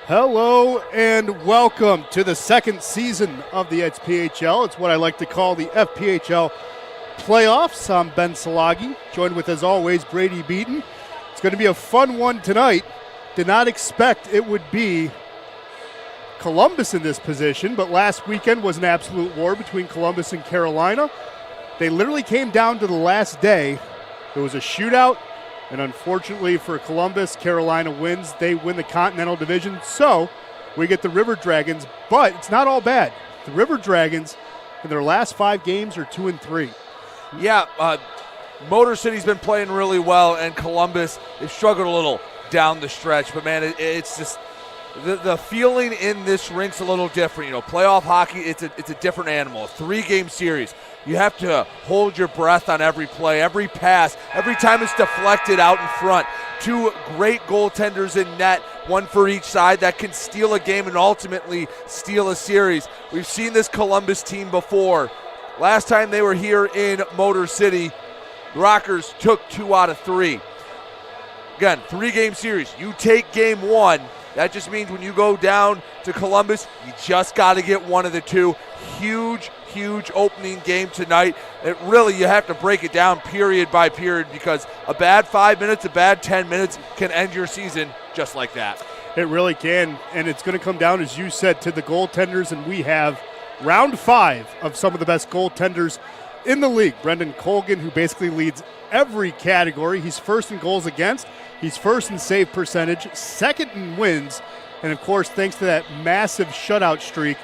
Hello and welcome to the second season of the FPHL. It's what I like to call the FPHL playoffs. I'm Ben Salagi, joined with, as always, Brady Beaton. It's going to be a fun one tonight. Did not expect it would be Columbus in this position, but last weekend was an absolute war between Columbus and Carolina. They literally came down to the last day. It was a shootout. And unfortunately for Columbus, Carolina wins. They win the Continental Division, so we get the River Dragons. But it's not all bad. The River Dragons, in their last 5 games, are 2-3. Yeah, Motor City's been playing really well, and Columbus, they've struggled a little down the stretch. But, man, it's just the feeling in this rink's a little different. You know, playoff hockey, it's a different animal. A 3-game series. You have to hold your breath on every play, every pass, every time it's deflected out in front. 2 great goaltenders in net, one for each side, that can steal a game and ultimately steal a series. We've seen this Columbus team before. Last time they were here in Motor City, the Rockers took 2 out of 3. Again, 3-game series. You take game 1. That just means when you go down to Columbus, you just got to get one of the 2. Huge opening game tonight. It really, you have to break it down period by period, because a bad 5 minutes, a bad 10 minutes can end your season just like that. It really can, and it's going to come down, as you said, to the goaltenders, and we have round 5 of some of the best goaltenders in the league. Brendan Colgan, who basically leads every category. He's first in goals against. He's first in save percentage, second in wins, and of course, thanks to that massive shutout streak,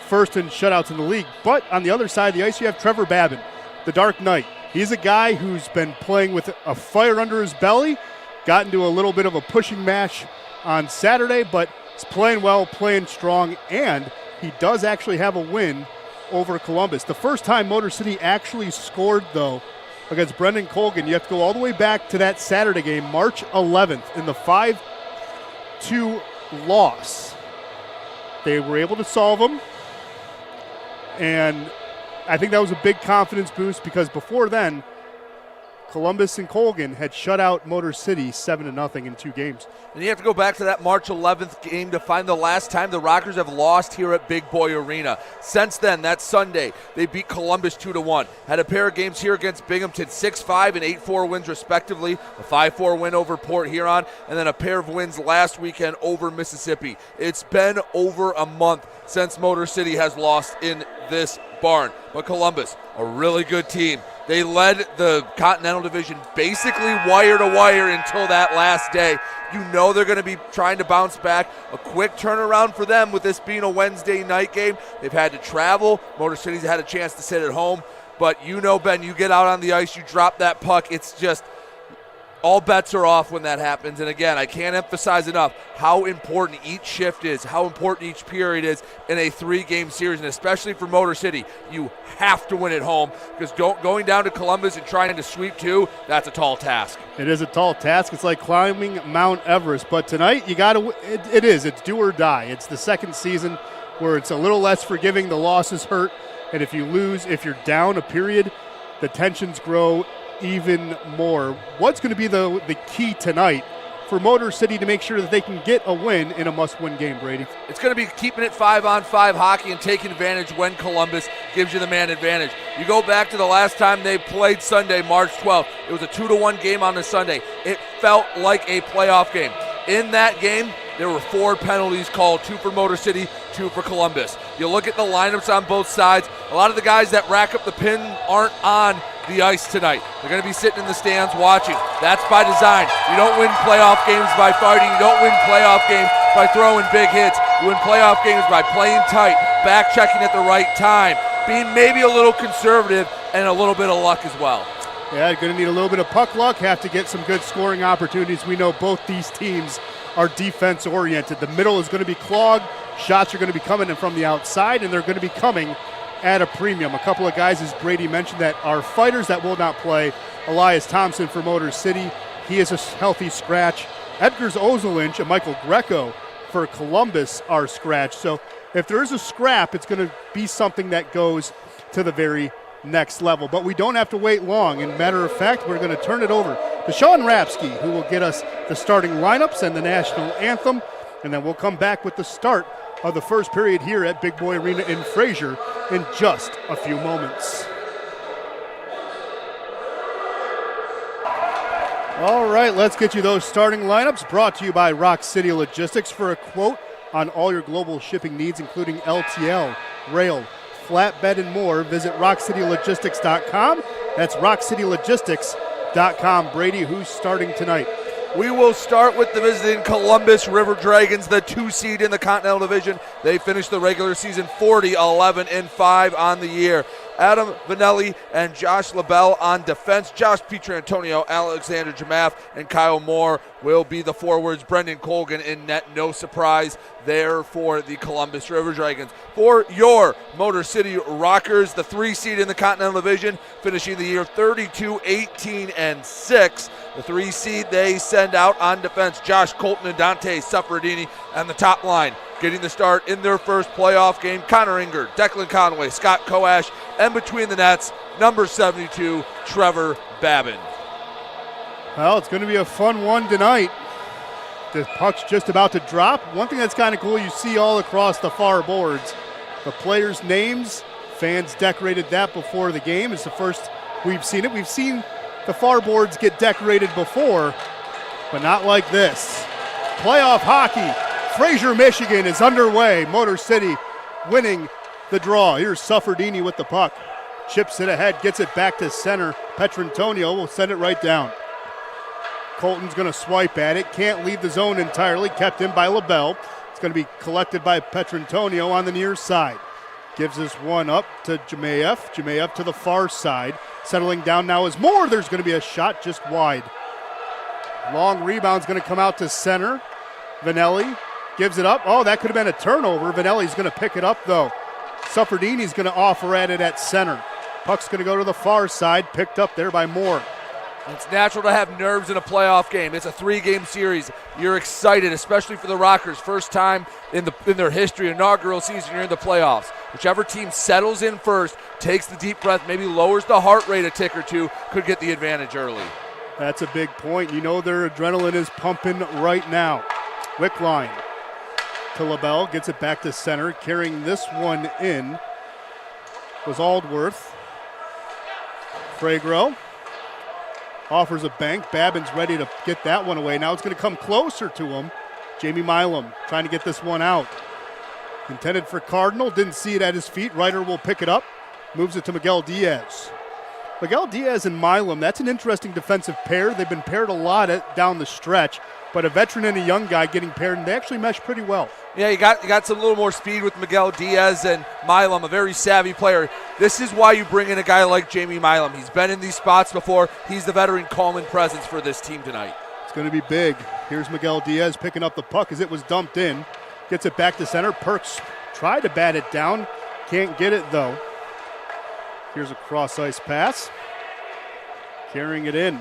first in shutouts in the league. But on the other side of the ice, you have Trevor Babin, the Dark Knight. He's a guy who's been playing with a fire under his belly, got into a little bit of a pushing match on Saturday, but he's playing well, playing strong, and he does actually have a win over Columbus. The first time Motor City actually scored, though, against Brendan Colgan, you have to go all the way back to that Saturday game, March 11th, in the 5-2 loss. They were able to solve them. And I think that was a big confidence boost, because before then, Columbus and Colgan had shut out Motor City 7-0 in 2 games. And you have to go back to that March 11th game to find the last time the Rockers have lost here at Big Boy Arena. Since then, that Sunday, they beat Columbus 2-1. Had a pair of games here against Binghamton, 6-5 and 8-4 wins respectively. A 5-4 win over Port Huron, and then a pair of wins last weekend over Mississippi. It's been over a month since Motor City has lost in this barn. But Columbus, a really good team. They led the Continental Division basically wire to wire until that last day. You know they're going to be trying to bounce back. A quick turnaround for them with this being a Wednesday night game. They've had to travel. Motor City's had a chance to sit at home. But you know, Ben, you get out on the ice, you drop that puck. It's just all bets are off when that happens. And again, I can't emphasize enough how important each shift is, how important each period is in a 3-game series, and especially for Motor City. You have to win at home, because going down to Columbus and trying to sweep 2, that's a tall task. It is a tall task. It's like climbing Mount Everest. But tonight, you got to. It's do or die. It's the second season where it's a little less forgiving. The losses hurt, and if you lose, if you're down a period, the tensions grow even more. What's going to be the key tonight for Motor City to make sure that they can get a win in a must-win game, Brady? It's going to be keeping it 5-on-5 hockey and taking advantage when Columbus gives you the man advantage. You go back to the last time they played Sunday, March 12th. It was a 2-1 game on the Sunday. It felt like a playoff game. In that game, there were 4 penalties called, 2 for Motor City, 2 for Columbus. You look at the lineups on both sides, a lot of the guys that rack up the pin aren't on the ice tonight. They're going to be sitting in the stands watching. That's by design. You don't win playoff games by fighting. You don't win playoff games by throwing big hits. You win playoff games by playing tight, back checking at the right time, being maybe a little conservative, and a little bit of luck as well. Yeah, going to need a little bit of puck luck, have to get some good scoring opportunities. We know both these teams are defense-oriented. The middle is going to be clogged. Shots are going to be coming in from the outside, and they're going to be coming at a premium. A couple of guys, as Brady mentioned, that are fighters that will not play. Elias Thompson for Motor City. He is a healthy scratch. Edgar Ozolinch and Michael Greco for Columbus are scratched. So if there is a scrap, it's going to be something that goes to the very next level. But we don't have to wait long. And matter of fact, we're going to turn it over to Sean Rapsky, who will get us the starting lineups and the national anthem. And then we'll come back with the start of the first period here at Big Boy Arena in Fraser in just a few moments. All right, let's get you those starting lineups brought to you by Rock City Logistics. For a quote on all your global shipping needs, including LTL, rail, flatbed, and more, visit rockcitylogistics.com. That's rockcitylogistics.com. Brady, who's starting tonight? We will start with the visiting Columbus River Dragons, the 2 seed in the Continental Division. They finished the regular season 40-11-5 on the year. Adam Vanelli and Josh LaBelle on defense. Josh Pietrantonio, Alexander Jamath, and Kyle Moore will be the forwards. Brendan Colgan in net. No surprise there for the Columbus River Dragons. For your Motor City Rockers, the 3 seed in the Continental Division, finishing the year 32-18-6. The 3 seed they send out on defense Josh Colton and Dante Suffredini, and the top line getting the start in their first playoff game, Connor Inger, Declan Conway, Scott Koash, and between the nets, number 72, Trevor Babin. Well, it's going to be a fun one tonight. The puck's just about to drop. One thing that's kind of cool, you see all across the far boards, the players' names. Fans decorated that before the game. It's the first we've seen it. We've seen the far boards get decorated before, but not like this. Playoff hockey. Fraser, Michigan is underway. Motor City winning the draw. Here's Suffredini with the puck. Chips it ahead, gets it back to center. Pietrantonio will send it right down. Colton's going to swipe at it. Can't leave the zone entirely. Kept in by LaBelle. It's going to be collected by Pietrantonio on the near side. Gives this one up to Jamaev. Jamaev to the far side. Settling down now is Moore. There's going to be a shot just wide. Long rebound's going to come out to center. Vanelli gives it up. Oh, that could have been a turnover. Vanelli's going to pick it up, though. Suffredini's going to offer at it at center. Puck's going to go to the far side. Picked up there by Moore. It's natural to have nerves in a playoff game. It's a 3-game series. You're excited, especially for the Rockers. First time in their history, inaugural season, you're in the playoffs. Whichever team settles in first, takes the deep breath, maybe lowers the heart rate a tick or two, could get the advantage early. That's a big point. You know their adrenaline is pumping right now. Wickline to LaBelle, gets it back to center. Carrying this one in was Aldworth. Fragro offers a bank. Babin's ready to get that one away. Now it's going to come closer to him. Jamie Milam trying to get this one out. Intended for Cardinal, didn't see it at his feet. Ryder will pick it up, moves it to Miguel Diaz. Miguel Diaz and Milam, that's an interesting defensive pair. They've been paired a lot down the stretch, but a veteran and a young guy getting paired, and they actually mesh pretty well. Yeah, you got some little more speed with Miguel Diaz and Milam, a very savvy player. This is why you bring in a guy like Jamie Milam. He's been in these spots before. He's the veteran calm and presence for this team tonight. It's going to be big. Here's Miguel Diaz picking up the puck as it was dumped in. Gets it back to center. Perks tried to bat it down. Can't get it, though. Here's a cross-ice pass. Carrying it in.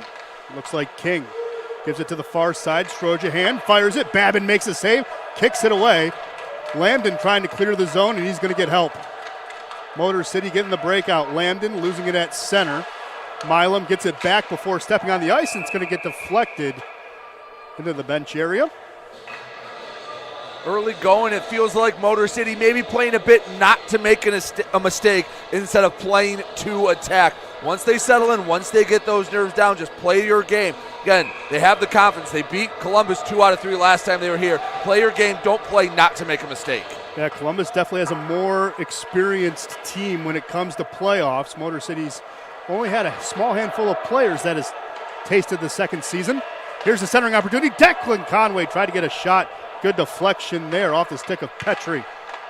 Looks like King. Gives it to the far side. Strojahan fires it. Babin makes a save. Kicks it away. Lambden trying to clear the zone, and he's going to get help. Motor City getting the breakout. Lambden losing it at center. Milam gets it back before stepping on the ice, and it's going to get deflected into the bench area. Early going, it feels like Motor City maybe playing a bit not to make a mistake instead of playing to attack. Once they settle in, once they get those nerves down, just play your game. Again, they have the confidence. They beat Columbus 2 out of 3 last time they were here. Play your game. Don't play not to make a mistake. Yeah, Columbus definitely has a more experienced team when it comes to playoffs. Motor City's only had a small handful of players that has tasted the second season. Here's the centering opportunity. Declan Conway tried to get a shot. Good deflection there off the stick of Petrie.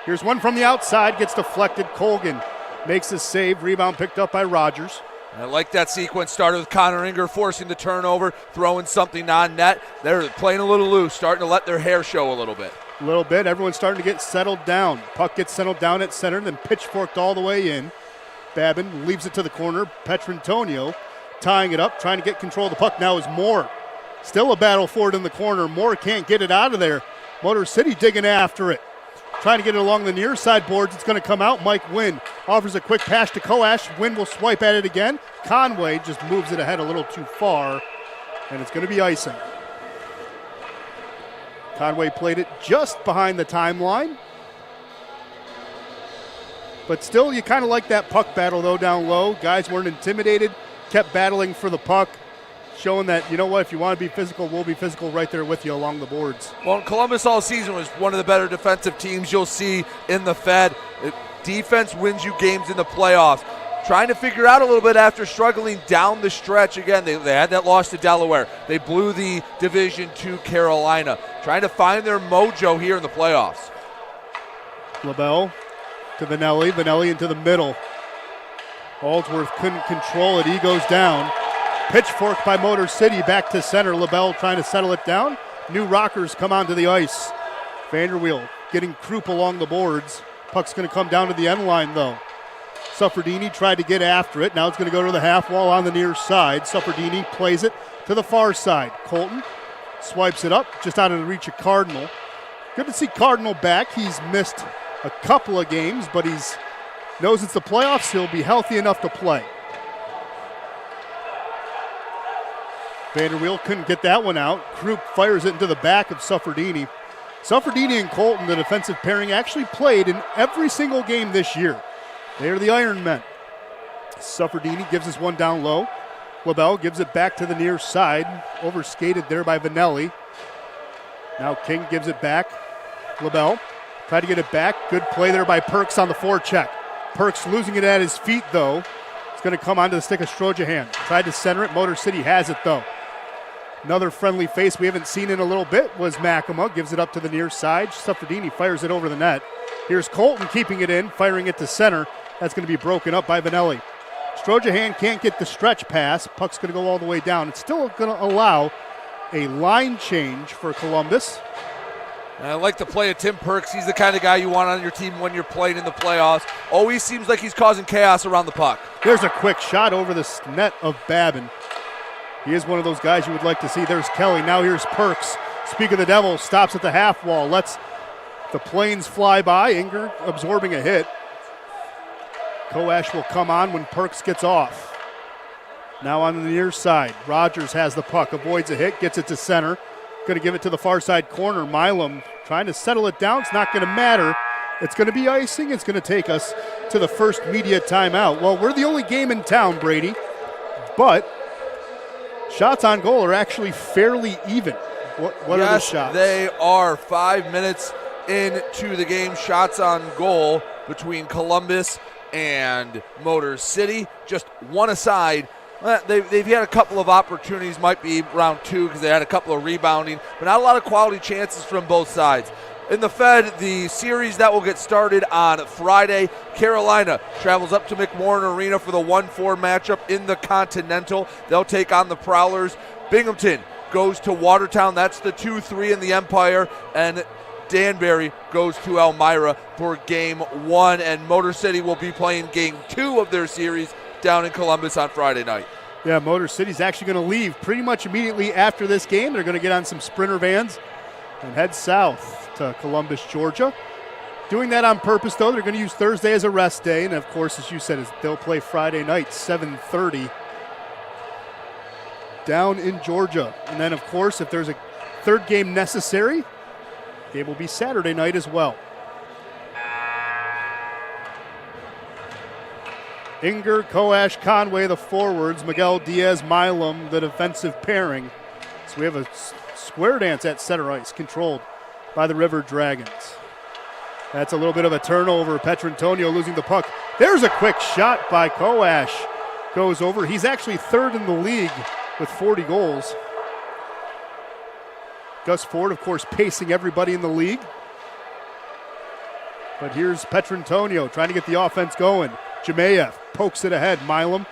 Here's one from the outside, gets deflected. Colgan makes a save. Rebound picked up by Rogers. I like that sequence. Started with Connor Inger forcing the turnover, throwing something on net. They're playing a little loose, starting to let their hair show a little bit. A little bit. Everyone's starting to get settled down. Puck gets settled down at center, then pitchforked all the way in. Babin leaves it to the corner. Pietrantonio tying it up, trying to get control of the puck. Now is Moore. Still a battle for it in the corner. Moore can't get it out of there. Motor City digging after it. Trying to get it along the near side boards. It's going to come out. Mike Wynn offers a quick pass to Koash. Wynn will swipe at it again. Conway just moves it ahead a little too far, and it's going to be icing. Conway played it just behind the timeline. But still, you kind of like that puck battle, though, down low. Guys weren't intimidated, kept battling for the puck, showing that, you know what, if you want to be physical, we'll be physical right there with you along the boards. Well, Columbus all season was one of the better defensive teams you'll see in the Fed. Defense wins you games in the playoffs. Trying to figure out a little bit after struggling down the stretch. Again, they had that loss to Delaware. They blew the Division II Carolina. Trying to find their mojo here in the playoffs. LaBelle to Vanelli. Vanelli into the middle. Aldsworth couldn't control it. He goes down. Pitchfork by Motor City back to center. LaBelle trying to settle it down. New Rockers come onto the ice. Vanderweel getting Krupp along the boards. Puck's going to come down to the end line, though. Suffredini tried to get after it. Now it's going to go to the half wall on the near side. Suffredini plays it to the far side. Colton swipes it up just out of the reach of Cardinal. Good to see Cardinal back. He's missed a couple of games, but he's knows it's the playoffs. He'll be healthy enough to play. Vanderweel couldn't get that one out. Krupp fires it into the back of Suffredini. Suffredini and Colton, the defensive pairing, actually played in every single game this year. They are the Iron Men. Suffredini gives us one down low. LaBelle gives it back to the near side. Overskated there by Vanelli. Now King gives it back. LaBelle tried to get it back. Good play there by Perks on the forecheck. Perks losing it at his feet, though. It's going to come onto the stick of Strojahan. Tried to center it. Motor City has it, though. Another friendly face we haven't seen in a little bit was Makema. Gives it up to the near side. Suffredini fires it over the net. Here's Colton keeping it in, firing it to center. That's going to be broken up by Vanelli. Strojahan can't get the stretch pass. Puck's going to go all the way down. It's still going to allow a line change for Columbus. And I like the play of Tim Perks. He's the kind of guy you want on your team when you're playing in the playoffs. Always seems like he's causing chaos around the puck. There's a quick shot over the net of Babin. He is one of those guys you would like to see. There's Kelly. Now here's Perks. Speak of the devil, stops at the half wall. Lets the planes fly by. Inger absorbing a hit. Koash will come on when Perks gets off. Now on the near side, Rogers has the puck, avoids a hit, gets it to center. Going to give it to the far side corner. Milam trying to settle it down. It's not going to matter. It's going to be icing. It's going to take us to the first media timeout. Well, we're the only game in town, Brady, but shots on goal are actually fairly even. What are the shots? They are 5 minutes into the game. Shots on goal between Columbus and Motor City. Just one aside. They've had a couple of opportunities, might be round two because they had a couple of rebounding, but not a lot of quality chances from both sides. In the Fed, the series that will get started on Friday, Carolina travels up to McMorran Arena for the 1-4 matchup in the Continental. They'll take on the Prowlers. Binghamton goes to Watertown. That's the 2-3 in the Empire. And Danbury goes to Elmira for game one. And Motor City will be playing game two of their series down in Columbus on Friday night. Yeah, Motor City's actually going to leave pretty much immediately after this game. They're going to get on some Sprinter vans and head south to Columbus, Georgia. Doing that on purpose, though. They're going to use Thursday as a rest day. And, of course, as you said, they'll play Friday night, 7:30, down in Georgia. And then, of course, if there's a third game necessary, the game will be Saturday night as well. Inger, Koash, Conway, the forwards. Miguel Diaz, Milam, the defensive pairing. So we have a square dance at center ice, controlled by the River Dragons. That's a little bit of a turnover. Petrantonio losing the puck. There's a quick shot by Koash. Goes over. He's actually third in the league with 40 goals. Gus Ford, of course, pacing everybody in the league. But here's Petrantonio trying to get the offense going. Jemayev pokes it ahead. Milam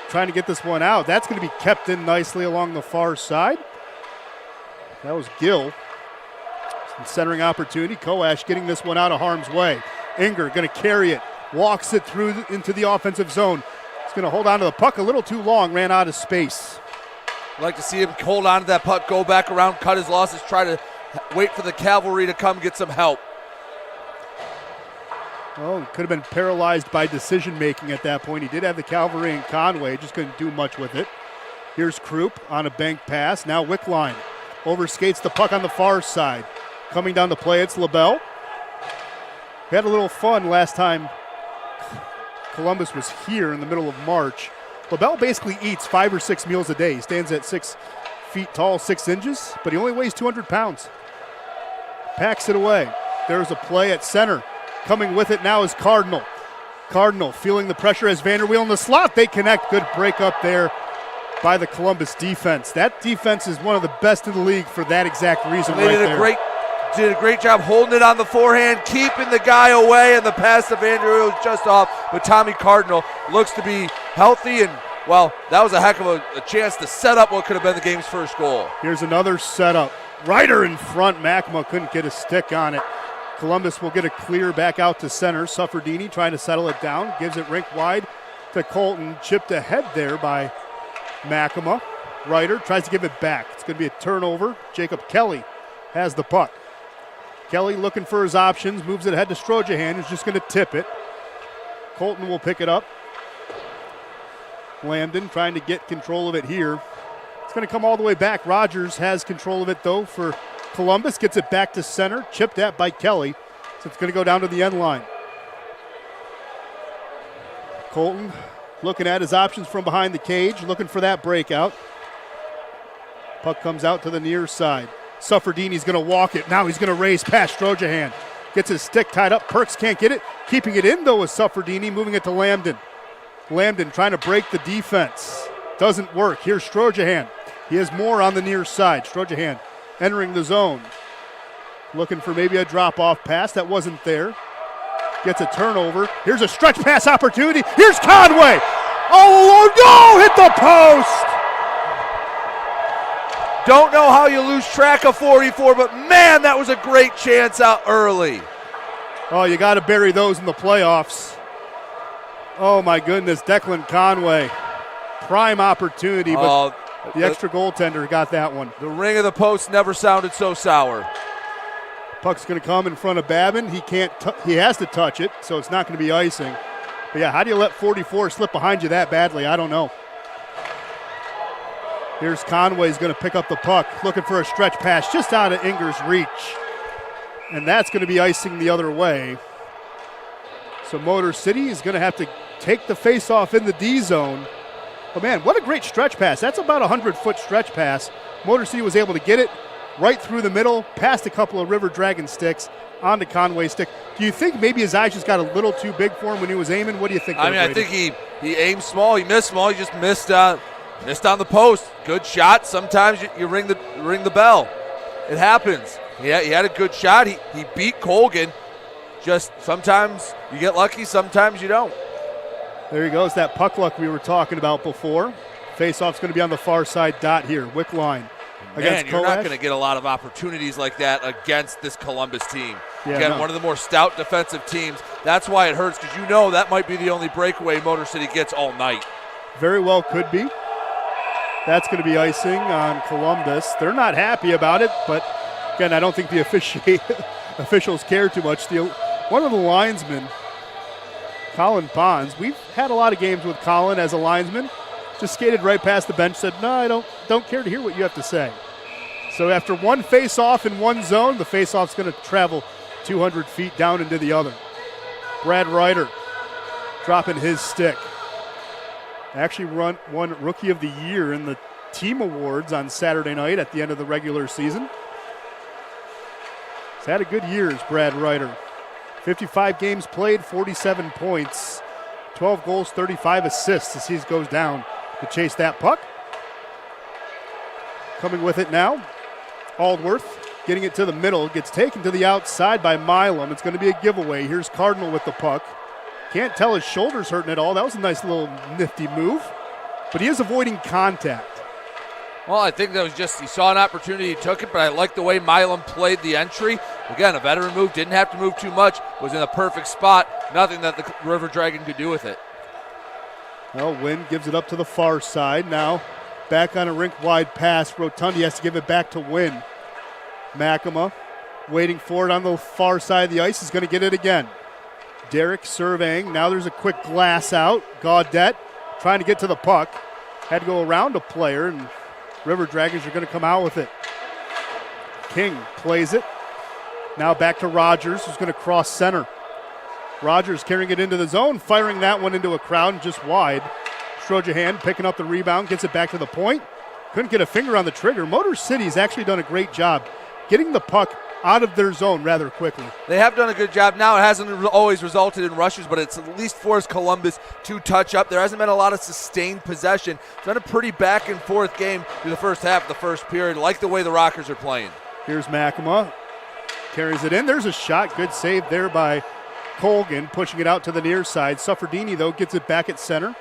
trying to get this one out. That's going to be kept in nicely along the far side. That was Gill. Some centering opportunity. Koash getting this one out of harm's way. Inger going to carry it. Walks it through into the offensive zone. He's going to hold on to the puck a little too long. Ran out of space. I'd like to see him hold on to that puck, go back around, cut his losses, try to wait for the cavalry to come get some help. Well, could have been paralyzed by decision-making at that point. He did have the cavalry and Conway, just couldn't do much with it. Here's Krupp on a bank pass. Now Wickline overskates the puck on the far side. Coming down to play, it's LaBelle. We had a little fun last time Columbus was here in the middle of March. LaBelle basically eats 5 or 6 meals a day. He stands at 6 feet tall, 6 inches, but he only weighs 200 pounds. Packs it away. There's a play at center. Coming with it now is Cardinal. Cardinal feeling the pressure as Vanderweel in the slot. They connect. Good break up there by the Columbus defense. That defense is one of the best in the league for that exact reason. They did a great job holding it on the forehand, keeping the guy away, and the pass to Vanderweel was just off. But Tommy Cardinal looks to be healthy, and, well, that was a heck of a chance to set up what could have been the game's first goal. Here's another setup. Ryder in front. Makema couldn't get a stick on it. Columbus will get a clear back out to center. Suffredini trying to settle it down. Gives it rink wide to Colton. Chipped ahead there by Makema. Ryder tries to give it back. It's going to be a turnover. Jacob Kelly has the puck. Kelly looking for his options. Moves it ahead to Strojahan, who's just going to tip it. Colton will pick it up. Lambden trying to get control of it here. It's going to come all the way back. Rogers has control of it, though, for Columbus. Gets it back to center. Chipped at by Kelly. So it's going to go down to the end line. Colton looking at his options from behind the cage, looking for that breakout. Puck comes out to the near side. Suffredini's going to walk it. Now he's going to race past Strojahan. Gets his stick tied up. Perks can't get it. Keeping it in, though, is Suffredini. Moving it to Lambden. Lambden trying to break the defense. Doesn't work. Here's Strojahan. He has more on the near side. Strojahan entering the zone. Looking for maybe a drop-off pass. That wasn't there. Gets a turnover. Here's a stretch pass opportunity. Here's Conway. All alone. No! Hit the post! Don't know how you lose track of 44, but, man, that was a great chance out early. Oh, you got to bury those in the playoffs. Oh, my goodness. Declan Conway. Prime opportunity, but the extra goaltender got that one. The ring of the post never sounded so sour. Puck's going to come in front of Babin. He has to touch it, so it's not going to be icing. But, yeah, how do you let 44 slip behind you that badly? I don't know. Here's Conway's going to pick up the puck, looking for a stretch pass just out of Inger's reach. And that's going to be icing the other way. So Motor City is going to have to take the face-off in the D zone. But, man, what a great stretch pass. That's about a 100-foot stretch pass. Motor City was able to get it right through the middle, past a couple of River Dragon sticks, onto Conway's stick. Do you think maybe his eyes just got a little too big for him when he was aiming? What do you think? I think he aimed small. He missed small. He just missed on the post. Good shot. Sometimes you ring the bell. It happens. He had a good shot. He beat Colgan. Just sometimes you get lucky, sometimes you don't. There he goes, that puck luck we were talking about before. Face-off's going to be on the far side dot here. Wick line against Man, you're not going to get a lot of opportunities like that against this Columbus team. One of the more stout defensive teams. That's why it hurts, because you know that might be the only breakaway Motor City gets all night. Very well could be. That's going to be icing on Columbus. They're not happy about it, but again, I don't think the officials care too much. One of the linesmen, Colin Pons, we've had a lot of games with Colin as a linesman, just skated right past the bench, said, no, I don't care to hear what you have to say. So after one face-off in one zone, the face-off's going to travel 200 feet down into the other. Brad Ryder dropping his stick. Actually won Rookie of the Year in the team awards on Saturday night at the end of the regular season. He's had a good year as Brad Ryder. 55 games played, 47 points, 12 goals, 35 assists as he goes down to chase that puck. Coming with it now, Aldworth getting it to the middle, gets taken to the outside by Milam. It's going to be a giveaway. Here's Cardinal with the puck. Can't tell his shoulder's hurting at all. That was a nice little nifty move, but he is avoiding contact. Well, I think that was just, he saw an opportunity, he took it, but I like the way Milam played the entry. Again, a veteran move, didn't have to move too much, was in a perfect spot. Nothing that the River Dragon could do with it. Well, Wynn gives it up to the far side. Now back on a rink-wide pass. Rotundi has to give it back to Wynn. Makema waiting for it on the far side of the ice. Is going to get it again. Derek surveying. Now there's a quick glass out. Gaudette trying to get to the puck. Had to go around a player, and River Dragons are going to come out with it. King plays it. Now back to Rogers, who's going to cross center. Rogers carrying it into the zone, firing that one into a crowd just wide. Strojahan picking up the rebound, gets it back to the point. Couldn't get a finger on the trigger. Motor City's actually done a great job getting the puck out of their zone rather quickly. They have done a good job. Now it hasn't always resulted in rushes, but it's at least forced Columbus to touch up. There hasn't been a lot of sustained possession. It's been a pretty back and forth game through the first half, the first period. Like the way the Rockers are playing. Here's Makema. Carries it in. There's a shot. Good save there by Colgan, pushing it out to the near side. Suffredini, though, gets it back at center.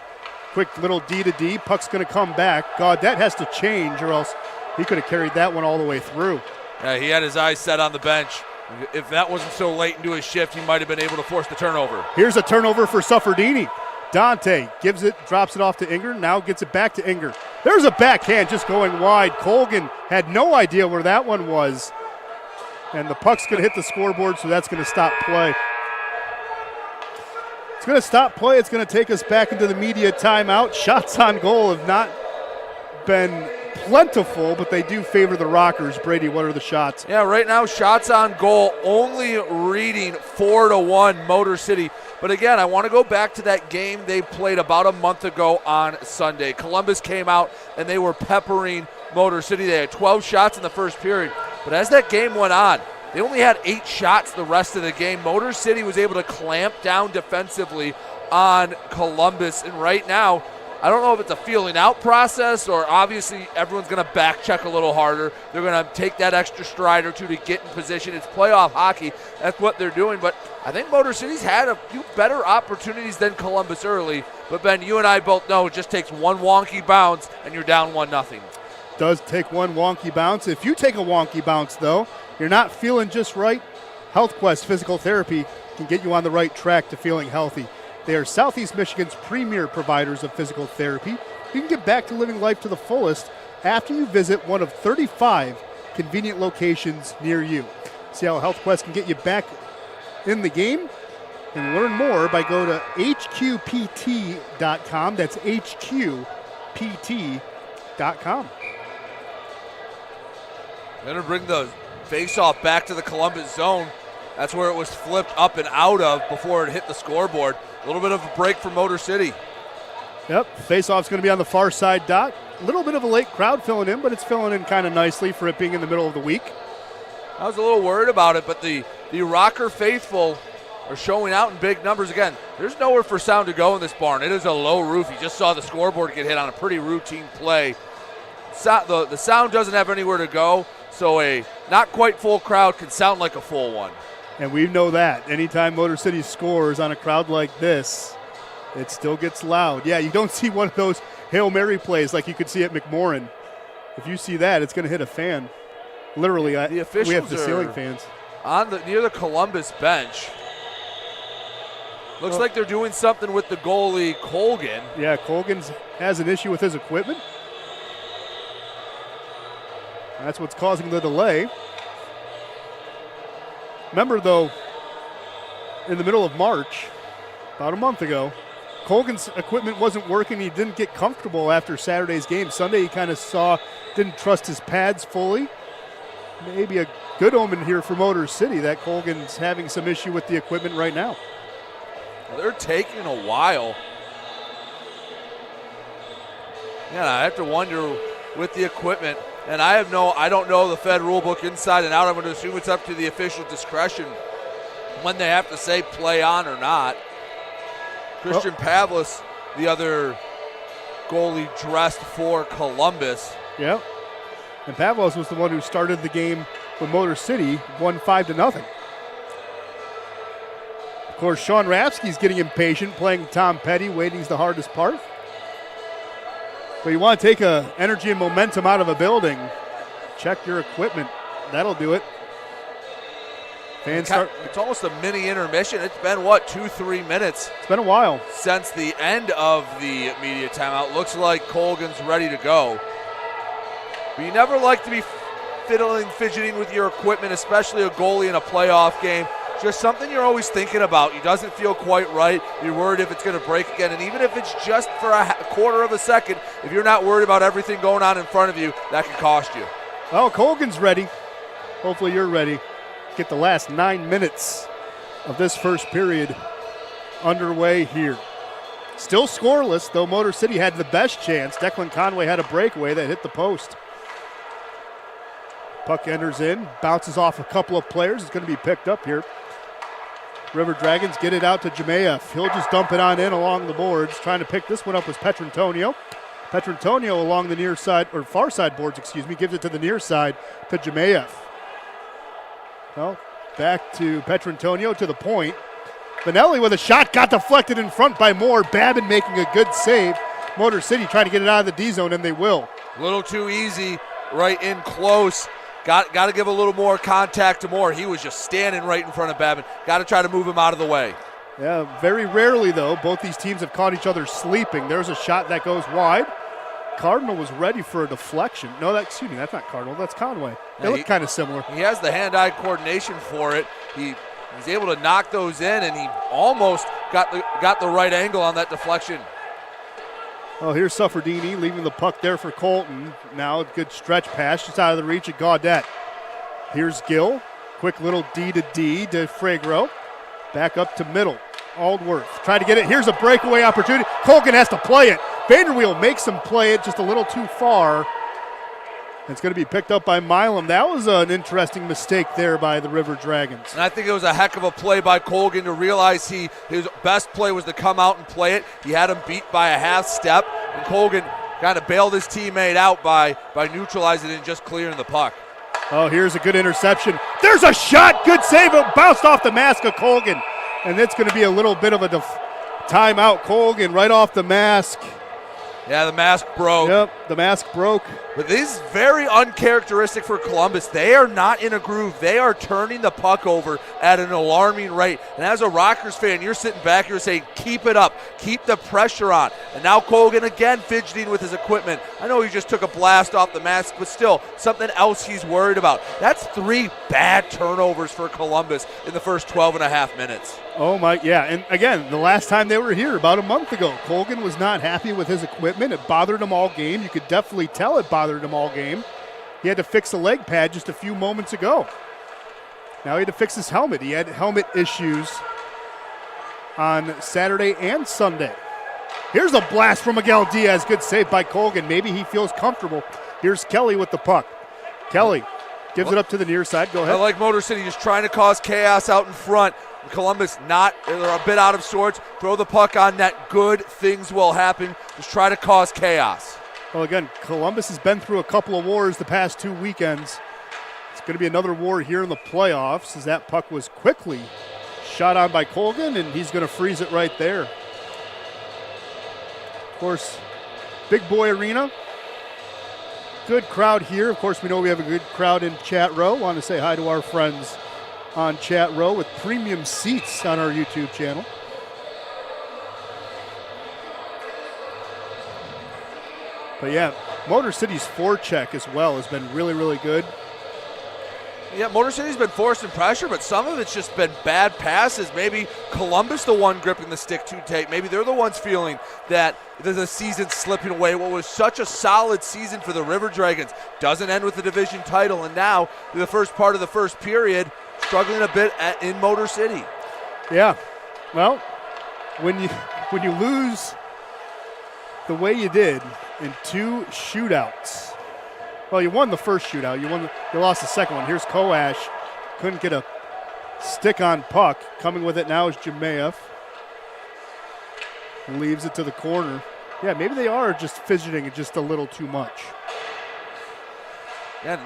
Quick little D to D. Puck's going to come back. God, that has to change, or else he could have carried that one all the way through. Yeah, he had his eyes set on the bench. If that wasn't so late into his shift, he might have been able to force the turnover. Here's a turnover for Suffredini. Dante gives it, drops it off to Inger, now gets it back to Inger. There's a backhand just going wide. Colgan had no idea where that one was. And the puck's going to hit the scoreboard, so that's going to stop play. It's going to stop play. It's going to take us back into the media timeout. Shots on goal have not been plentiful, but they do favor the Rockers. Brady, what are the shots? Yeah, right now shots on goal only reading 4-1 Motor City. But again, I want to go back to that game they played about a month ago on Sunday. Columbus came out and they were peppering Motor City. They had 12 shots in the first period. But as that game went on, they only had 8 shots the rest of the game. Motor City was able to clamp down defensively on Columbus. And right now, I don't know if it's a feeling out process or obviously everyone's going to back check a little harder. They're going to take that extra stride or two to get in position. It's playoff hockey. That's what they're doing. But I think Motor City's had a few better opportunities than Columbus early. But, Ben, you and I both know it just takes one wonky bounce and you're down 1-0. Does take one wonky bounce. If you take a wonky bounce, though, you're not feeling just right, HealthQuest Physical Therapy can get you on the right track to feeling healthy. They are Southeast Michigan's premier providers of physical therapy. You can get back to living life to the fullest after you visit one of 35 convenient locations near you. See how HealthQuest can get you back in the game? And learn more by go to hqpt.com. That's hqpt.com. Going to bring the face-off back to the Columbus zone. That's where it was flipped up and out of before it hit the scoreboard. A little bit of a break for Motor City. Yep, face-off's going to be on the far side dot. A little bit of a late crowd filling in, but it's filling in kind of nicely for it being in the middle of the week. I was a little worried about it, but the Rocker faithful are showing out in big numbers. Again, there's nowhere for sound to go in this barn. It is a low roof. You just saw the scoreboard get hit on a pretty routine play. The sound doesn't have anywhere to go, so a not quite full crowd can sound like a full one. And we know that. Anytime Motor City scores on a crowd like this, it still gets loud. Yeah, you don't see one of those Hail Mary plays like you could see at McMorran. If you see that, it's going to hit a fan. Literally, the officials we have the ceiling fans. Near the Columbus bench. Looks like they're doing something with the goalie, Colgan. Yeah, Colgan has an issue with his equipment. That's what's causing the delay. Remember, though, in the middle of March, about a month ago, Colgan's equipment wasn't working. He didn't get comfortable after Saturday's game. Sunday, he kind of didn't trust his pads fully. Maybe a good omen here for Motor City that Colgan's having some issue with the equipment right now. They're taking a while. Yeah, I have to wonder with the equipment. And I don't know the Fed rule book inside and out. I'm going to assume it's up to the official discretion when they have to say play on or not. Christian Pavlis, the other goalie dressed for Columbus. Yeah. And Pavlos was the one who started the game with Motor City, won 5-0. Of course, Sean Rapsky's getting impatient, playing Tom Petty. Waiting's the hardest part. But you want to take energy and momentum out of a building, check your equipment. That'll do it. It's almost a mini intermission. It's been, 2-3 minutes? It's been a while. Since the end of the media timeout. Looks like Colgan's ready to go. But you never like to be fidgeting with your equipment, especially a goalie in a playoff game. Just something you're always thinking about. It doesn't feel quite right. You're worried if it's going to break again. And even if it's just for a quarter of a second, if you're not worried about everything going on in front of you, that can cost you. Well, Colgan's ready. Hopefully you're ready. Get the last 9 minutes of this first period underway here. Still scoreless, though Motor City had the best chance. Declan Conway had a breakaway that hit the post. Puck enters in, bounces off a couple of players. It's going to be picked up here. River Dragons get it out to Jemayev. He'll just dump it on in along the boards. Trying to pick this one up was Petrantonio. Petrantonio along the near side, or far side boards, gives it to the near side to Jemayev. Well, back to Petrantonio to the point. Benelli with a shot, got deflected in front by Moore. Babin making a good save. Motor City trying to get it out of the D zone, and they will. A little too easy, right in close. Got to give a little more contact to Moore. He was just standing right in front of Babin. Got to try to move him out of the way. Yeah, very rarely, though, both these teams have caught each other sleeping. There's a shot that goes wide. Cardinal was ready for a deflection. No, that's not Cardinal. That's Conway. They look kind of similar. He has the hand-eye coordination for it. He's able to knock those in, and he almost got the right angle on that deflection. Oh, here's Suffredini leaving the puck there for Colton. Now a good stretch pass just out of the reach of Gaudette. Here's Gill. Quick little D to D to Fregro. Back up to middle. Aldworth trying to get it. Here's a breakaway opportunity. Colgan has to play it. Vanderweel makes him play it just a little too far. It's going to be picked up by Milam. That was an interesting mistake there by the River Dragons. And I think it was a heck of a play by Colgan to realize his best play was to come out and play it. He had him beat by a half step, and Colgan kind of bailed his teammate out by neutralizing it and just clearing the puck. Oh, here's a good interception. There's a shot. Good save. It bounced off the mask of Colgan. And it's going to be a little bit of a timeout. Colgan right off the mask. Yeah, the mask broke. Yep, the mask broke. But this is very uncharacteristic for Columbus. They are not in a groove. They are turning the puck over at an alarming rate. And as a Rockers fan, you're sitting back here saying, keep it up. Keep the pressure on. And now Colgan again fidgeting with his equipment. I know he just took a blast off the mask, but still, something else he's worried about. That's 3 bad turnovers for Columbus in the first 12 and a half minutes. Oh, my, yeah. And again, the last time they were here, about a month ago, Colgan was not happy with his equipment. It bothered him all game. You could definitely tell it bothered him all game. He had to fix a leg pad just a few moments ago. Now he had to fix his helmet. He had helmet issues on Saturday and Sunday. Here's a blast from Miguel Diaz. Good save by Colgan. Maybe he feels comfortable. Here's Kelly with the puck. Kelly gives it up to the near side. Go ahead. I like Motor City just trying to cause chaos out in front. Columbus they're a bit out of sorts. Throw the puck on net. Good things will happen. Just try to cause chaos. Well, again, Columbus has been through a couple of wars the past 2 weekends. It's going to be another war here in the playoffs as that puck was quickly shot on by Colgan, and he's going to freeze it right there. Of course, Big Boy Arena. Good crowd here. Of course, we know we have a good crowd in chat row. Want to say hi to our friends on chat row with premium seats on our YouTube channel. But yeah, Motor City's forecheck as well has been really, really good. Yeah, Motor City's been forcing pressure, but some of it's just been bad passes. Maybe Columbus the one gripping the stick too tight. Maybe they're the ones feeling that the season's slipping away. What was such a solid season for the River Dragons doesn't end with the division title, and now the first part of the first period struggling a bit in Motor City. Yeah, well, when you lose the way you did in 2 shootouts, well, you won the first shootout. You lost the second one. Here's Koash. Couldn't get a stick on puck. Coming with it now is Jemayev. Leaves it to the corner. Yeah, maybe they are just fidgeting just a little too much. And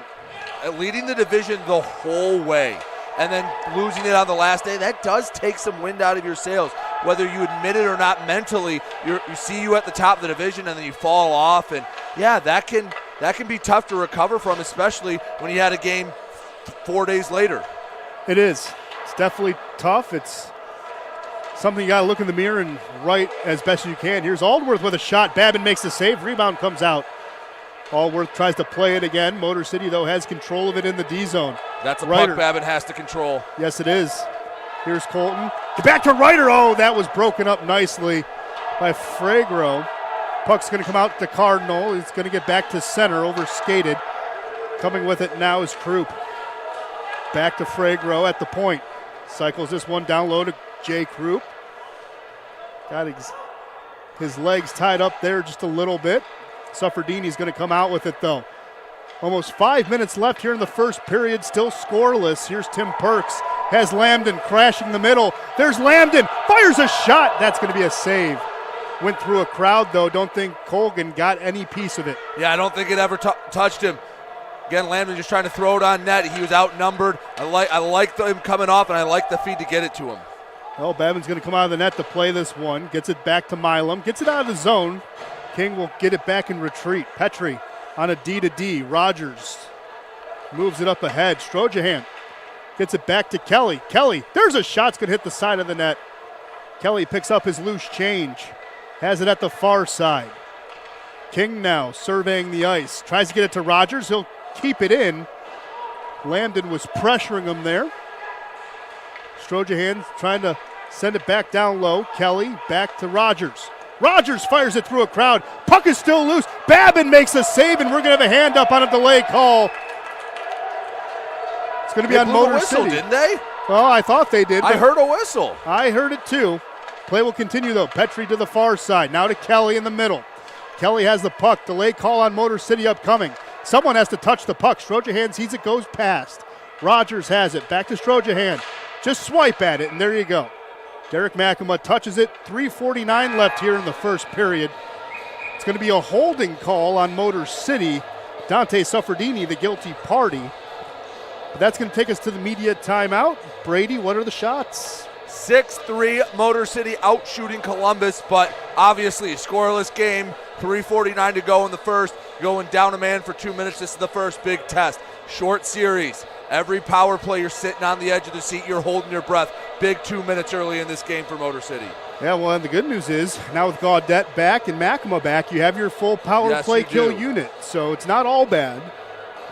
leading the division the whole way and then losing it on the last day, that does take some wind out of your sails. Whether you admit it or not mentally, you see you at the top of the division and then you fall off. And, yeah, that can be tough to recover from, especially when you had a game 4 days later. It is. It's definitely tough. It's something you got to look in the mirror and write as best you can. Here's Aldworth with a shot. Babin makes the save. Rebound comes out. Aldworth tries to play it again. Motor City, though, has control of it in the D zone. That's a puck Babin has to control. Yes, it is. Here's Colton. Back to Ryder. Oh, that was broken up nicely by Fregro. Puck's going to come out to Cardinal. It's going to get back to center, over skated. Coming with it now is Krupp. Back to Fragro at the point. Cycles this one down low to Jay Krupp. Got his legs tied up there just a little bit. Suffredini's going to come out with it, though. Almost 5 minutes left here in the first period, still scoreless. Here's Tim Perks, has Lambden crashing the middle. There's Lambden, fires a shot. That's going to be a save. Went through a crowd, though. Don't think Colgan got any piece of it. Yeah, I don't think it ever touched him. Again, Lambden just trying to throw it on net. He was outnumbered. I like him coming off, and I like the feed to get it to him. Well, Babin's going to come out of the net to play this one. Gets it back to Milam. Gets it out of the zone. King will get it back in retreat. Petrie on a D-to-D. Rogers moves it up ahead. Strojahan gets it back to Kelly. Kelly, there's a shot. It's going to hit the side of the net. Kelly picks up his loose change. Has it at the far side. King now surveying the ice. Tries to get it to Rogers. He'll keep it in. Lambden was pressuring him there. Strojahan trying to send it back down low. Kelly back to Rogers. Rogers fires it through a crowd. Puck is still loose. Babin makes a save, and we're going to have a hand up on a delay call. It's going to be on Motor City. Didn't they? Well, I thought they did. I heard a whistle. I heard it too. Play will continue, though. Petrie to the far side. Now to Kelly in the middle. Kelly has the puck. Delay call on Motor City upcoming. Someone has to touch the puck. Strojahan sees it, goes past. Rogers has it. Back to Strojahan. Just swipe at it, and there you go. Derek Makema touches it. 3:49 left here in the first period. It's going to be a holding call on Motor City. Dante Suffredini, the guilty party. But that's going to take us to the media timeout. Brady, what are the shots? 6-3 Motor City out shooting Columbus, but obviously a scoreless game. 3:49 to go in the first. Going down a man for 2 minutes. This is the first big test. Short series. Every power play, you're sitting on the edge of the seat. You're holding your breath. Big 2 minutes early in this game for Motor City. Yeah, well, and the good news is now with Gaudette back and Makema back, you have your full power play kill unit. So it's not all bad,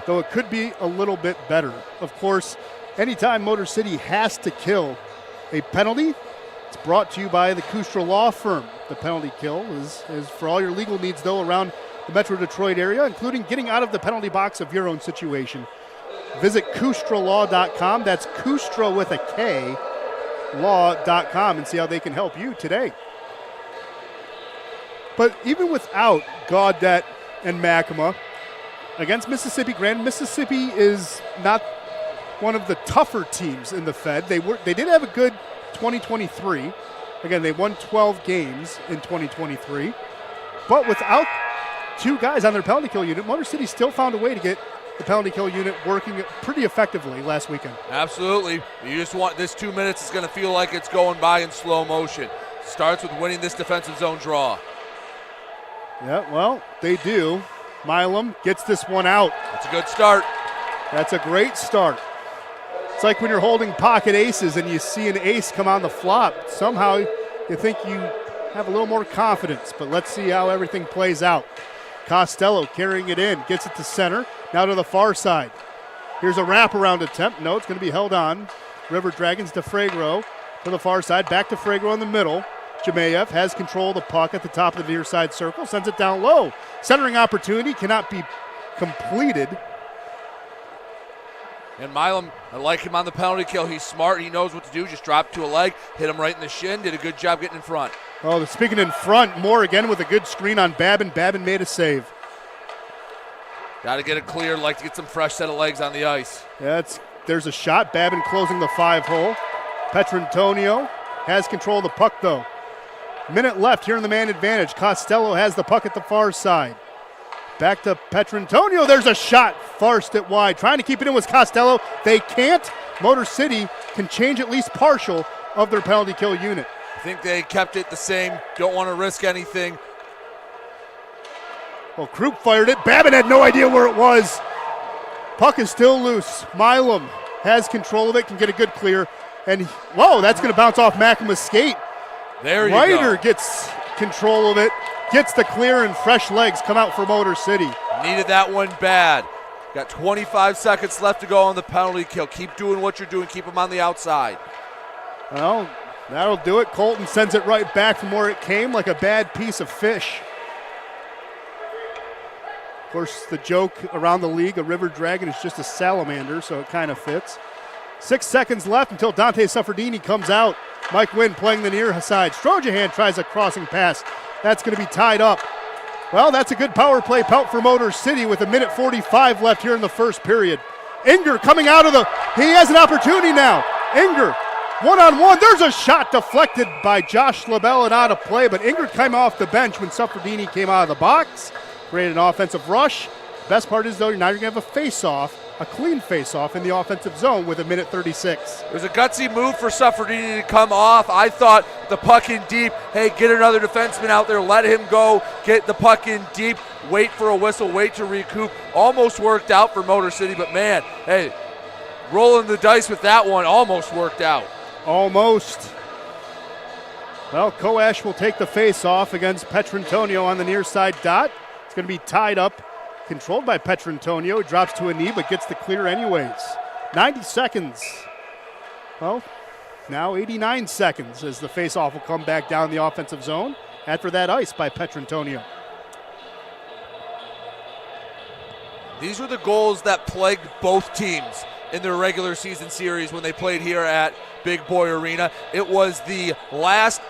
though it could be a little bit better. Of course, anytime Motor City has to kill a penalty, it's brought to you by the Kustra Law Firm. The penalty kill is for all your legal needs, though, around the Metro Detroit area, including getting out of the penalty box of your own situation. Visit KustraLaw.com. That's Kustra with a K, law.com, and see how they can help you today. But even without Gaudette and Makema, against Mississippi, granted, Mississippi is not one of the tougher teams in the Fed. They did have a good 2023. Again, they won 12 games in 2023. But without two guys on their penalty kill unit, Motor City still found a way to get the penalty kill unit working pretty effectively last weekend. Absolutely. You just want this 2 minutes is going to feel like it's going by in slow motion. Starts with winning this defensive zone draw. Yeah, well, they do. Milam gets this one out. That's a good start. That's a great start. It's like when you're holding pocket aces and you see an ace come on the flop. Somehow you think you have a little more confidence, but let's see how everything plays out. Costello carrying it in, gets it to center, now to the far side. Here's a wraparound attempt. No, it's going to be held on. River Dragons to Fragro to the far side, back to Fragro in the middle. Jemayev has control of the puck at the top of the near side circle, sends it down low. Centering opportunity cannot be completed. And Milam, I like him on the penalty kill. He's smart. He knows what to do. Just dropped to a leg, hit him right in the shin, did a good job getting in front. Oh, speaking in front, Moore again with a good screen on Babin. Babin made a save. Got to get it clear. Like to get some fresh set of legs on the ice. Yeah, there's a shot. Babin closing the 5-hole. Petrantonio has control of the puck, though. Minute left here in the man advantage. Costello has the puck at the far side. Back to Petrantonio. There's a shot. Forced it wide. Trying to keep it in with Costello. They can't. Motor City can change at least partial of their penalty kill unit. I think they kept it the same. Don't want to risk anything. Well, Krupp fired it. Babin had no idea where it was. Puck is still loose. Milam has control of it, can get a good clear. And, whoa, that's going to bounce off Makema's skate. There you Ryder go. Gets control of it, gets the clear, and fresh legs come out for Motor City. Needed that one bad. Got 25 seconds left to go on the penalty kill. Keep doing what you're doing. Keep them on the outside. Well, that'll do it. Colton sends it right back from where it came like a bad piece of fish. Of course, the joke around the league, a river dragon is just a salamander, so it kind of fits. 6 seconds left until Dante Suffredini comes out. Mike Wynn playing the near side. Strojahan tries a crossing pass. That's going to be tied up. Well, that's a good power play pelt for Motor City with 1:45 left here in the first period. Inger coming out of he has an opportunity now. Inger, one-on-one. There's a shot deflected by Josh LaBelle and out of play, but Inger came off the bench when Suffredini came out of the box. Created an offensive rush. Best part is, though, you're now going to have a face-off, a clean face-off in the offensive zone with 1:36. It was a gutsy move for Suffredini to come off. I thought the puck in deep, hey, get another defenseman out there, let him go, get the puck in deep, wait for a whistle, wait to recoup. Almost worked out for Motor City, but man, hey, rolling the dice with that one almost worked out. Almost. Well, Koash will take the face-off against Petrantonio on the near side dot. It's going to be tied up, controlled by Petrantonio. Drops to a knee, but gets the clear anyways. 90 seconds. Well, now 89 seconds as the face-off will come back down the offensive zone after that ice by Petrantonio. These were the goals that plagued both teams in their regular season series when they played here at Big Boy Arena. It was the last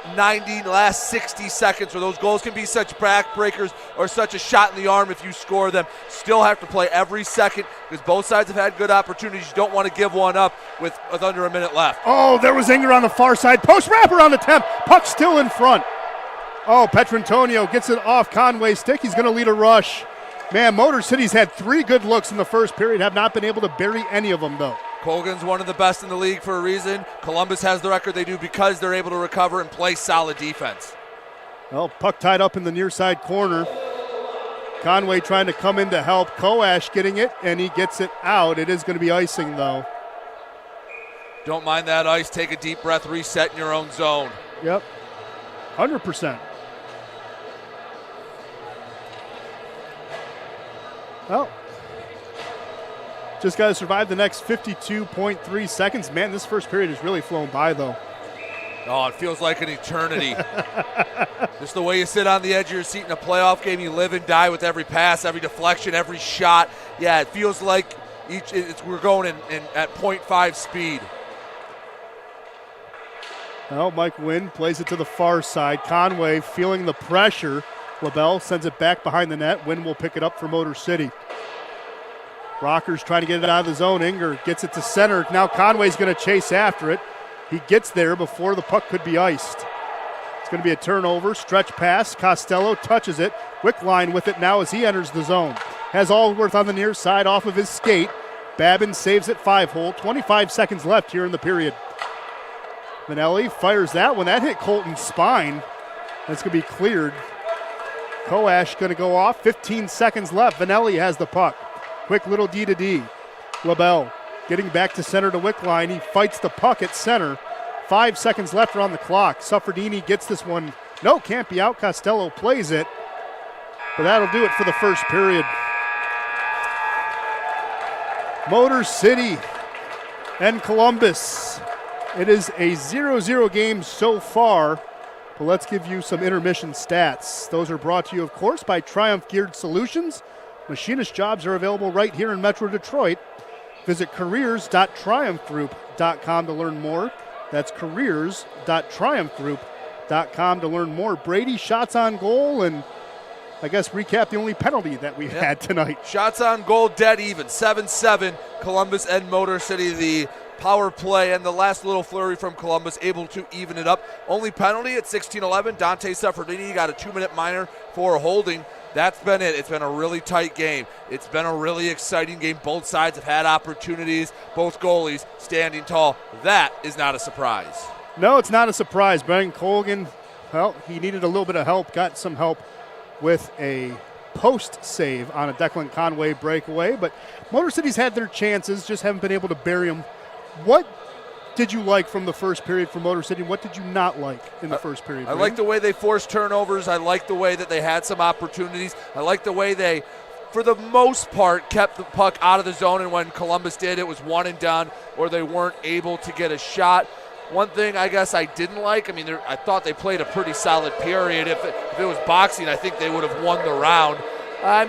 60 seconds where those goals can be such backbreakers or such a shot in the arm if you score them. Still have to play every second because both sides have had good opportunities. You don't want to give one up with under a minute left. Oh, there was Inger on the far side. Post wrapper on the temp. Puck still in front. Oh, Petrantonio gets it off Conway's stick. He's going to lead a rush. Man, Motor City's had 3 good looks in the first period, have not been able to bury any of them, though. Colgan's one of the best in the league for a reason. Columbus has the record they do because they're able to recover and play solid defense. Well, puck tied up in the near side corner. Conway trying to come in to help. Koash getting it, and he gets it out. It is going to be icing, though. Don't mind that ice. Take a deep breath, reset in your own zone. Yep, 100%. Well, just got to survive the next 52.3 seconds. Man, this first period has really flown by, though. Oh, it feels like an eternity. Just the way you sit on the edge of your seat in a playoff game, you live and die with every pass, every deflection, every shot. Yeah, it feels like we're going in at 0.5 speed. Well, Mike Wynn plays it to the far side. Conway feeling the pressure. LaBelle sends it back behind the net. Wynn will pick it up for Motor City. Rockers trying to get it out of the zone. Inger gets it to center. Now Conway's going to chase after it. He gets there before the puck could be iced. It's going to be a turnover. Stretch pass. Costello touches it. Wickline with it now as he enters the zone. Has Allworth on the near side off of his skate. Babin saves it 5-hole. 25 seconds left here in the period. Manelli fires that one. That hit Colton's spine. That's going to be cleared. Koash going to go off. 15 seconds left. Vanelli has the puck. Quick little D to D. LaBelle getting back to center to Wickline. He fights the puck at center. 5 seconds left on the clock. Suffredini gets this one. No, can't be out. Costello plays it. But that'll do it for the first period. Motor City and Columbus. It is a 0-0 game so far. But let's give you some intermission stats. Those are brought to you, of course, by Triumph Geared Solutions. Machinist jobs are available right here in Metro Detroit. Visit careers.triumphgroup.com to learn more. That's careers.triumphgroup.com to learn more. Brady shots on goal, and I guess recap the only penalty that we had tonight. Shots on goal dead even, 7-7, Columbus and Motor City. The power play and the last little flurry from Columbus able to even it up. Only penalty at 16-11. Dante Suffredini got a 2-minute minor for a holding. That's been it. It's been a really tight game. It's been a really exciting game. Both sides have had opportunities. Both goalies standing tall. That is not a surprise. No, it's not a surprise. Brian Colgan, well, he needed a little bit of help. Got some help with a post save on a Declan Conway breakaway. But Motor City's had their chances, just haven't been able to bury them. What did you like from the first period for Motor City? What did you not like in the first period? I like the way they forced turnovers. I like the way that they had some opportunities. I like the way they, for the most part, kept the puck out of the zone. And when Columbus did, it was one and done, or they weren't able to get a shot. One thing I guess I didn't like, I thought they played a pretty solid period. If it was boxing, I think they would have won the round.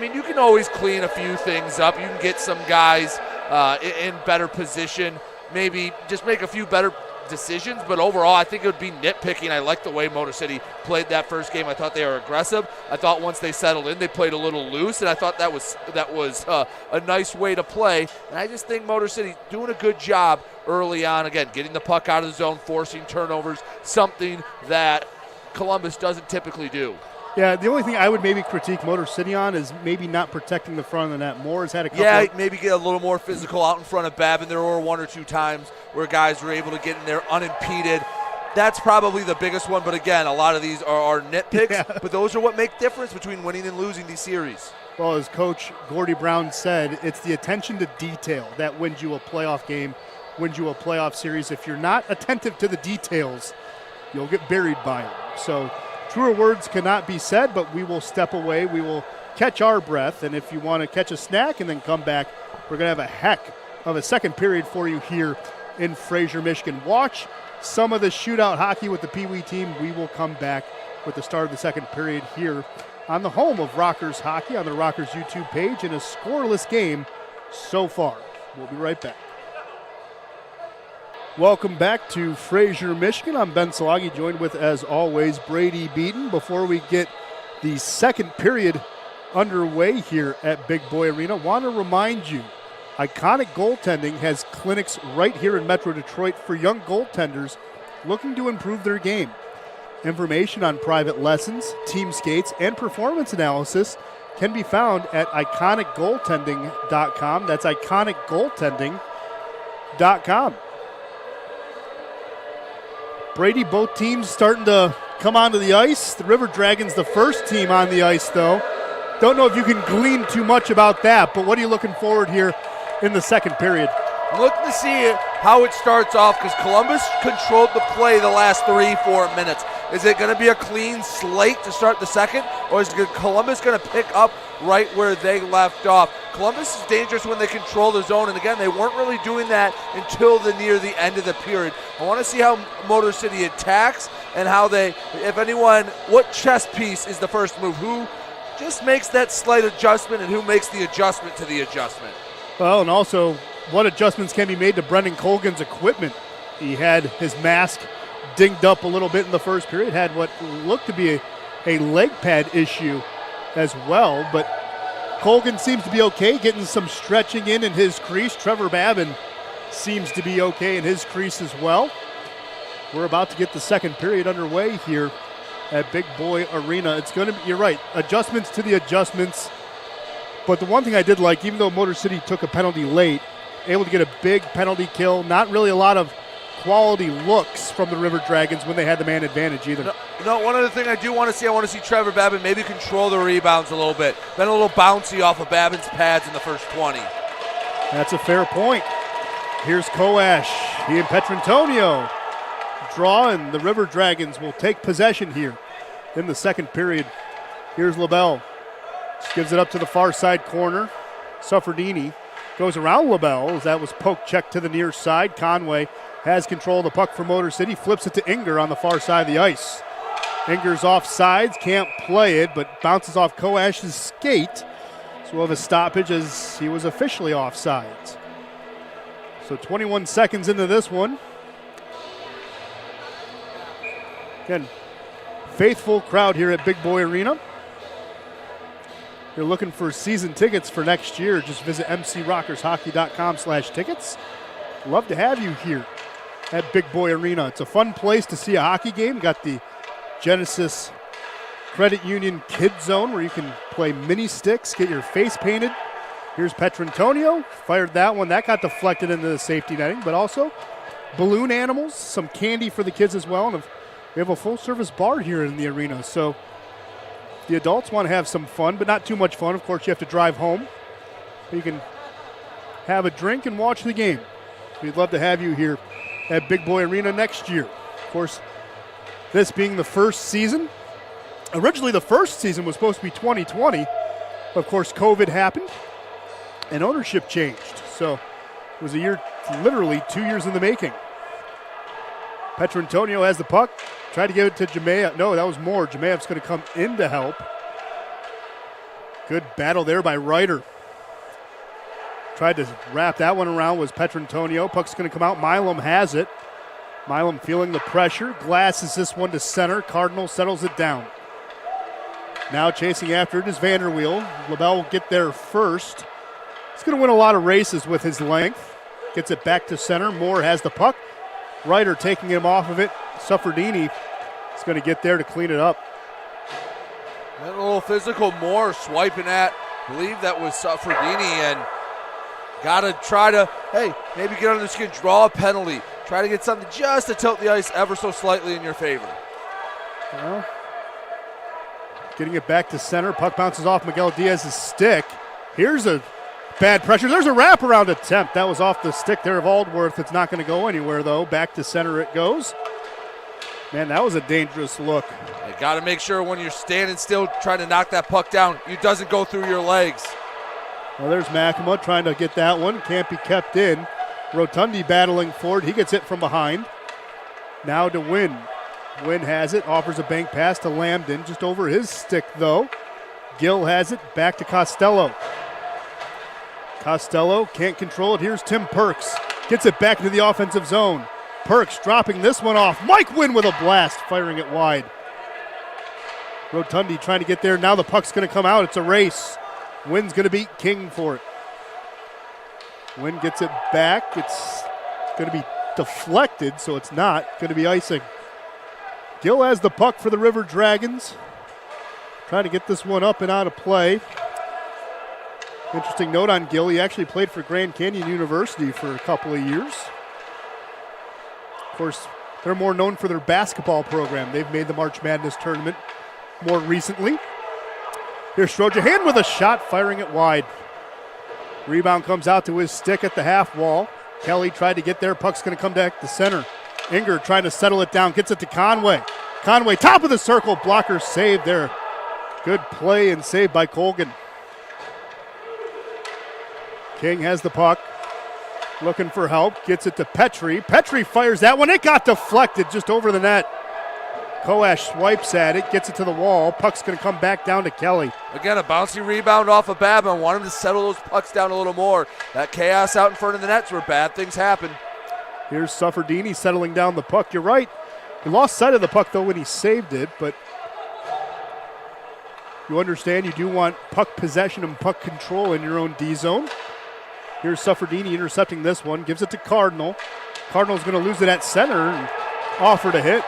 You can always clean a few things up. You can get some guys in better position maybe just make a few better decisions, but overall I think it would be nitpicking. I like the way Motor City played that first game. I thought they were aggressive. I thought once they settled in, they played a little loose, and I thought that was a nice way to play. And I just think Motor City doing a good job early on, again, getting the puck out of the zone, forcing turnovers, something that Columbus doesn't typically do. Yeah, the only thing I would maybe critique Motor City on is maybe not protecting the front of the net. Moore has had a couple. Yeah, maybe get a little more physical out in front of Babin. There were one or two times where guys were able to get in there unimpeded. That's probably the biggest one, but again, a lot of these are nitpicks, Yeah. but those are what make difference between winning and losing these series. Well, as Coach Gordy Brown said, it's the attention to detail that wins you a playoff game, wins you a playoff series. If you're not attentive to the details, you'll get buried by them. So truer words cannot be said, but we will step away. We will catch our breath, and if you want to catch a snack and then come back, we're going to have a heck of a second period for you here in Fraser, Michigan. Watch some of the shootout hockey with the Pee Wee team. We will come back with the start of the second period here on the home of Rockers Hockey on the Rockers YouTube page in a scoreless game so far. We'll be right back. Welcome back to Fraser, Michigan. I'm Ben Salagi, joined with, as always, Brady Beaton. Before we get the second period underway here at Big Boy Arena, want to remind you, Iconic Goaltending has clinics right here in Metro Detroit for young goaltenders looking to improve their game. Information on private lessons, team skates, and performance analysis can be found at iconicgoaltending.com. That's iconicgoaltending.com. Brady, both teams starting to come onto the ice. The River Dragons, the first team on the ice, though. Don't know if you can glean too much about that, but what are you looking forward here in the second period? Looking to see how it starts off because Columbus controlled the play the last 3-4 minutes. Is it going to be a clean slate to start the second, or is Columbus going to pick up right where they left off? Columbus is dangerous when they control the zone, and again, they weren't really doing that until near the end of the period. I want to see how Motor City attacks and how they, if anyone, what chess piece is the first move? Who just makes that slight adjustment and who makes the adjustment to the adjustment? Well, and also, what adjustments can be made to Brendan Colgan's equipment? He had his mask dinged up a little bit in the first period, had what looked to be a leg pad issue as well, but Colgan seems to be okay, getting some stretching in his crease. Trevor Babin seems to be okay in his crease as well. We're about to get the second period underway here at Big Boy Arena. It's going to be, you're right, adjustments to the adjustments. But the one thing I did like, even though Motor City took a penalty late, able to get a big penalty kill, not really a lot of quality looks from the River Dragons when they had the man advantage either. No, one other thing I do want to see, I want to see Trevor Babin maybe control the rebounds a little bit. Been a little bouncy off of Babin's pads in the first 20. That's a fair point. Here's Koash. He and Petrantonio draw, and the River Dragons will take possession here in the second period. Here's LaBelle. Just gives it up to the far side corner. Suffredini goes around LaBelle as that was poke check to the near side. Conway has control of the puck for Motor City, flips it to Inger on the far side of the ice. Inger's off sides, can't play it, but bounces off Koash's skate. So we'll have a stoppage as he was officially off sides. So 21 seconds into this one. Again, faithful crowd here at Big Boy Arena. If you're looking for season tickets for next year, just visit mcrockershockey.com/tickets. Love to have you here at Big Boy Arena. It's a fun place to see a hockey game. Got the Genesis Credit Union Kids Zone where you can play mini sticks, get your face painted. Here's Petrantonio, fired that one. That got deflected into the safety netting, but also balloon animals, some candy for the kids as well. And we have a full-service bar here in the arena, so the adults want to have some fun, but not too much fun. Of course, you have to drive home. You can have a drink and watch the game. We'd love to have you here at Big Boy Arena next year. Of course, this being the first season. Originally, the first season was supposed to be 2020. Of course, COVID happened and ownership changed. So it was a year, literally 2 years in the making. Petrantonio has the puck. Tried to give it to Jemayev. No, that was more. Jemaev's going to come in to help. Good battle there by Ryder. Tried to wrap that one around was Petrantonio. Puck's going to come out. Milam has it. Milam feeling the pressure. Glasses this one to center. Cardinal settles it down. Now chasing after it is Vanderweel. LaBelle will get there first. He's going to win a lot of races with his length. Gets it back to center. Moore has the puck. Ryder taking him off of it. Suffredini is going to get there to clean it up. A little physical Moore swiping at, I believe that was Suffredini, and got to try to, maybe get under the skin, draw a penalty. Try to get something just to tilt the ice ever so slightly in your favor. Well, getting it back to center. Puck bounces off Miguel Diaz's stick. Here's a bad pressure. There's a wraparound attempt. That was off the stick there of Aldworth. It's not going to go anywhere, though. Back to center it goes. Man, that was a dangerous look. You got to make sure when you're standing still trying to knock that puck down, it doesn't go through your legs. Well, there's Makima trying to get that one. Can't be kept in. Rotundi battling forward. He gets it from behind. Now to Wynn. Wynn has it. Offers a bank pass to Lambden. Just over his stick, though. Gill has it. Back to Costello. Costello can't control it. Here's Tim Perks. Gets it back into the offensive zone. Perks dropping this one off. Mike Wynn with a blast, firing it wide. Rotundi trying to get there. Now the puck's going to come out. It's a race. Wynn's going to beat King for it. Wynn gets it back. It's going to be deflected, so it's not going to be icing. Gill has the puck for the River Dragons. Trying to get this one up and out of play. Interesting note on Gill, he actually played for Grand Canyon University for a couple of years. Of course, they're more known for their basketball program. They've made the March Madness tournament more recently. Here's Strojahan with a shot, firing it wide. Rebound comes out to his stick at the half wall. Kelly tried to get there. Puck's going to come back to center. Inger trying to settle it down. Gets it to Conway. Conway, top of the circle. Blocker saved there. Good play and save by Colgan. King has the puck. Looking for help. Gets it to Petrie. Petrie fires that one. It got deflected just over the net. Koash swipes at it. Gets it to the wall. Puck's going to come back down to Kelly. Again, a bouncy rebound off of Babin. Want him to settle those pucks down a little more. That chaos out in front of the net's where bad things happen. Here's Suffredini settling down the puck. You're right. He lost sight of the puck, though, when he saved it, but you understand you do want puck possession and puck control in your own D zone. Here's Suffredini intercepting this one. Gives it to Cardinal. Cardinal's going to lose it at center and offer to hit.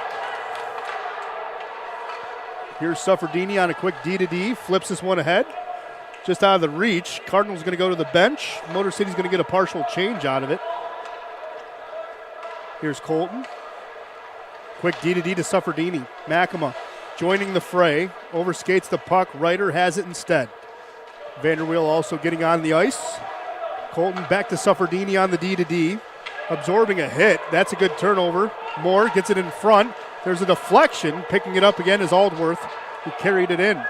Here's Suffredini on a quick D-to-D. Flips this one ahead. Just out of the reach. Cardinal's going to go to the bench. Motor City's going to get a partial change out of it. Here's Colton. Quick D-to-D to Suffredini. Makima joining the fray. Overskates the puck. Ryder has it instead. Vanderweel also getting on the ice. Colton back to Suffredini on the D-to-D. Absorbing a hit. That's a good turnover. Moore gets it in front. There's a deflection. Picking it up again is Aldworth, who carried it in.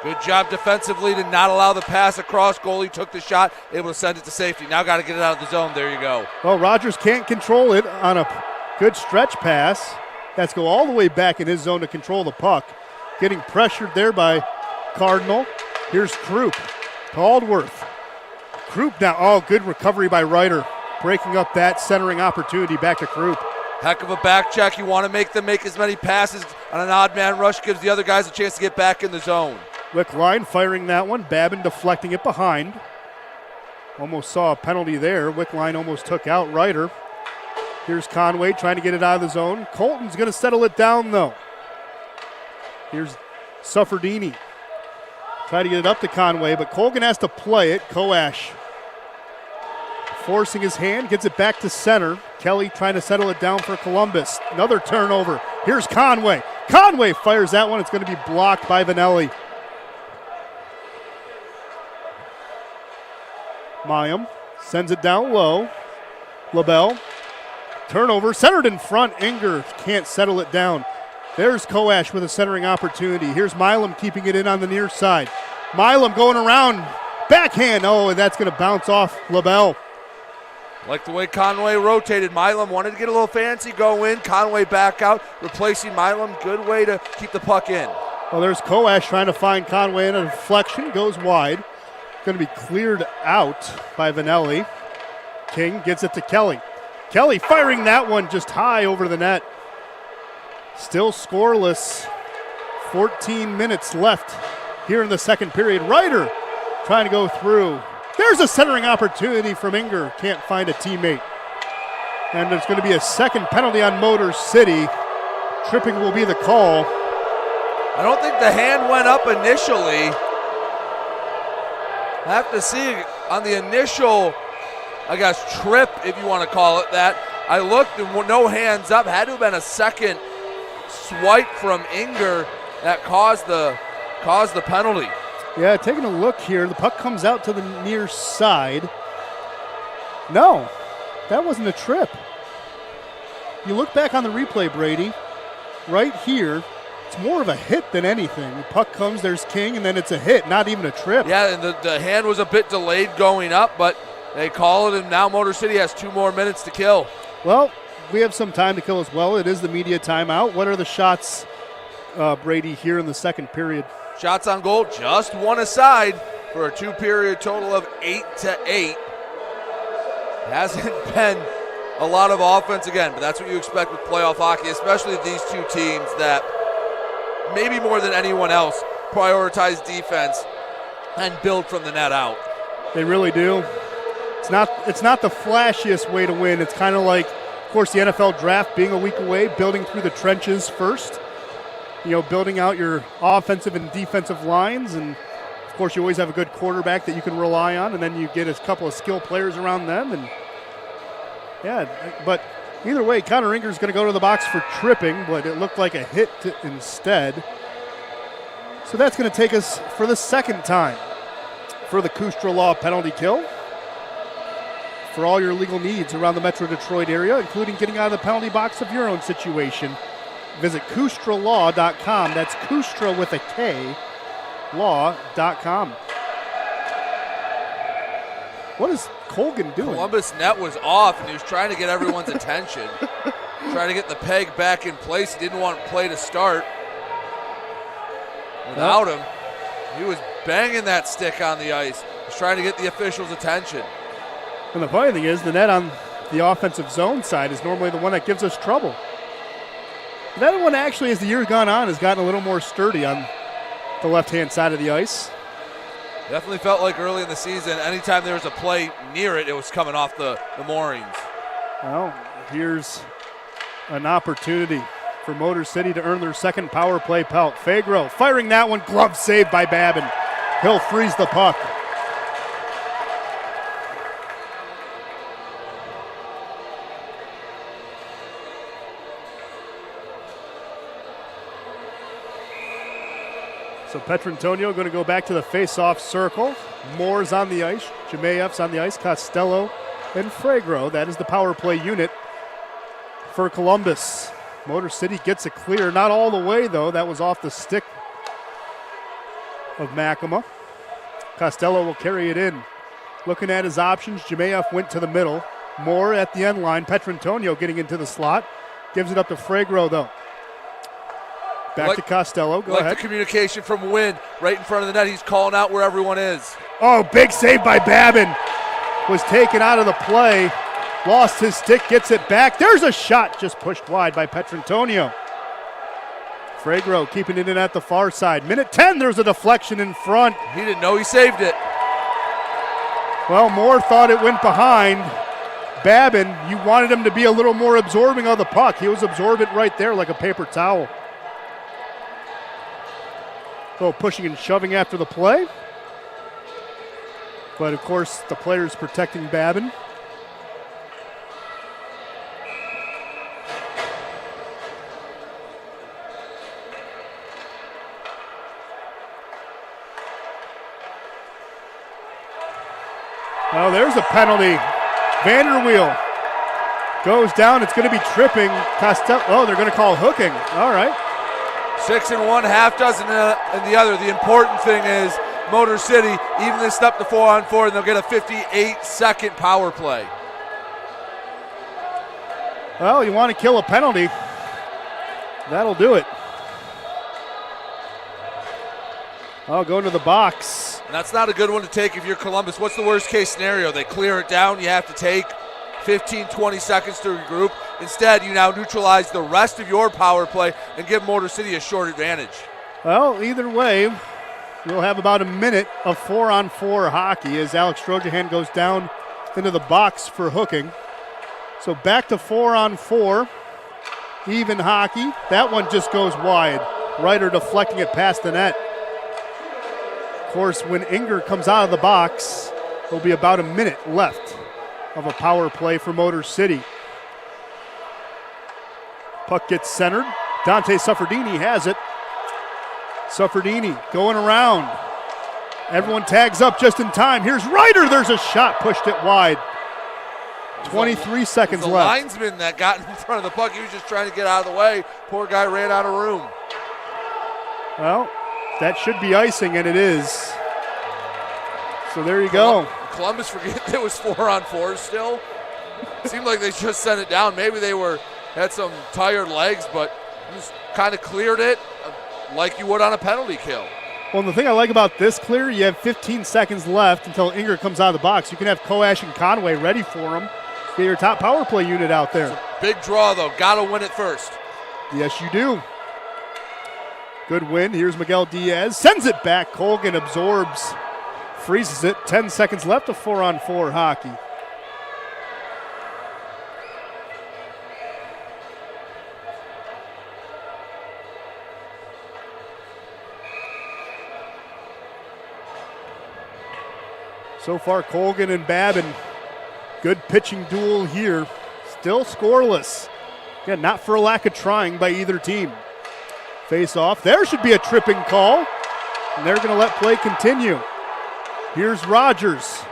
Good job defensively to not allow the pass across. Goalie took the shot, able to send it to safety. Now got to get it out of the zone. There you go. Well, Rogers can't control it on a good stretch pass. That's go all the way back in his zone to control the puck. Getting pressured there by Cardinal. Here's Krupp to Aldworth. Krupp now. Oh, good recovery by Ryder. Breaking up that centering opportunity back to Krupp. Heck of a back check. You want to make them make as many passes on an odd man rush. Gives the other guys a chance to get back in the zone. Wickline firing that one. Babin deflecting it behind. Almost saw a penalty there. Wickline almost took out Ryder. Here's Conway trying to get it out of the zone. Colton's going to settle it down, though. Here's Suffredini. Try to get it up to Conway, but Colgan has to play it. Koash forcing his hand, gets it back to center. Kelly trying to settle it down for Columbus. Another turnover. Here's Conway. Conway fires that one. It's going to be blocked by Vanelli. Mayim sends it down low. LaBelle. Turnover. Centered in front. Inger can't settle it down. There's Koash with a centering opportunity. Here's Milam keeping it in on the near side. Milam going around. Backhand. Oh, and that's going to bounce off LaBelle. Like the way Conway rotated. Milam wanted to get a little fancy, go in. Conway back out, replacing Milam. Good way to keep the puck in. Well, there's Koash trying to find Conway in a deflection. Goes wide. going to be cleared out by Vanelli. King gets it to Kelly. Kelly firing that one just high over the net. Still scoreless. 14 minutes left here in the second period. Ryder trying to go through. There's a centering opportunity from Inger. Can't find a teammate. And there's going to be a second penalty on Motor City. Tripping will be the call. I don't think the hand went up initially. I have to see on the initial, I guess, trip, if you want to call it that. I looked and no hands up. Had to have been a second swipe from Inger that caused the penalty. Yeah, taking a look here, the puck comes out to the near side. No, that wasn't a trip. You look back on the replay, Brady, right here, it's more of a hit than anything. The puck comes, there's King, and then it's a hit, not even a trip. Yeah, and the hand was a bit delayed going up, but they call it, and now Motor City has 2 more minutes to kill. Well, we have some time to kill as well. It is the media timeout. What are the shots, Brady, here in the second period? Shots on goal, just one aside for a 2-period total of 8-8. Hasn't been a lot of offense again, but that's what you expect with playoff hockey, especially these two teams that maybe more than anyone else prioritize defense and build from the net out. They really do. It's not the flashiest way to win. It's kind of like, of course, the NFL draft being a week away, building through the trenches first. You know, building out your offensive and defensive lines, and of course you always have a good quarterback that you can rely on, and then you get a couple of skill players around them, and yeah, but either way, Connor Inger's going to go to the box for tripping, but it looked like a hit instead. So that's going to take us for the second time for the Kustra Law penalty kill. For all your legal needs around the Metro Detroit area, including getting out of the penalty box of your own situation, visit KustraLaw.com. That's Kustra with a K, law.com. What is Colgan doing? Columbus net was off, and he was trying to get everyone's attention. Trying to get the peg back in place. He didn't want play to start. Without him, he was banging that stick on the ice. He was trying to get the officials' attention. And the funny thing is, the net on the offensive zone side is normally the one that gives us trouble. That one actually, as the year's gone on, has gotten a little more sturdy on the left-hand side of the ice. Definitely felt like early in the season, anytime there was a play near it, it was coming off the moorings. Well, here's an opportunity for Motor City to earn their second power play pelt. Fagro firing that one, glove saved by Babin. He'll freeze the puck. So Petrantonio going to go back to the face-off circle. Moore's on the ice. Jemaev's on the ice. Costello and Fregro. That is the power play unit for Columbus. Motor City gets it clear. Not all the way, though. That was off the stick of Makema. Costello will carry it in. Looking at his options, Jemaev went to the middle. Moore at the end line. Petrantonio getting into the slot. Gives it up to Fregro, though. Back to Costello. Go ahead. The communication from Wynn right in front of the net. He's calling out where everyone is. Oh, big save by Babin. Was taken out of the play. Lost his stick, gets it back. There's a shot just pushed wide by Petrantonio. Fregro keeping it in at the far side. Minute 10, there's a deflection in front. He didn't know he saved it. Well, Moore thought it went behind. Babin, you wanted him to be a little more absorbing of the puck. He was absorbent right there like a paper towel. So pushing and shoving after the play. But, of course, the players protecting Babin. Well, there's a penalty. Vanderweel goes down. It's going to be tripping. Costello. Oh, they're going to call hooking. All right. 6 in one, half dozen in the other. The important thing is Motor City even this up to 4-on-4, and they'll get a 58-second power play. Well, you want to kill a penalty. That'll do it. Oh, going to the box. And that's not a good one to take if you're Columbus. What's the worst case scenario? They clear it down. You have to take 15, 20 seconds to regroup. Instead, you now neutralize the rest of your power play and give Motor City a short advantage. Well, either way, we'll have about a minute of 4-on-4 hockey as Alex Strojahan goes down into the box for hooking. So back to 4-on-4. Even hockey. That one just goes wide. Ryder deflecting it past the net. Of course, when Inger comes out of the box, there'll be about a minute left of a power play for Motor City. Puck gets centered. Dante Suffredini has it. Suffredini going around. Everyone tags up just in time. Here's Ryder. There's a shot. Pushed it wide. 23 seconds left. The linesman that got in front of the puck, he was just trying to get out of the way. Poor guy ran out of room. Well, that should be icing, and it is. So there you go. Columbus forget it was 4-on-4 still. Seemed like they just sent it down. Maybe they had some tired legs, but just kind of cleared it like you would on a penalty kill. Well, the thing I like about this clear, you have 15 seconds left until Inger comes out of the box. You can have Koash and Conway ready for him. Get your top power play unit out there. Big draw, though. Got to win it first. Yes, you do. Good win. Here's Miguel Diaz. Sends it back. Colgan absorbs. Freezes it. 10 seconds left of 4-on-4 hockey. So far, Colgan and Babin, good pitching duel here. Still scoreless. Again, not for a lack of trying by either team. Face off. There should be a tripping call. And they're going to let play continue. Here's Rogers.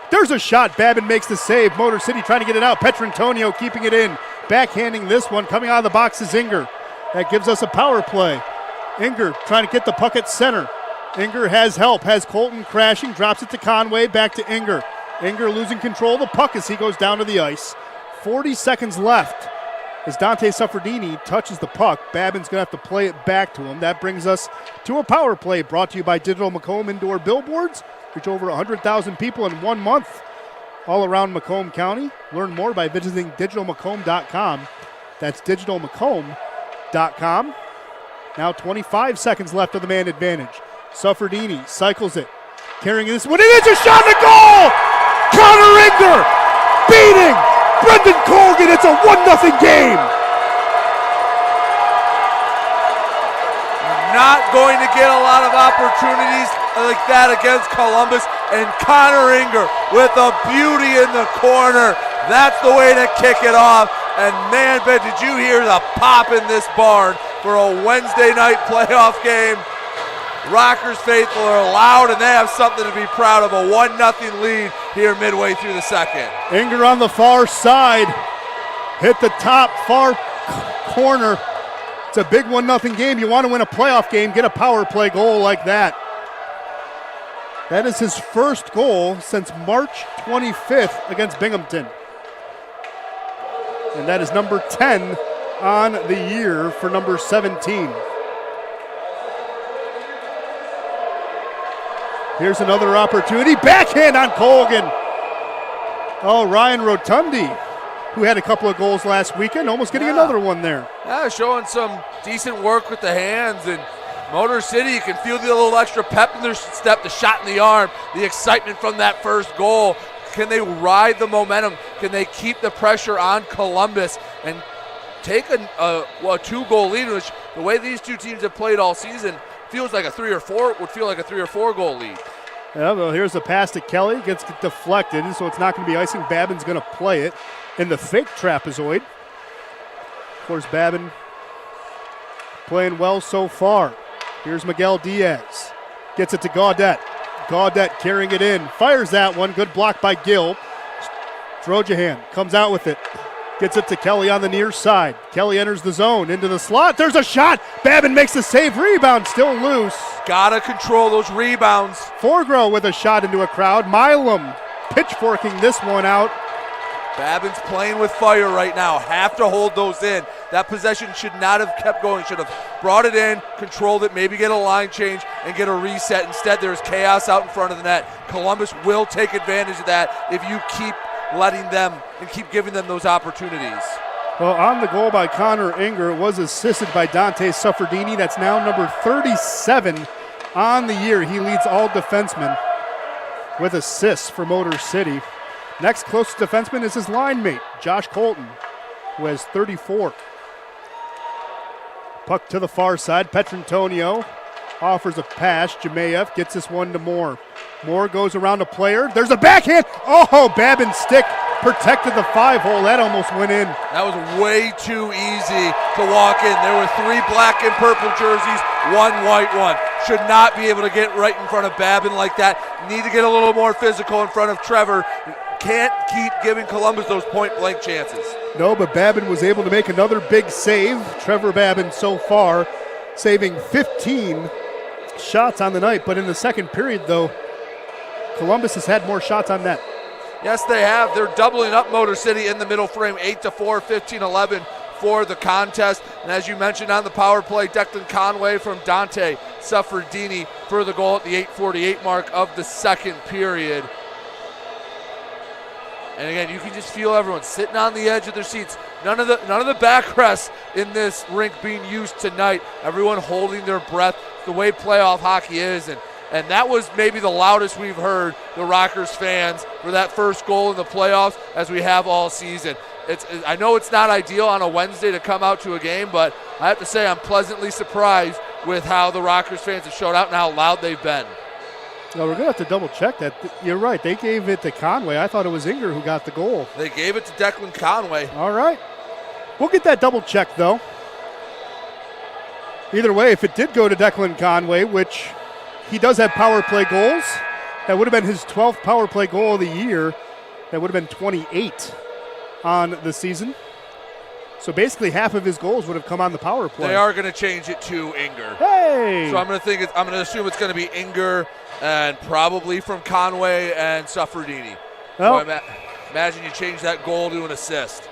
There's a shot. Babin makes the save. Motor City trying to get it out. Petrantonio keeping it in. Backhanding this one. Coming out of the box is Inger. That gives us a power play. Inger trying to get the puck at center. Inger has help, has Colton crashing, drops it to Conway, back to Inger. Inger losing control of the puck as he goes down to the ice. 40 seconds left as Dante Suffredini touches the puck. Babin's going to have to play it back to him. That brings us to a power play brought to you by Digital Macomb Indoor Billboards. Reach over 100,000 people in 1 month all around Macomb County. Learn more by visiting digitalmacomb.com. That's digitalmacomb.com. Now 25 seconds left of the man advantage. Suffredini cycles it, carrying this one. It is a shot and a goal! Connor Inger beating Brendan Colgan. It's a 1-0 game. Not going to get a lot of opportunities like that against Columbus. And Connor Inger with a beauty in the corner. That's the way to kick it off. And man, Ben, did you hear the pop in this barn for a Wednesday night playoff game? Rockers faithful are loud, and they have something to be proud of. A 1-0 lead here midway through the second. Inger on the far side. Hit the top far corner. It's a big 1-0 game. You want to win a playoff game, get a power play goal like that. That is his first goal since March 25th against Binghamton. And that is number 10 on the year for number 17. Here's another opportunity. Backhand on Colgan. Oh, Ryan Rotundi, who had a couple of goals last weekend, almost getting another one there. Yeah, showing some decent work with the hands. And Motor City, you can feel the little extra pep in their step, the shot in the arm, the excitement from that first goal. Can they ride the momentum? Can they keep the pressure on Columbus and take a 2-goal lead, which the way these two teams have played all season feels like would feel like a 3 or 4 goal lead. Yeah, well, here's the pass to Kelly. Gets deflected, so it's not going to be icing. Babin's going to play it in the fake trapezoid. Of course, Babin playing well so far. Here's Miguel Diaz. Gets it to Gaudette. Gaudette carrying it in. Fires that one. Good block by Gill. Strojahan comes out with it. Gets it to Kelly on the near side. Kelly enters the zone into the slot. There's a shot. Babin makes the save. Rebound still loose. Gotta control those rebounds. Forgrow with a shot into a crowd. Milam pitchforking this one out. Babin's playing with fire right now. Have to hold those in. That possession should not have kept going. Should have brought it in, controlled it, maybe get a line change and get a reset. Instead, there's chaos out in front of the net. Columbus will take advantage of that if you keep letting them and keep giving them those opportunities. Well, on the goal by Connor Inger, it was assisted by Dante Suffredini. That's now number 37 on the year. He leads all defensemen with assists for Motor City. Next closest defenseman is his line mate, Josh Colton, who has 34. Puck to the far side. Petrantonio offers a pass. Jemayev gets this one to Moore. Moore goes around a player. There's a backhand. Oh, Babin's stick protected the 5-hole. That almost went in. That was way too easy to walk in. There were 3 black and purple jerseys, 1 white one. Should not be able to get right in front of Babin like that. Need to get a little more physical in front of Trevor. Can't keep giving Columbus those point-blank chances. No, but Babin was able to make another big save. Trevor Babin so far saving 15 shots on the night. But in the second period, though, Columbus has had more shots on net. Yes, they have. They're doubling up Motor City in the middle frame, 8-4, 15-11 for the contest. And as you mentioned on the power play, Declan Conway from Dante Suffredini for the goal at the 8:48 mark of the second period. And again, you can just feel everyone sitting on the edge of their seats. None of the backrests in this rink being used tonight. Everyone holding their breath. The way playoff hockey is, and that was maybe the loudest we've heard the Rockers fans for that first goal in the playoffs as we have all season. I know it's not ideal on a Wednesday to come out to a game, but I have to say I'm pleasantly surprised with how the Rockers fans have showed out and how loud they've been. No, we're going to have to double check that. You're right. They gave it to Conway. I thought it was Inger who got the goal. They gave it to Declan Conway. All right. We'll get that double check, though. Either way, if it did go to Declan Conway, which he does have power play goals, that would have been his 12th power play goal of the year. That would have been 28 on the season. So basically half of his goals would have come on the power play. They are going to change it to Inger. Hey! So I'm going to assume it's going to be Inger and probably from Conway and Suffredini. Well, so imagine you change that goal to an assist.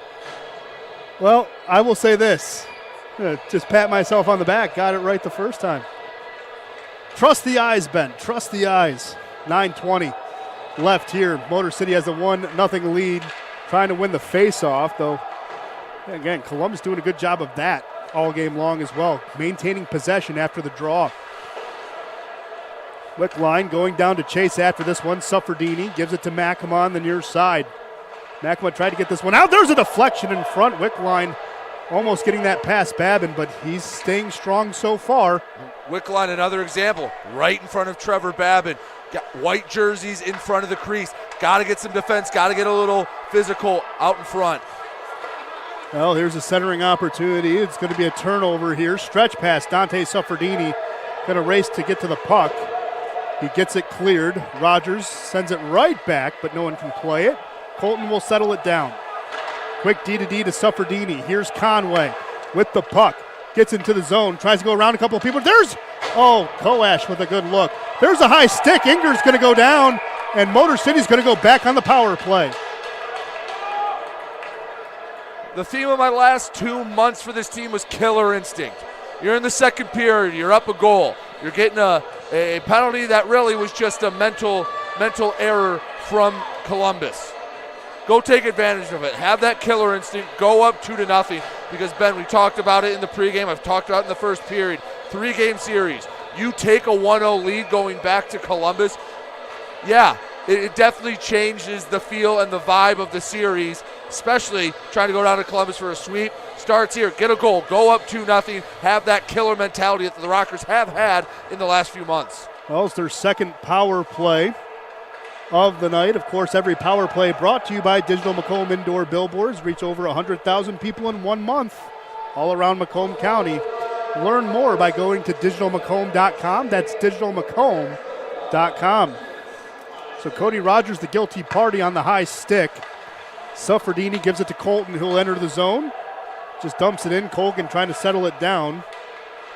Well, I will say this. Just pat myself on the back. Got it right the first time. Trust the eyes, Ben. Trust the eyes. 9:20 left here. Motor City has a 1-0 lead, trying to win the face-off, though. Again, Columbus doing a good job of that all game long as well, maintaining possession after the draw. Wickline going down to chase after this one. Suffredini gives it to Makema on the near side. Makema tried to get this one out. There's a deflection in front. Wickline almost getting that past Babin, but he's staying strong so far. Wickline, another example, right in front of Trevor Babin. Got white jerseys in front of the crease. Got to get some defense, got to get a little physical out in front. Well, here's a centering opportunity. It's going to be a turnover here. Stretch pass. Dante Suffredini going to race to get to the puck. He gets it cleared. Rogers sends it right back, but no one can play it. Colton will settle it down. Quick D-to-D to Suffredini. Here's Conway with the puck. Gets into the zone. Tries to go around a couple of people. There's, Koash with a good look. There's a high stick. Inger's going to go down, and Motor City's going to go back on the power play. The theme of my last 2 months for this team was killer instinct. You're in the second period. You're up a goal. You're getting a penalty that really was just a mental error from Columbus. Go take advantage of it. Have that killer instinct. Go up 2-0 because, Ben, we talked about it in the pregame. I've talked about it in the first period. 3-game series. You take a 1-0 lead going back to Columbus. Yeah, it definitely changes the feel and the vibe of the series, especially trying to go down to Columbus for a sweep. Starts here, get a goal, go up 2-0, have that killer mentality that the Rockers have had in the last few months. Well, it's their second power play of the night. Of course, every power play brought to you by Digital Macomb Indoor Billboards. Reach over 100,000 people in 1 month all around Macomb County. Learn more by going to digitalmacomb.com. That's digitalmacomb.com. So Cody Rogers, the guilty party on the high stick. Suffredini gives it to Colton, who'll enter the zone. Just dumps it in. Colgan trying to settle it down.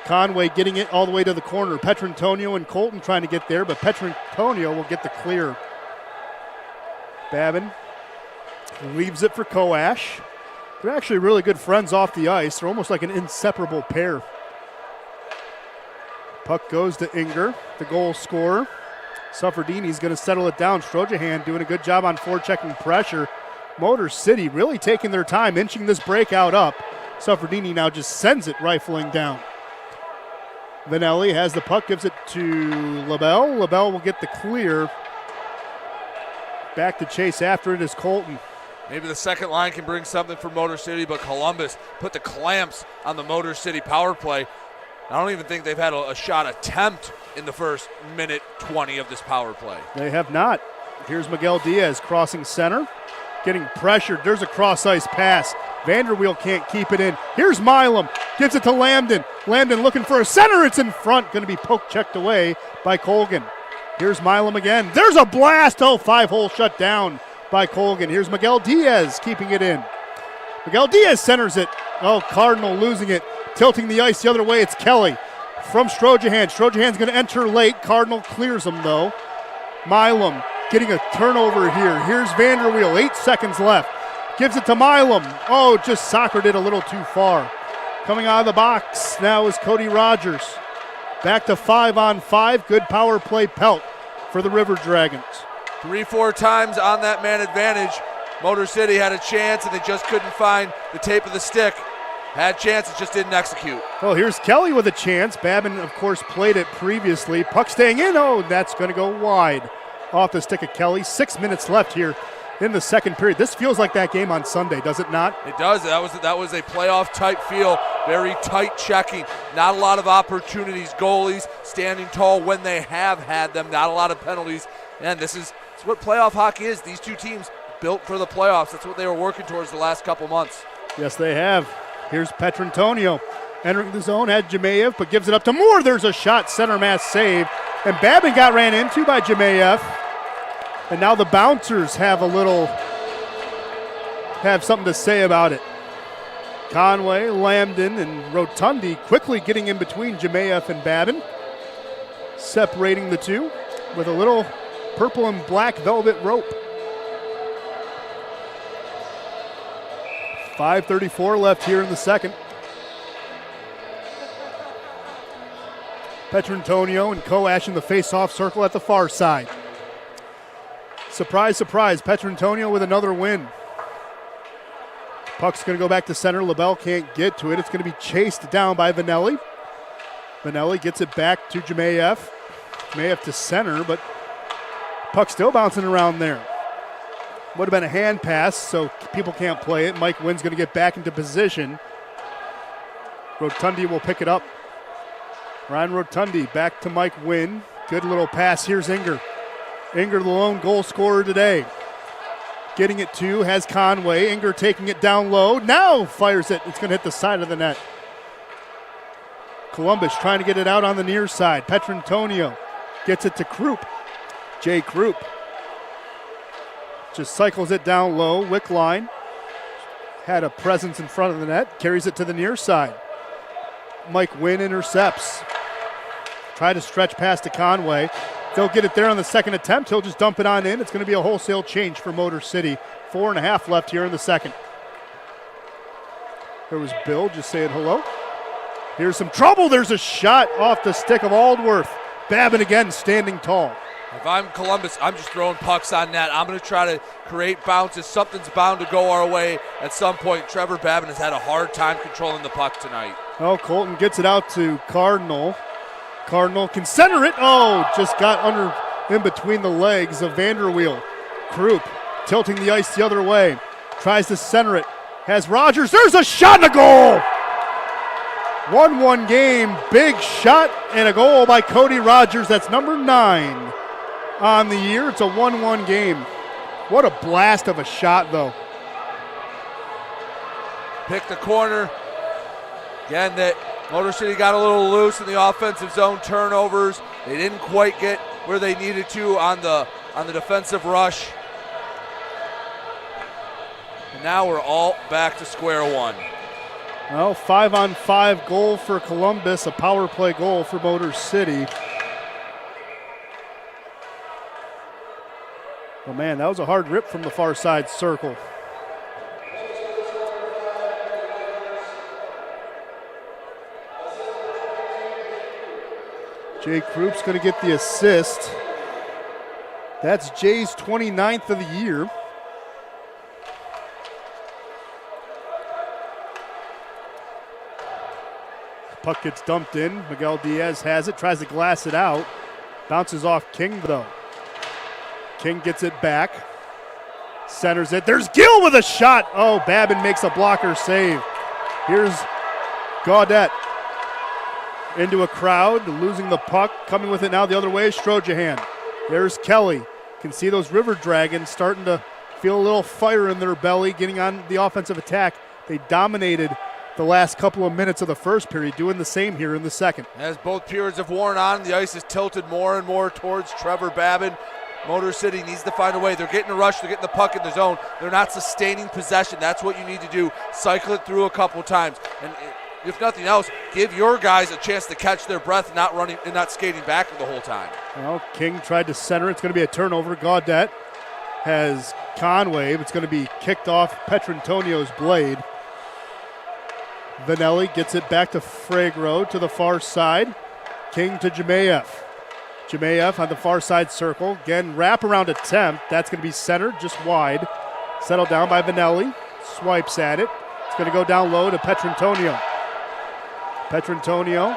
Conway getting it all the way to the corner. Petrantonio and Colton trying to get there, but Petrantonio will get the clear. Babin leaves it for Koash. They're actually really good friends off the ice. They're almost like an inseparable pair. Puck goes to Inger, the goal scorer. Suffredini's going to settle it down. Strojahan doing a good job on forechecking pressure. Motor City really taking their time, inching this breakout up. Suffredini now just sends it rifling down. Vanelli has the puck, gives it to LaBelle. LaBelle will get the clear. Back to chase after it is Colton. Maybe the second line can bring something for Motor City, but Columbus put the clamps on the Motor City power play. I don't even think they've had a shot attempt in the first minute 20 of this power play. They have not. Here's Miguel Diaz crossing center, getting pressured. There's a cross-ice pass. Vanderweel can't keep it in. Here's Milam, gives it to Lambden. Lambden looking for a center. It's in front, going to be poke-checked away by Colgan. Here's Milam again. There's a blast. Oh, 5-hole shut down by Colgan. Here's Miguel Diaz keeping it in. Miguel Diaz centers it. Oh, Cardinal losing it. Tilting the ice the other way, it's Kelly from Strojahan. Strojahan's going to enter late. Cardinal clears him, though. Milam getting a turnover here. Here's Vanderweel, 8 seconds left. Gives it to Milam. Oh, just soccered it a little too far. Coming out of the box now is Cody Rogers. Back to 5-on-5. Good power play pelt for the River Dragons. 3-4 times on that man advantage. Motor City had a chance, and they just couldn't find the tape of the stick. Had chances, just didn't execute. Oh, here's Kelly with a chance. Babin, of course, played it previously. Puck staying in. Oh, that's going to go wide off the stick of Kelly. 6 minutes left here in the second period. This feels like that game on Sunday, does it not? It does. That was a playoff-type feel. Very tight checking. Not a lot of opportunities. Goalies standing tall when they have had them. Not a lot of penalties. And this is what playoff hockey is. These two teams built for the playoffs. That's what they were working towards the last couple months. Yes, they have. Here's Petrantonio entering the zone, had Jemayev, but gives it up to Moore. There's a shot, center mass save. And Babin got ran into by Jemayev. And now the bouncers have something to say about it. Conway, Lambden, and Rotundi quickly getting in between Jemayev and Babin, separating the two with a little purple and black velvet rope. 5:34 left here in the second. Petrantonio and Coash in the face-off circle at the far side. Surprise, surprise, Petrantonio with another win. Puck's going to go back to center. LaBelle can't get to it. It's going to be chased down by Vanelli. Vanelli gets it back to Jemayev. Jemayev to center, but puck still bouncing around there. Would have been a hand pass, so people can't play it. Mike Wynn's going to get back into position. Rotundi will pick it up. Ryan Rotundi back to Mike Wynn. Good little pass. Here's Inger. Inger, the lone goal scorer today. Getting it to, has Conway. Inger taking it down low. Now fires it. It's going to hit the side of the net. Columbus trying to get it out on the near side. Petrantonio gets it to Krupp. Jay Krupp just cycles it down low. Wickline had a presence in front of the net. Carries it to the near side. Mike Wynn intercepts. Try to stretch past to Conway. They'll get it there on the second attempt. He'll just dump it on in. It's going to be a wholesale change for Motor City. 4.5 left here in the second. There was Bill just saying hello. Here's some trouble. There's a shot off the stick of Aldworth. Babin again standing tall. If I'm Columbus, I'm just throwing pucks on net. I'm going to try to create bounces. Something's bound to go our way at some point. Trevor Babin has had a hard time controlling the puck tonight. Oh, Colton gets it out to Cardinal. Cardinal can center it. Oh, just got under in between the legs of Vanderweel. Krupp tilting the ice the other way. Tries to center it. Has Rogers. There's a shot and a goal. 1-1 game. Big shot and a goal by Cody Rogers. That's number 9 on the year. It's a 1-1 game. What a blast of a shot, though. Pick the corner. Again, that Motor City got a little loose in the offensive zone turnovers. They didn't quite get where they needed to on the defensive rush. And now we're all back to square one. Well, 5-on-5 goal for Columbus, a power play goal for Motor City. Oh man, that was a hard rip from the far side circle. Jay Kroup's going to get the assist. That's Jay's 29th of the year. Puck gets dumped in. Miguel Diaz has it, tries to glass it out. Bounces off King, though. King gets it back. Centers it. There's Gill with a shot. Oh, Babin makes a blocker save. Here's Gaudette into a crowd, losing the puck. Coming with it now the other way is Strojahan. There's Kelly. Can see those River Dragons starting to feel a little fire in their belly, getting on the offensive attack. They dominated the last couple of minutes of the first period, doing the same here in the second. As both periods have worn on, the ice is tilted more and more towards Trevor Babin. Motor City needs to find a way. They're getting a rush. They're getting the puck in the zone. They're not sustaining possession. That's what you need to do. Cycle it through a couple times. And if nothing else, give your guys a chance to catch their breath, not running and not skating back the whole time. Well, King tried to center. It's going to be a turnover. Gaudette has Conway. It's going to be kicked off Petrantonio's blade. Vanelli gets it back to Fragro to the far side. King to Jemayev. Jemayev on the far side circle. Again, wraparound attempt. That's going to be centered just wide. Settled down by Vanelli. Swipes at it. It's going to go down low to Petrantonio. Petrantonio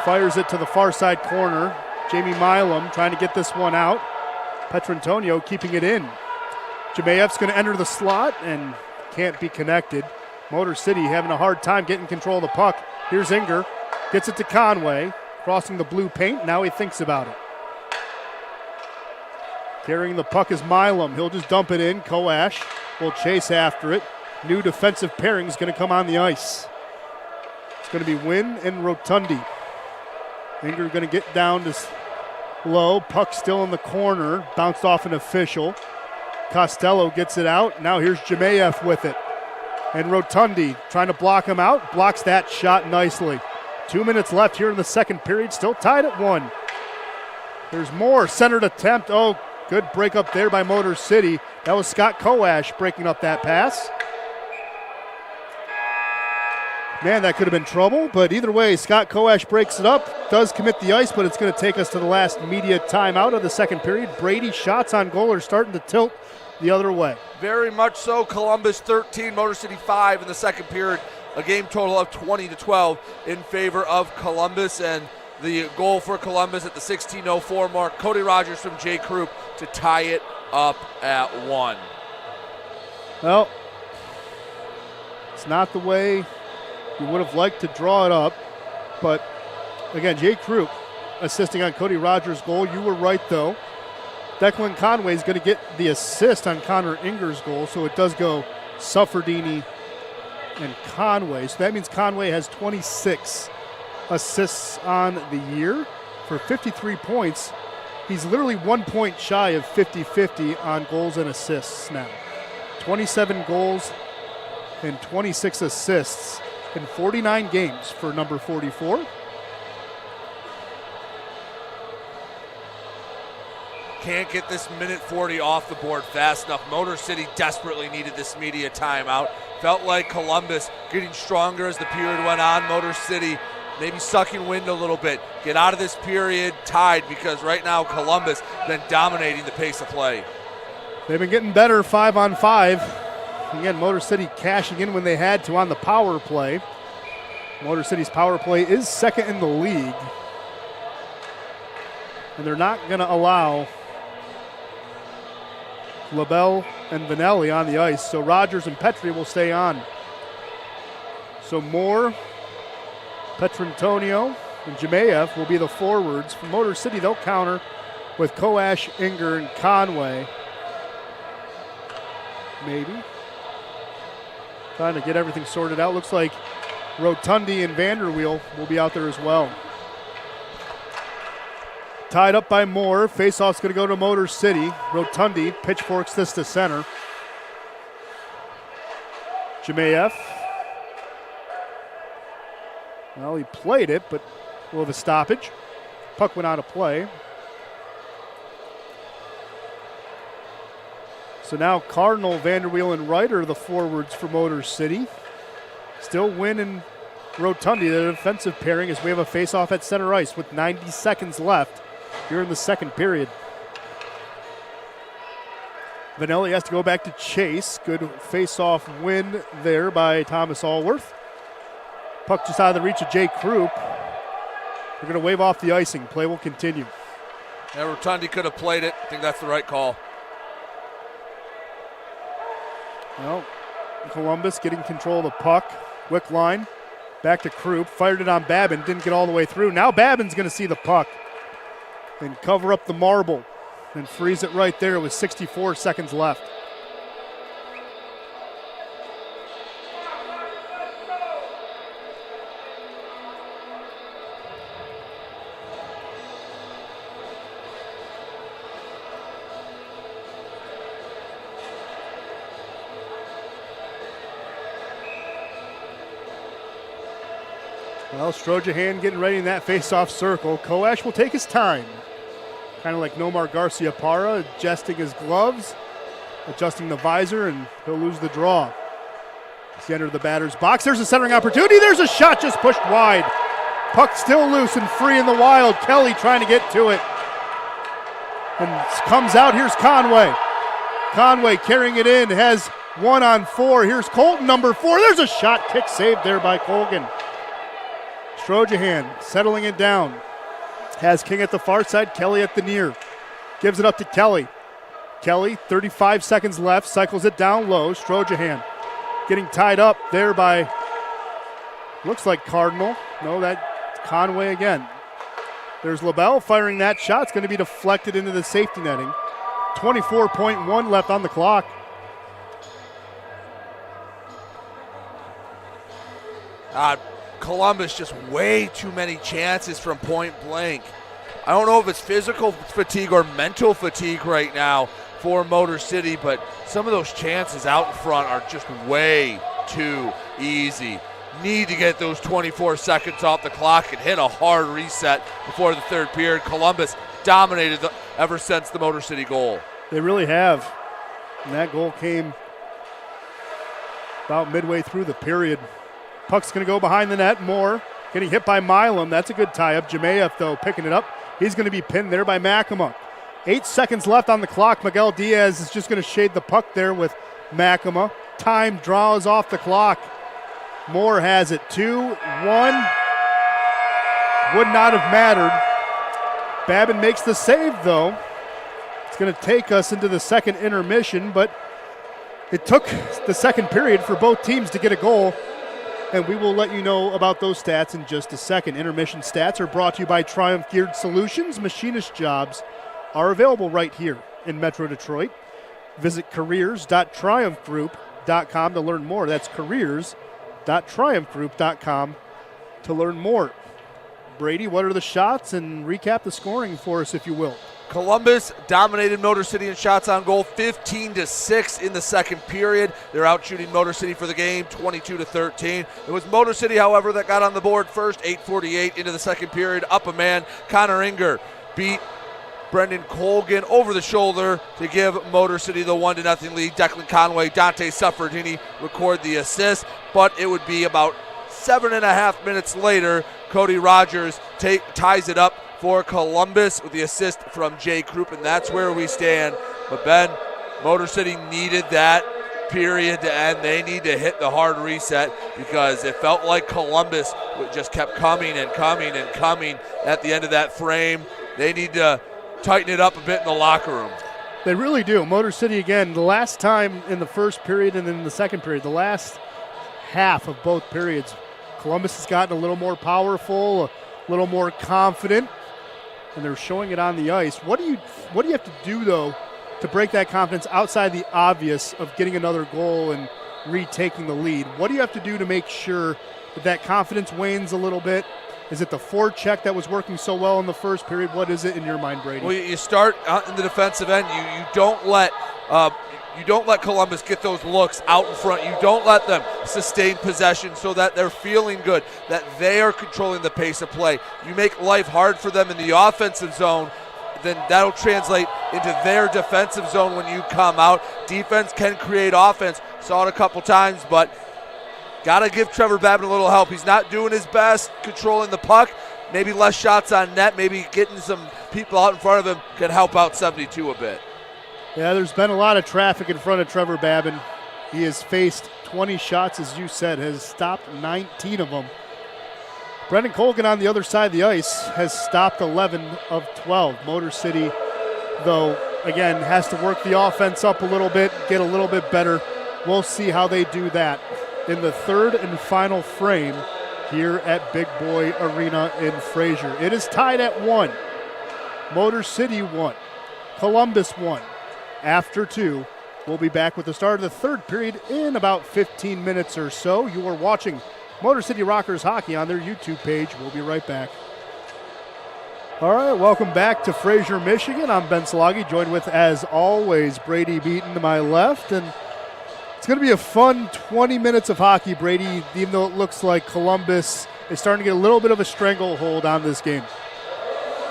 fires it to the far side corner. Jamie Milam trying to get this one out. Petrantonio keeping it in. Jemaev's going to enter the slot and can't be connected. Motor City having a hard time getting control of the puck. Here's Inger. Gets it to Conway. Crossing the blue paint. Now he thinks about it. Carrying the puck is Milam. He'll just dump it in. Koash will chase after it. New defensive pairing is going to come on the ice. It's going to be Wynn and Rotundi. Inger going to get down to low. Puck still in the corner. Bounced off an official. Costello gets it out. Now here's Jemayev with it. And Rotundi trying to block him out. Blocks that shot nicely. 2 minutes left here in the second period. Still tied at 1. There's more. Centered attempt. Oh, good break up there by Motor City. That was Scott Koash breaking up that pass. Man, that could have been trouble, but either way, Scott Koash breaks it up, does commit the ice, but it's going to take us to the last media timeout of the second period. Brady's shots on goal are starting to tilt the other way. Very much so. Columbus 13, Motor City 5 in the second period. A game total of 20-12 in favor of Columbus, and the goal for Columbus at the 16:04 mark. Cody Rogers from Jay Kroup to tie it up at 1. Well, it's not the way we would have liked to draw it up, but again, Jay Kroup assisting on Cody Rogers' goal. You were right, though. Declan Conway is going to get the assist on Connor Inger's goal, so it does go Suffredini and Conway. So that means Conway has 26 assists on the year for 53 points. He's literally 1 point shy of 50-50 on goals and assists now. 27 goals and 26 assists in 49 games for number 44. Can't get this minute 40 off the board fast enough. Motor City desperately needed this media timeout. Felt like Columbus getting stronger as the period went on. Motor City maybe sucking wind a little bit. Get out of this period tied, because right now Columbus been dominating the pace of play. They've been getting better 5-on-5. Again, Motor City cashing in when they had to on the power play. Motor City's power play is second in the league. And they're not going to allow LaBelle and Vanelli on the ice, so Rogers and Petri will stay on. So Moore, Petrantonio, and Jemayev will be the forwards. For Motor City, they'll counter with Koash, Inger, and Conway. Maybe. Trying to get everything sorted out. Looks like Rotundi and Vanderweel will be out there as well. Tied up by Moore. Faceoff's going to go to Motor City. Rotundi pitchforks this to center. Jemayev. Well, he played it, but we'll have a stoppage. Puck went out of play. So now Cardinal, Vanderweel, and Wright are the forwards for Motor City. Still Wynn and Rotundi, the defensive pairing, as we have a face-off at center ice with 90 seconds left here in the second period. Vanelli has to go back to chase. Good face-off win there by Thomas Allworth. Puck just out of the reach of Jay Krupp. We're going to wave off the icing. Play will continue. Yeah, Rotundi could have played it. I think that's the right call. Well, Columbus getting control of the puck. Wick line. Back to Krupp. Fired it on Babin. Didn't get all the way through. Now Babin's going to see the puck and cover up the marble and freeze it right there with 64 seconds left. Well, Strojahan getting ready in that face-off circle. Koash will take his time. Kind of like Nomar Garcia-Parra, adjusting his gloves, adjusting the visor, and he'll lose the draw. Center of the batter's box. There's a centering opportunity. There's a shot just pushed wide. Puck still loose and free in the wild. Kelly trying to get to it. And comes out. Here's Conway. Conway carrying it in. Has 1-on-4. Here's Colton, number 4. There's a shot. Kick saved there by Colgan. Strojahan settling it down. Has King at the far side, Kelly at the near. Gives it up to Kelly. Kelly, 35 seconds left, cycles it down low. Strojahan getting tied up there by, looks like Cardinal. No, that's Conway again. There's LaBelle firing that shot. It's going to be deflected into the safety netting. 24.1 left on the clock. Columbus just way too many chances from point blank. I don't know if it's physical fatigue or mental fatigue right now for Motor City, but some of those chances out in front are just way too easy. Need to get those 24 seconds off the clock and hit a hard reset before the third period. Columbus dominated ever since the Motor City goal. They really have. And that goal came about midway through the period. Puck's going to go behind the net. Moore getting hit by Milam. That's a good tie-up. Jemayev, though, picking it up. He's going to be pinned there by Makema. 8 seconds left on the clock. Miguel Diaz is just going to shade the puck there with Makema. Time draws off the clock. Moore has it. 2-1. Would not have mattered. Babin makes the save, though. It's going to take us into the second intermission, but it took the second period for both teams to get a goal. And we will let you know about those stats in just a second. Intermission stats are brought to you by Triumph Geared Solutions. Machinist jobs are available right here in Metro Detroit. Visit careers.triumphgroup.com to learn more. That's careers.triumphgroup.com to learn more. Brady, what are the shots? And recap the scoring for us, if you will. Columbus dominated Motor City in shots on goal, 15-6 in the second period. They're out shooting Motor City for the game, 22-13. It was Motor City, however, that got on the board first, 8:48 into the second period. Up a man, Connor Inger beat Brendan Colgan over the shoulder to give Motor City the 1-0 lead. Declan Conway, Dante Suffredini record the assist, but it would be about 7.5 minutes later, Cody Rogers ties it up for Columbus with the assist from Jay Krupp, and that's where we stand. But Ben, Motor City needed that period to end. They need to hit the hard reset because it felt like Columbus just kept coming and coming and coming at the end of that frame. They need to tighten it up a bit in the locker room. They really do. Motor City, again, the last time in the first period and then in the second period, the last half of both periods, Columbus has gotten a little more powerful, a little more confident, and they're showing it on the ice. What do you have to do, though, to break that confidence outside the obvious of getting another goal and retaking the lead? What do you have to do to make sure that confidence wanes a little bit? Is it the forecheck that was working so well in the first period? What is it in your mind, Brady? Well, you start in the defensive end. You don't let Columbus get those looks out in front. You don't let them sustain possession so that they're feeling good, that they are controlling the pace of play. You make life hard for them in the offensive zone, then that'll translate into their defensive zone when you come out. Defense can create offense. Saw it a couple times, but got to give Trevor Babin a little help. He's not doing his best controlling the puck. Maybe less shots on net, maybe getting some people out in front of him can help out 72 a bit. Yeah, there's been a lot of traffic in front of Trevor Babin. He has faced 20 shots, as you said, has stopped 19 of them. Brendan Colgan on the other side of the ice has stopped 11 of 12. Motor City, though, again, has to work the offense up a little bit, get a little bit better. We'll see how they do that in the third and final frame here at Big Boy Arena in Fraser. It is tied at 1. Motor City 1. Columbus 1. After 2, we'll be back with the start of the third period in about 15 minutes or so. You are watching Motor City Rockers Hockey on their YouTube page. We'll be right back. All right, welcome back to Fraser, Michigan. I'm Ben Salagi, joined with, as always, Brady Beaton to my left. And it's going to be a fun 20 minutes of hockey, Brady, even though it looks like Columbus is starting to get a little bit of a stranglehold on this game.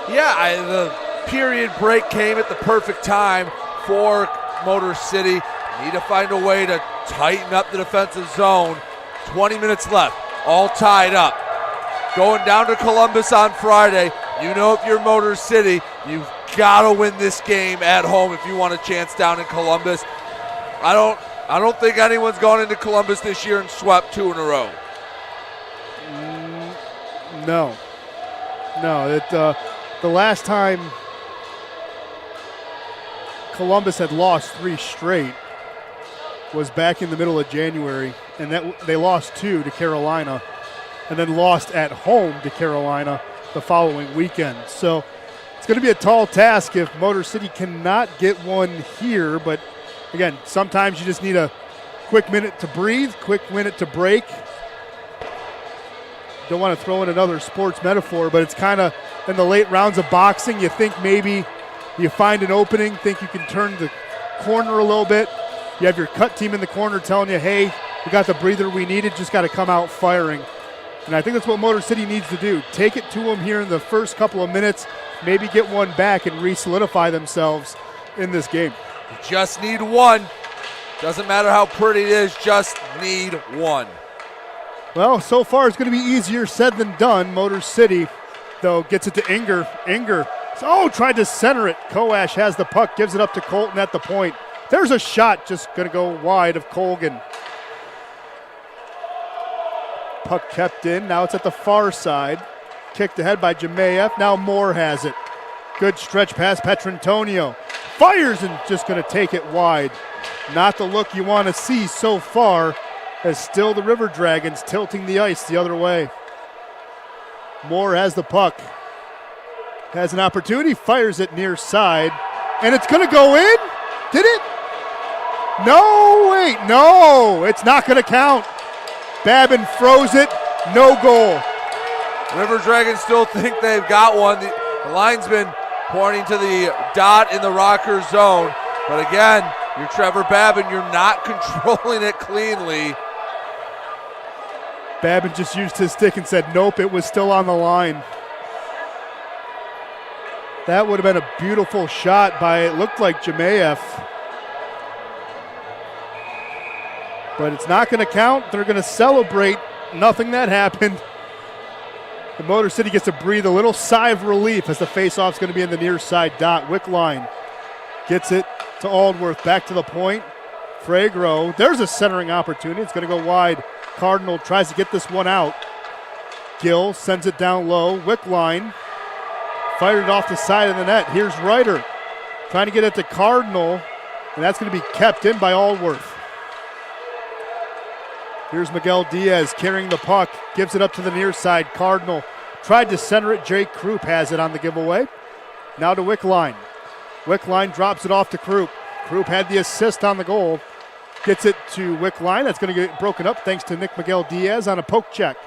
Yeah, the period break came at the perfect time for Motor City. Need to find a way to tighten up the defensive zone. 20 minutes left, all tied up. Going down to Columbus on Friday. You know, if you're Motor City, you've got to win this game at home if you want a chance down in Columbus. I don't think anyone's gone into Columbus this year and swept 2 in a row. No. The last time Columbus had lost 3 straight was back in the middle of January, and that they lost 2 to Carolina and then lost at home to Carolina the following weekend. So it's going to be a tall task if Motor City cannot get one here, but again, sometimes you just need a quick minute to breathe, quick minute to break. Don't want to throw in another sports metaphor, but it's kind of in the late rounds of boxing, you think maybe you find an opening, think you can turn the corner a little bit. You have your cut team in the corner telling you, hey, we got the breather we needed, just got to come out firing. And I think that's what Motor City needs to do. Take it to them here in the first couple of minutes, maybe get one back and re-solidify themselves in this game. You just need one. Doesn't matter how pretty it is, just need one. Well, so far it's going to be easier said than done. Motor City, though, gets it to Inger. Tried to center it. Koash has the puck, gives it up to Colton at the point. There's a shot just going to go wide of Colgan. Puck kept in. Now it's at the far side. Kicked ahead by Jemayev. Now Moore has it. Good stretch pass. Petrantonio fires and just going to take it wide. Not the look you want to see so far, as still the River Dragons tilting the ice the other way. Moore has the puck. Has an opportunity. Fires it near side. And it's going to go in. Did it? No, wait. No, it's not going to count. Babin froze it. No goal. River Dragons still think they've got one. The linesman pointing to the dot in the Rocker zone. But again, you're Trevor Babin. You're not controlling it cleanly. Babin just used his stick and said, nope, it was still on the line. That would have been a beautiful shot by, it looked like Jemayev. But it's not going to count. They're going to celebrate. Nothing that happened. The Motor City gets to breathe a little sigh of relief as the faceoff's going to be in the near side dot. Wickline gets it to Aldworth. Back to the point. Fragro. There's a centering opportunity. It's going to go wide. Cardinal tries to get this one out. Gill sends it down low. Wickline fired it off the side of the net. Here's Ryder trying to get it to Cardinal, and that's going to be kept in by Aldworth. Here's Miguel Diaz carrying the puck, gives it up to the near side. Cardinal tried to center it. Jake Krupp has it on the giveaway. Now to Wickline. Wickline drops it off to Krupp. Krupp had the assist on the goal. Gets it to Wickline. That's going to get broken up thanks to Nick Miguel Diaz on a poke check.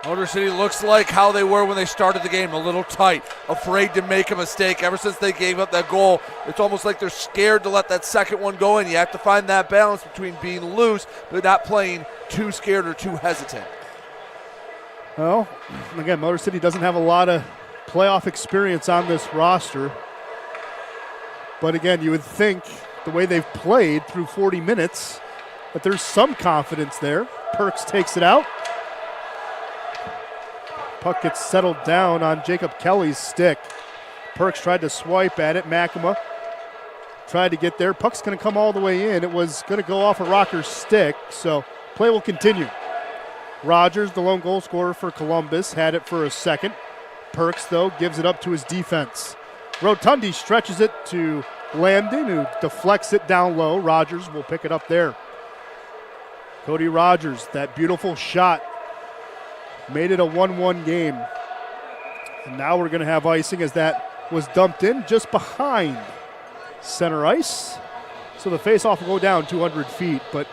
Motor City looks like how they were when they started the game, a little tight, afraid to make a mistake. Ever since they gave up that goal, it's almost like they're scared to let that second one go in. You have to find that balance between being loose but not playing too scared or too hesitant. Well, again, Motor City doesn't have a lot of playoff experience on this roster. But again, you would think the way they've played through 40 minutes but there's some confidence there. Perks takes it out. Puck gets settled down on Jacob Kelly's stick. Perks tried to swipe at it. Makema tried to get there. Puck's going to come all the way in. It was going to go off a Rocker's stick, so play will continue. Rogers, the lone goal scorer for Columbus, had it for a second. Perks, though, gives it up to his defense. Rotundi stretches it to Landon, who deflects it down low. Rogers will pick it up there. Cody Rogers, that beautiful shot, made it a 1-1 game. And now we're going to have icing as that was dumped in just behind center ice. So the faceoff will go down 200 feet. But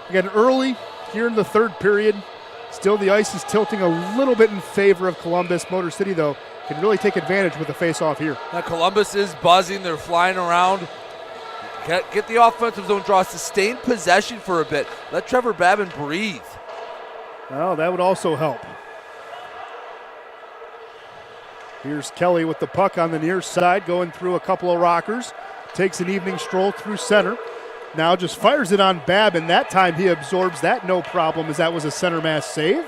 again, early here in the third period, still the ice is tilting a little bit in favor of Columbus. Motor City, though, can really take advantage with the faceoff here. Now Columbus is buzzing. They're flying around. Get the offensive zone draw. Sustain possession for a bit. Let Trevor Babin breathe. Well, that would also help. Here's Kelly with the puck on the near side, going through a couple of Rockers. Takes an evening stroll through center. Now just fires it on Babin. That time he absorbs that no problem, as that was a center mass save.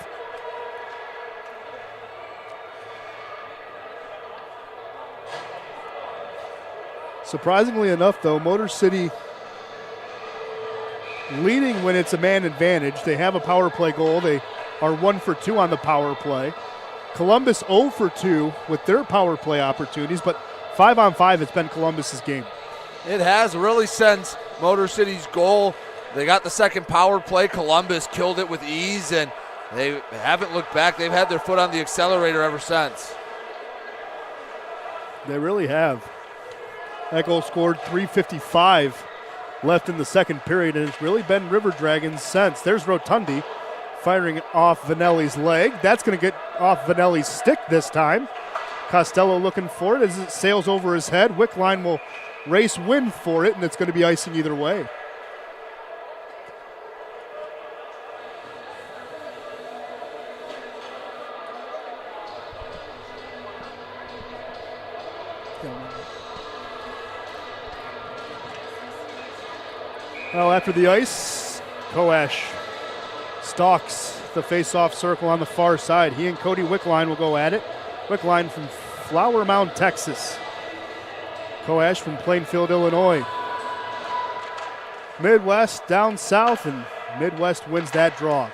Surprisingly enough, though, Motor City leading when it's a man advantage. They have a power play goal. They are 1 for 2 on the power play. Columbus 0 for 2 with their power play opportunities, but 5-on-5 has been Columbus's game. It has really since Motor City's goal. They got the second power play. Columbus killed it with ease, and they haven't looked back. They've had their foot on the accelerator ever since. They really have. That goal scored 3:55 left in the second period, and it's really been River Dragons since. There's Rotundi firing off Vanelli's leg. That's going to get off Vanelli's stick this time. Costello looking for it as it sails over his head. Wickline will race win for it, and it's going to be icing either way. Well, after the ice, Koash stalks the face-off circle on the far side. He and Cody Wickline will go at it. Wickline from Flower Mound, Texas. Koash from Plainfield, Illinois. Midwest down south, and Midwest wins that draw.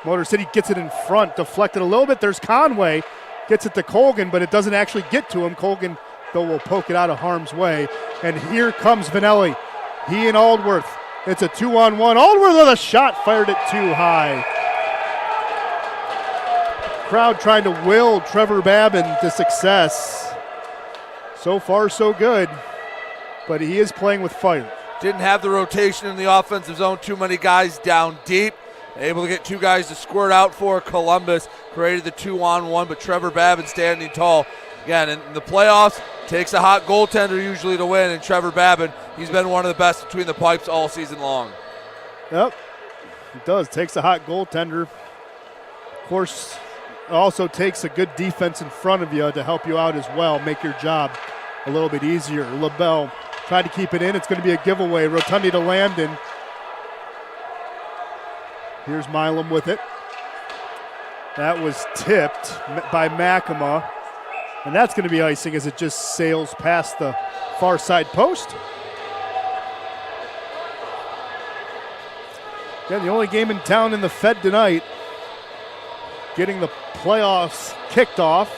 Motor City gets it in front, deflected a little bit. There's Conway, gets it to Colgan, but it doesn't actually get to him. Colgan, though, will poke it out of harm's way. And here comes Vanelli. He and Aldworth. It's a 2-on-1. Aldworth with a shot, fired it too high. Crowd trying to will Trevor Babin to success. So far, so good, but he is playing with fire. Didn't have the rotation in the offensive zone. Too many guys down deep. Able to get two guys to squirt out for Columbus. Created the 2-on-1, but Trevor Babin standing tall. Again, in the playoffs, takes a hot goaltender usually to win, and Trevor Babin, he's been one of the best between the pipes all season long. Yep, it does. Takes a hot goaltender. Of course, it also takes a good defense in front of you to help you out as well, make your job a little bit easier. LaBelle tried to keep it in. It's going to be a giveaway. Rotundi to Landon. Here's Milam with it. That was tipped by Makema. And that's going to be icing as it just sails past the far side post. Again, the only game in town in the Fed tonight. Getting the playoffs kicked off.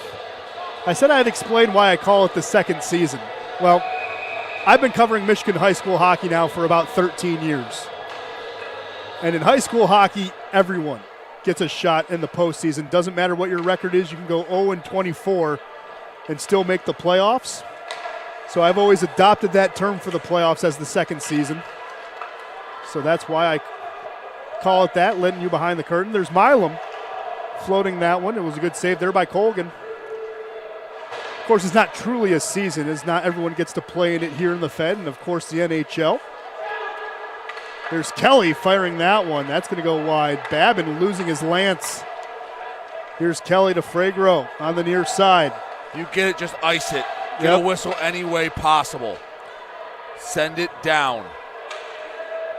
I said I'd explain why I call it the second season. Well, I've been covering Michigan high school hockey now for about 13 years. And in high school hockey, everyone gets a shot in the postseason. Doesn't matter what your record is, you can go 0-24 and still make the playoffs. So I've always adopted that term for the playoffs as the second season. So that's why I call it that, letting you behind the curtain. There's Milam floating that one. It was a good save there by Colgan. Of course, it's not truly a season, as not everyone gets to play in it here in the Fed, and of course the NHL. There's Kelly firing that one. That's going to go wide. Babin losing his lance. Here's Kelly to Fragro on the near side. You get it, just ice it. Get a whistle any way possible. Send it down.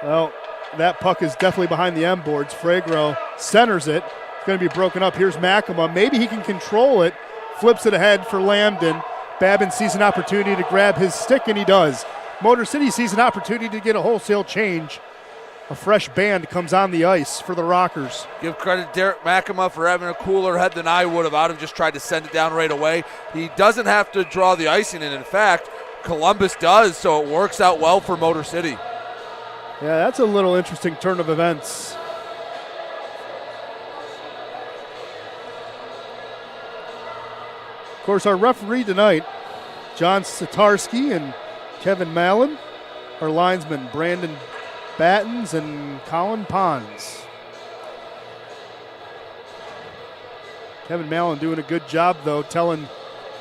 Well, That puck is definitely behind the M boards. Fragro centers it. It's going to be broken up. Here's Makema. Maybe he can control it. Flips it ahead for Lambden. Babin sees an opportunity to grab his stick, and he does. Motor City sees an opportunity to get a wholesale change. A fresh band comes on the ice for the Rockers. Give credit to Derek Makema for having a cooler head than I would have. I'd have just tried to send it down right away. He doesn't have to draw the icing, and in fact, Columbus does, so it works out well for Motor City. Yeah, that's a little interesting turn of events. Of course, our referee tonight, John Satarski and Kevin Mallon. Our linesmen, Brandon Battens and Colin Pons. Kevin Mallon doing a good job, though, telling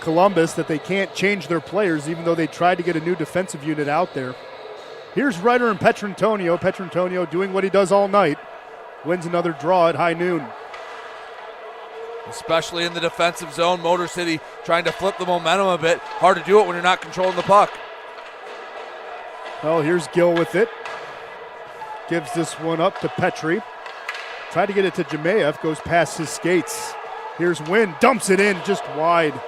Columbus that they can't change their players, even though they tried to get a new defensive unit out there. Here's Ryder and Petrantonio. Petrantonio doing what he does all night. Wins another draw at high noon. Especially in the defensive zone, Motor City trying to flip the momentum a bit. Hard to do it when you're not controlling the puck. Well, here's Gill with it. Gives this one up to Petrie. Tried to get it to Jemayev, goes past his skates. Here's Wynn, dumps it in just wide.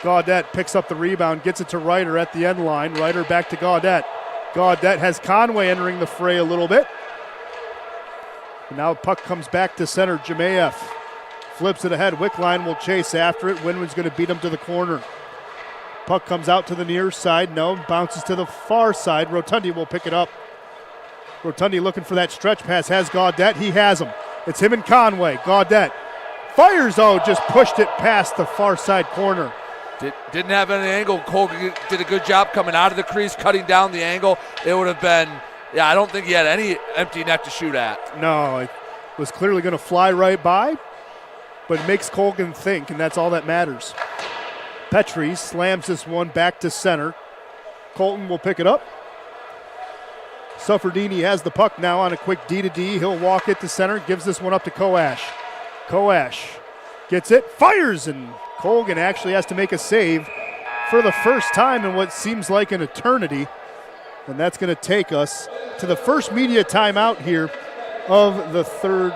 Gaudette picks up the rebound, gets it to Ryder at the end line. Ryder back to Gaudette. Gaudette has Conway entering the fray a little bit. And now puck comes back to center, Jemayev. Flips it ahead, Wickline will chase after it. Winwood's going to beat him to the corner. Puck comes out to the near side, no, bounces to the far side. Rotundi will pick it up. Rotundi looking for that stretch pass, has Gaudette, he has him. It's him and Conway, Gaudette. Fires, just pushed it past the far side corner. Didn't have any angle. Cole did a good job coming out of the crease, cutting down the angle. It would have been, I don't think he had any empty net to shoot at. No, it was clearly going to fly right by, but it makes Colgan think, and that's all that matters. Petrie slams this one back to center. Colton will pick it up. Suffredini has the puck now on a quick D-to-D. He'll walk it to center, gives this one up to Koash. Koash gets it, fires, and Colgan actually has to make a save for the first time in what seems like an eternity. And that's going to take us to the first media timeout here of the third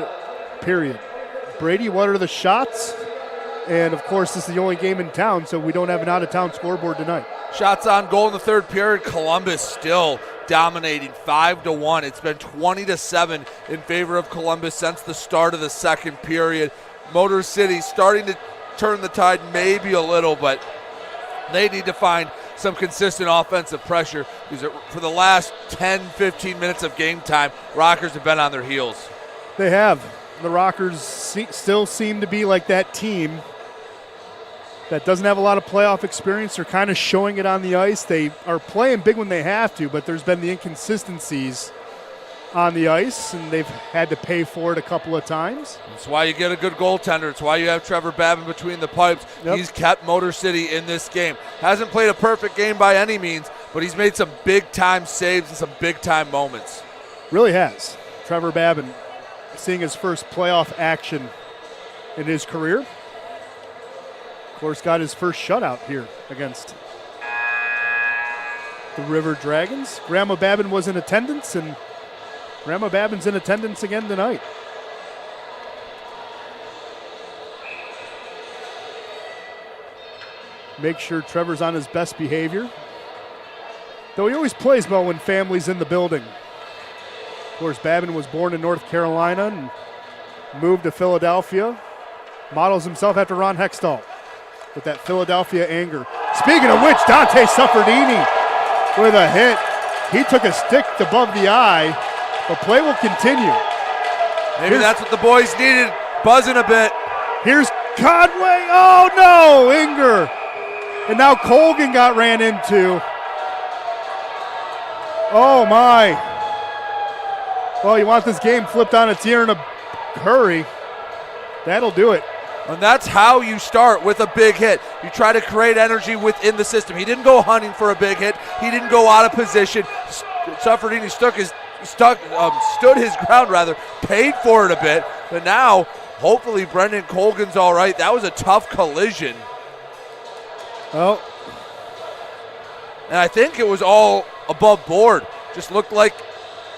period. Brady, what are the shots? And, of course, this is the only game in town, so we don't have an out-of-town scoreboard tonight. Shots on goal in the third period. Columbus still dominating 5-1. It's been 20-7 in favor of Columbus since the start of the second period. Motor City starting to turn the tide maybe a little, but they need to find some consistent offensive pressure because for the last 10-15 minutes of game time, Rockers have been on their heels. They have. The Rockers still seem to be like that team that doesn't have a lot of playoff experience. They're kind of showing it on the ice. They are playing big when they have to, but there's been the inconsistencies on the ice, and they've had to pay for it a couple of times. That's why you get a good goaltender. It's why you have Trevor Babin between the pipes. Yep. He's kept Motor City in this game. Hasn't played a perfect game by any means, but he's made some big-time saves and some big-time moments. Really has. Trevor Babin seeing his first playoff action in his career. Of course, got his first shutout here against the River Dragons. Grandma Babin was in attendance, and Grandma Babin's in attendance again tonight. Make sure Trevor's on his best behavior. Though he always plays well when family's in the building. Of course, Babin was born in North Carolina and moved to Philadelphia. Models himself after Ron Hextall with that Philadelphia anger. Speaking of which, Dante Suffredini with a hit. He took a stick above the eye. The play will continue. Maybe that's what the boys needed, buzzing a bit. Here's Conway. Oh, no, Inger. And now Colgan got ran into. Oh, my. Well, you want this game flipped on its ear in a hurry. That'll do it. And that's how you start, with a big hit. You try to create energy within the system. He didn't go hunting for a big hit. He didn't go out of position. Suffredini stood his ground, paid for it a bit. But now, hopefully, Brendan Colgan's all right. That was a tough collision. Oh. And I think it was all above board. Just looked like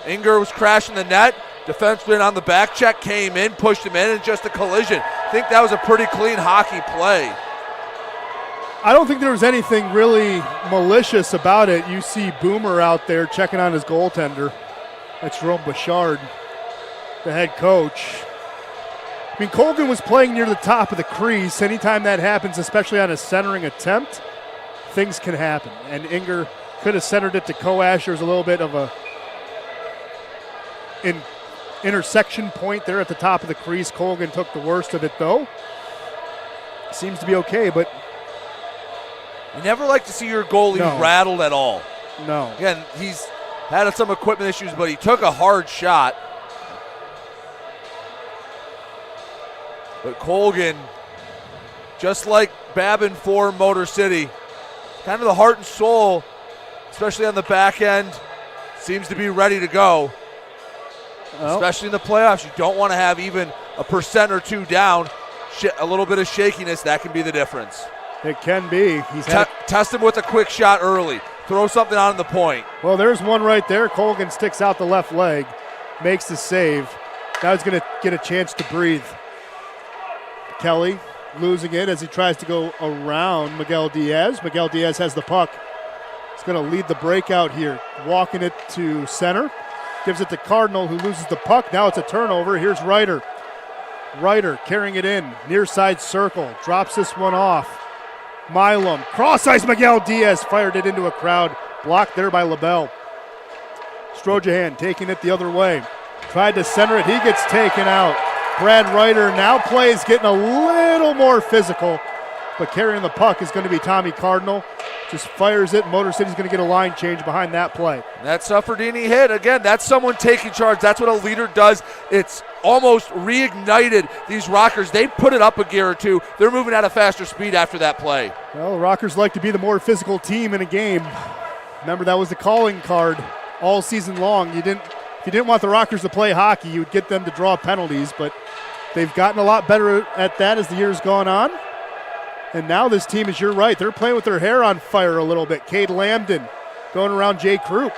Inger was crashing the net. Defenseman on the back check came in, pushed him in, and just a collision. I think that was a pretty clean hockey play. I don't think there was anything really malicious about it. You see Boomer out there checking on his goaltender. That's Jerome Bouchard, the head coach. I mean, Colgan was playing near the top of the crease. Anytime that happens, especially on a centering attempt, things can happen. And Inger could have centered it to Koash. There was a little bit of a intersection point there at the top of the crease. Colgan took the worst of it, though. Seems to be okay, but you never like to see your goalie rattled at all. No. Again, he's had some equipment issues, but he took a hard shot. But Colgan, just like Babin for Motor City, kind of the heart and soul, especially on the back end, seems to be ready to go. Well, especially in the playoffs, you don't want to have even a percent or two down. A little bit of shakiness, that can be the difference. It can be. Test him with a quick shot early. Throw something on the point. Well, there's one right there. Colgan sticks out the left leg, makes the save. Now he's going to get a chance to breathe. Kelly losing it as he tries to go around Miguel Diaz. Miguel Diaz has the puck. He's going to lead the breakout here. Walking it to center. Gives it to Cardinal, who loses the puck. Now it's a turnover. Here's Ryder. Ryder carrying it in. Near side circle. Drops this one off. Milam. Cross ice. Miguel Diaz fired it into a crowd. Blocked there by LaBelle. Strojahan taking it the other way. Tried to center it. He gets taken out. Brad Ryder now plays, getting a little more physical, but carrying the puck is going to be Tommy Cardinal. Just fires it. Motor City's going to get a line change behind that play. That Suffredini hit. Again, that's someone taking charge. That's what a leader does. It's almost reignited these Rockers. They put it up a gear or two. They're moving at a faster speed after that play. Well, the Rockers like to be the more physical team in a game. Remember, that was the calling card all season long. If you didn't want the Rockers to play hockey, you would get them to draw penalties, but they've gotten a lot better at that as the year's gone on. And now this team, as you're right, they're playing with their hair on fire a little bit. Cade Lambden going around Jay Krupp.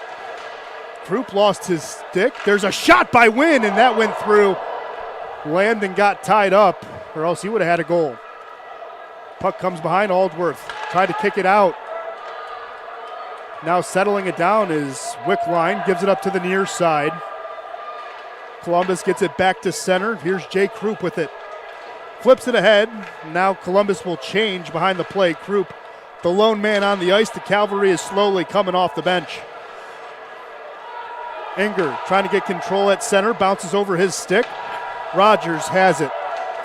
Krupp lost his stick. There's a shot by Wynn, and that went through. Lambden got tied up, or else he would have had a goal. Puck comes behind Aldworth. Tried to kick it out. Now settling it down is Wickline. Gives it up to the near side. Columbus gets it back to center. Here's Jay Krupp with it. Flips it ahead. Now Columbus will change behind the play. Krupp, the lone man on the ice. The cavalry is slowly coming off the bench. Inger trying to get control at center. Bounces over his stick. Rogers has it.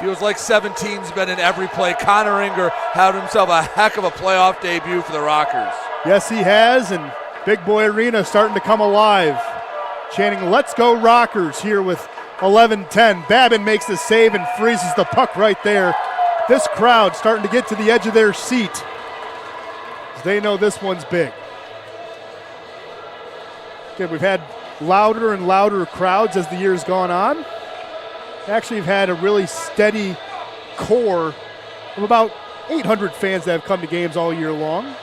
Feels like 17's been in every play. Connor Inger had himself a heck of a playoff debut for the Rockers. Yes, he has, and Big Boy Arena starting to come alive. Chanting, "Let's go Rockers" here with 11-10. Babin makes the save and freezes the puck right there. This crowd starting to get to the edge of their seat. They know this one's big. Okay, we've had louder and louder crowds as the year's gone on. Actually, we've had a really steady core of about 800 fans that have come to games all year long.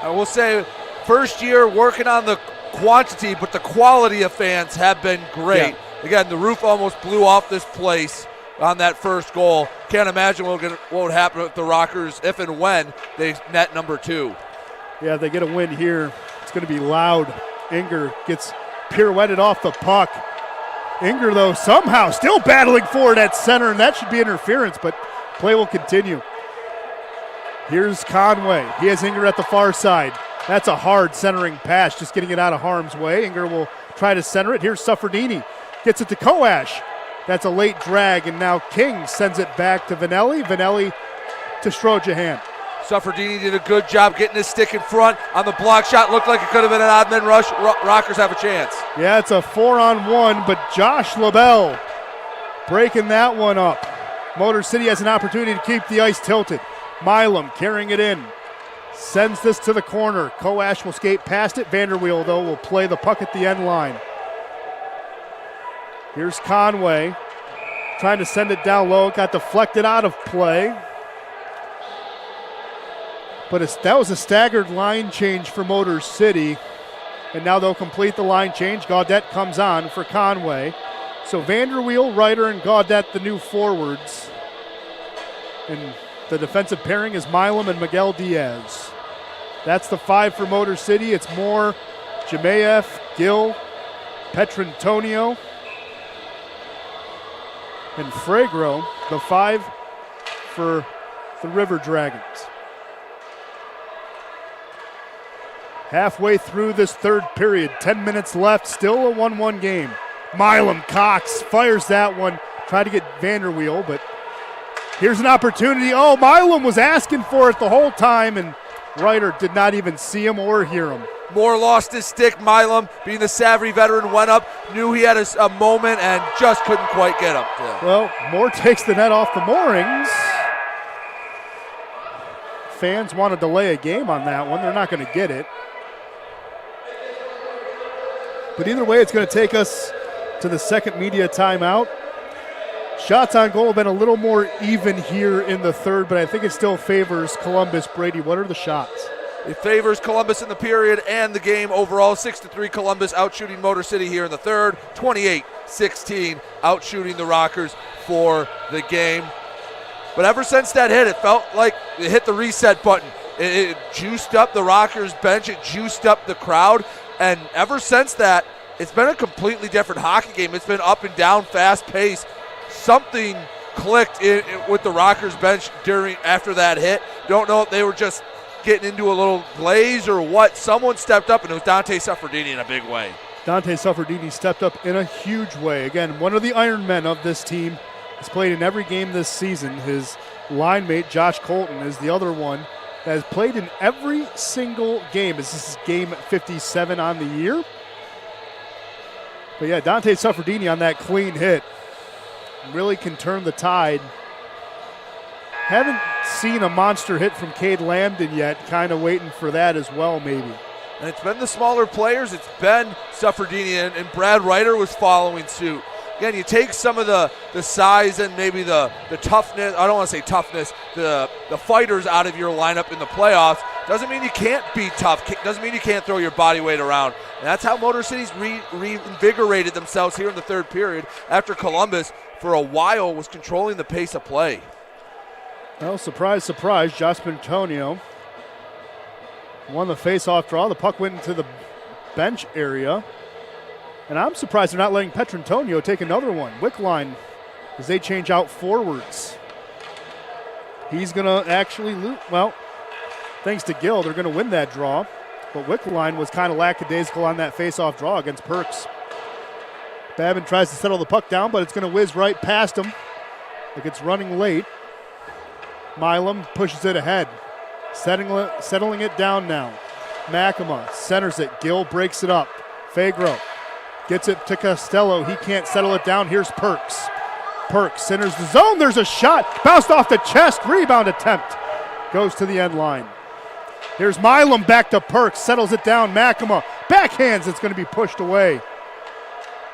I will say, first year working on the quantity, but the quality of fans have been great. Yeah. Again, the roof almost blew off this place on that first goal. Can't imagine what would happen with the Rockers if and when they net number 2. Yeah, if they get a win here, it's going to be loud. Inger gets pirouetted off the puck. Inger, though, somehow still battling for it at center, and that should be interference, but play will continue. Here's Conway. He has Inger at the far side. That's a hard centering pass, just getting it out of harm's way. Inger will try to center it. Here's Suffredini. Gets it to Koash. That's a late drag, and now King sends it back to Vanelli. Vanelli to Strojahan. Suffredini did a good job getting his stick in front on the block shot. Looked like it could have been an odd man rush. Rockers have a chance. Yeah, it's a 4-on-1, but Josh LaBelle breaking that one up. Motor City has an opportunity to keep the ice tilted. Milam carrying it in. Sends this to the corner. Koash will skate past it. Vanderweel, though, will play the puck at the end line. Here's Conway trying to send it down low. Got deflected out of play. But that was a staggered line change for Motor City. And now they'll complete the line change. Gaudette comes on for Conway. So Vanderweel, Ryder, and Gaudette, the new forwards. And the defensive pairing is Milam and Miguel Diaz. That's the 5 for Motor City. It's Moore, Jemayev, Gill, Petrantonio, and Fregro, the 5 for the River Dragons. Halfway through this third period, 10 minutes left, still a 1-1 game. Milam Cox fires that one, tried to get Vanderweel, but here's an opportunity. Oh, Milam was asking for it the whole time, and Ryder did not even see him or hear him. Moore lost his stick. Milam, being the savvy veteran, went up, knew he had a moment, and just couldn't quite get him. Well, Moore takes the net off the moorings. Fans want to delay a game on that one. They're not going to get it. But either way, it's going to take us to the second media timeout. Shots on goal have been a little more even here in the third, but I think it still favors Columbus. Brady, what are the shots? It favors Columbus in the period and the game overall. 6-3 Columbus outshooting Motor City here in the third. 28-16 outshooting the Rockers for the game. But ever since that hit, it felt like it hit the reset button. It juiced up the Rockers bench. It juiced up the crowd. And ever since that, it's been a completely different hockey game. It's been up and down, fast pace. Something clicked with the Rockers bench after that hit. Don't know if they were just getting into a little glaze or what. Someone stepped up, and it was Dante Suffredini in a big way. Dante Suffredini stepped up in a huge way. Again, one of the Iron Men of this team. He's played in every game this season. His line mate, Josh Colton, is the other one that has played in every single game. This is game 57 on the year. But yeah, Dante Suffredini on that clean hit really can turn the tide. Haven't seen a monster hit from Cade Lambden yet. Kind of waiting for that as well, maybe. And it's been the smaller players. It's been Suffredini, and Brad Ryder was following suit. Again, you take some of the size and maybe the toughness, I don't want to say toughness, the fighters out of your lineup in the playoffs. Doesn't mean you can't be tough. Doesn't mean you can't throw your body weight around. And that's how Motor City's reinvigorated themselves here in the third period after Columbus, for a while, was controlling the pace of play. Well, surprise, surprise, Josh Antonio won the face-off draw. The puck went into the bench area. And I'm surprised they're not letting Petrantonio take another one. Wickline, as they change out forwards. He's going to actually lose. Well, thanks to Gill, they're going to win that draw. But Wickline was kind of lackadaisical on that face-off draw against Perks. Babin tries to settle the puck down, but it's going to whiz right past him. Like it's running late. Milam pushes it ahead. Settling it down now. Makema centers it. Gill breaks it up. Fagro gets it to Costello. He can't settle it down. Here's Perks. Perks centers the zone. There's a shot. Bounced off the chest. Rebound attempt. Goes to the end line. Here's Milam back to Perks. Settles it down. Makema backhands. It's going to be pushed away.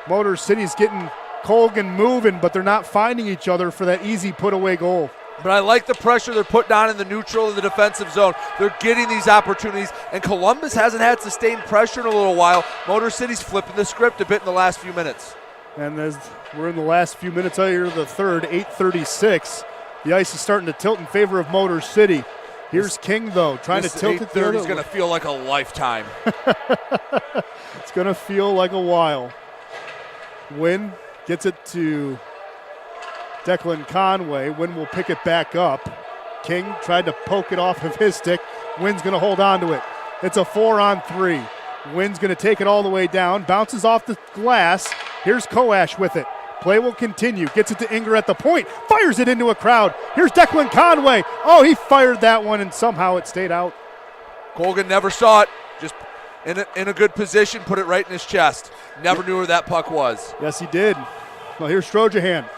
Motor City's getting Colgan moving, but they're not finding each other for that easy put-away goal. But I like the pressure they're putting on in the neutral and the defensive zone. They're getting these opportunities, and Columbus hasn't had sustained pressure in a little while. Motor City's flipping the script a bit in the last few minutes. And as we're in the last few minutes out here of the third, 8:36, the ice is starting to tilt in favor of Motor City. Here's King, though, trying to tilt it there. It's going to feel like a lifetime. It's going to feel like a while. Wynn gets it to Declan Conway. Wynn will pick it back up. King tried to poke it off of his stick. Wynn's going to hold on to it. It's a 4-on-3. Wynn's going to take it all the way down. Bounces off the glass. Here's Koash with it. Play will continue. Gets it to Inger at the point. Fires it into a crowd. Here's Declan Conway. Oh, he fired that one, and somehow it stayed out. Colgan never saw it. Just in a good position, put it right in his chest. Never knew where that puck was. Yes, he did. Well, here's Strojahan.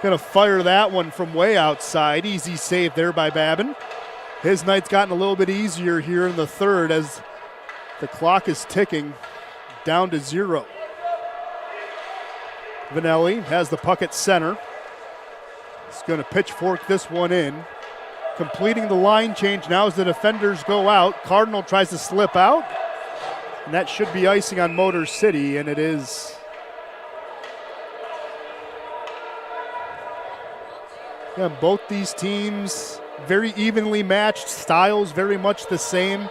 Going to fire that one from way outside. Easy save there by Babin. His night's gotten a little bit easier here in the third as the clock is ticking down to 0. Vanelli has the puck at center. He's going to pitchfork this one in. Completing the line change now as the defenders go out. Cardinal tries to slip out. And that should be icing on Motor City, and it is. Yeah, both these teams very evenly matched, styles very much the same.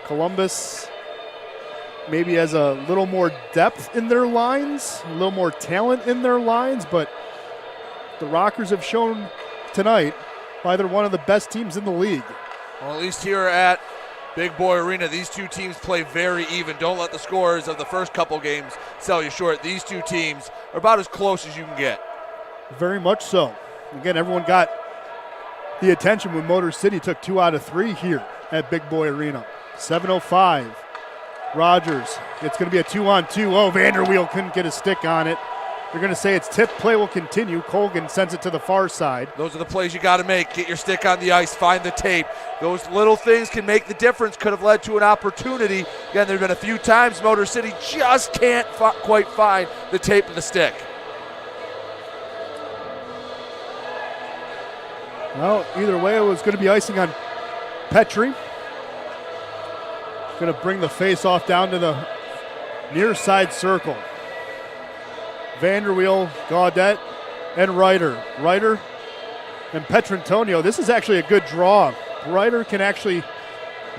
Columbus maybe has a little more depth in their lines, a little more talent in their lines, but the Rockers have shown tonight why they're one of the best teams in the league. Well, at least here at Big Boy Arena, these two teams play very even. Don't let the scores of the first couple games sell you short. These two teams are about as close as you can get. Very much so. Again, everyone got the attention when Motor City took 2 out of 3 here at Big Boy Arena. 7:05. Rogers. It's going to be a 2-on-2. Oh, Vanderweel couldn't get a stick on it. They're going to say it's tipped. Play will continue. Colgan sends it to the far side. Those are the plays you got to make. Get your stick on the ice. Find the tape. Those little things can make the difference. Could have led to an opportunity. Again, there have been a few times Motor City just can't quite find the tape of the stick. Well, either way, it was going to be icing on Petrie. Going to bring the face-off down to the near side circle. Vanderweel, Gaudette, and Ryder. Ryder and Petrantonio. This is actually a good draw. Ryder can actually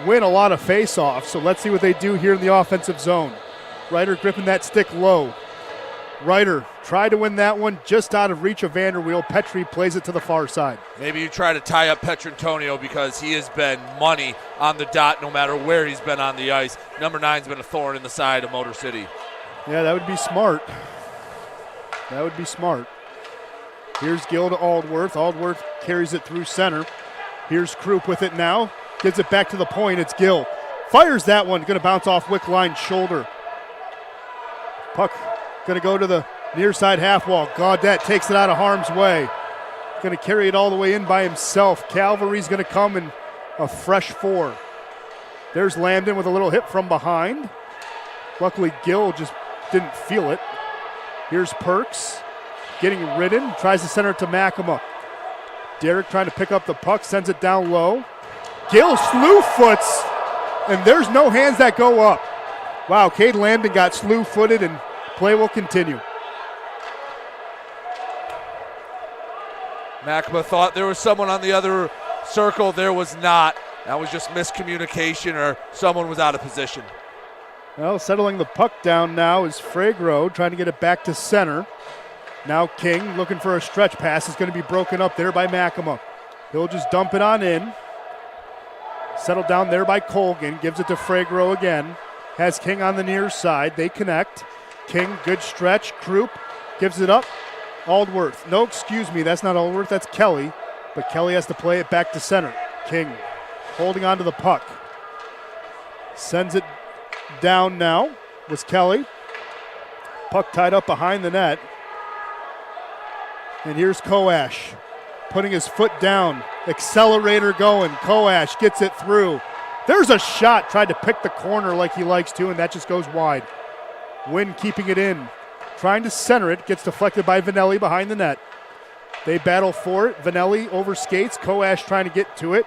win a lot of face-offs, so let's see what they do here in the offensive zone. Ryder gripping that stick low. Ryder tried to win that one just out of reach of Vanderweel. Petrie plays it to the far side. Maybe you try to tie up Petrantonio because he has been money on the dot no matter where he's been on the ice. Number 9's been a thorn in the side of Motor City. Yeah, that would be smart. That would be smart. Here's Gill to Aldworth. Aldworth carries it through center. Here's Krupp with it now. Gives it back to the point. It's Gill. Fires that one. Going to bounce off Wickline's shoulder. Puck going to go to the near side half wall. Gaudette takes it out of harm's way. Going to carry it all the way in by himself. Calvary's going to come in a fresh 4. There's Lambden with a little hit from behind. Luckily, Gill just didn't feel it. Here's Perks getting ridden. Tries to center it to Makema. Derek trying to pick up the puck. Sends it down low. Gill slew foots. And there's no hands that go up. Wow, Cade Lambden got slew footed and play will continue. Makema thought there was someone on the other circle. There was not. That was just miscommunication or someone was out of position. Well, settling the puck down now is Fragro trying to get it back to center. Now King looking for a stretch pass. Is going to be broken up there by Makema. He'll just dump it on in. Settled down there by Colgan. Gives it to Fragro again. Has King on the near side. They connect. King, good stretch. Krupp gives it up. Aldworth. No, excuse me. That's not Aldworth. That's Kelly. But Kelly has to play it back to center. King holding on to the puck. Sends it down now was Kelly. Puck tied up behind the net. And here's Koash putting his foot down. Accelerator going. Koash gets it through. There's a shot. Tried to pick the corner like he likes to, and that just goes wide. Wynn keeping it in. Trying to center it. Gets deflected by Vanelli behind the net. They battle for it. Vanelli overskates. Koash trying to get to it.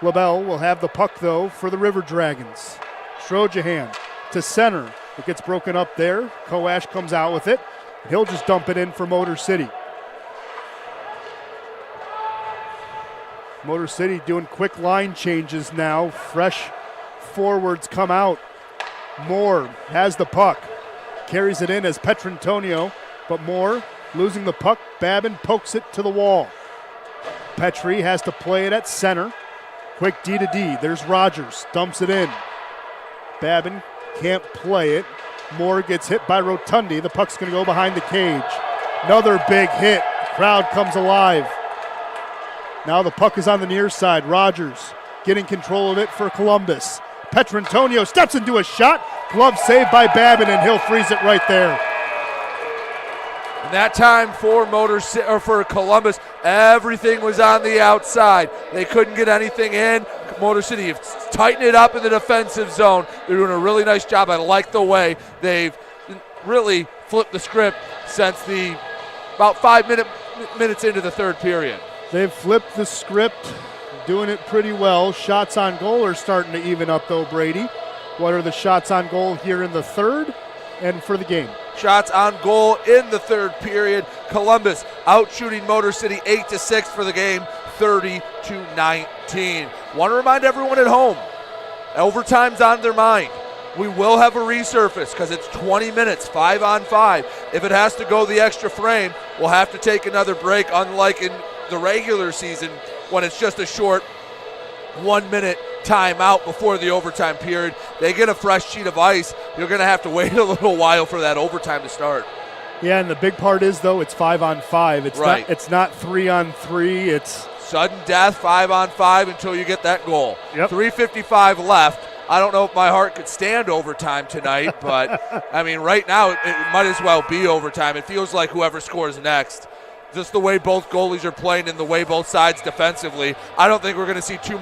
LaBelle will have the puck, though, for the River Dragons. Strojahan to center. It gets broken up there. Koash comes out with it. He'll just dump it in for Motor City. Motor City doing quick line changes now. Fresh forwards come out. Moore has the puck. Carries it in as Petrantonio, but Moore losing the puck. Babin pokes it to the wall. Petrie has to play it at center. Quick D to D. There's Rogers. Dumps it in. Babin can't play it. Moore gets hit by Rotundi. The puck's going to go behind the cage. Another big hit. Crowd comes alive. Now the puck is on the near side. Rogers getting control of it for Columbus. Petrantonio steps into a shot. Glove saved by Babin, and he'll freeze it right there. And that time for for Columbus, everything was on the outside. They couldn't get anything in. Motor City tightened it up in the defensive zone. They're doing a really nice job. I like the way they've really flipped the script since the about 5 minutes into the third period. They've flipped the script, doing it pretty well. Shots on goal are starting to even up, though, Brady. What are the shots on goal here in the third and for the game? Shots on goal in the third period. Columbus out shooting Motor City 8-6 for the game, 30-19. Want to remind everyone at home, overtime's on their mind. We will have a resurface because it's 20 minutes, 5-on-5. If it has to go the extra frame, we'll have to take another break, unlike in the regular season when it's just a short 1 minute timeout before the overtime period. They get a fresh sheet of ice. You're going to have to wait a little while for that overtime to start. Yeah, and the big part is, though, it's 5-on-5. It's right. It's not 3-on-3. It's sudden death, 5-on-5 until you get that goal. Yep. 3:55 left. I don't know if my heart could stand overtime tonight, but, I mean, right now it might as well be overtime. It feels like whoever scores next. Just the way both goalies are playing and the way both sides defensively, I don't think we're going to see two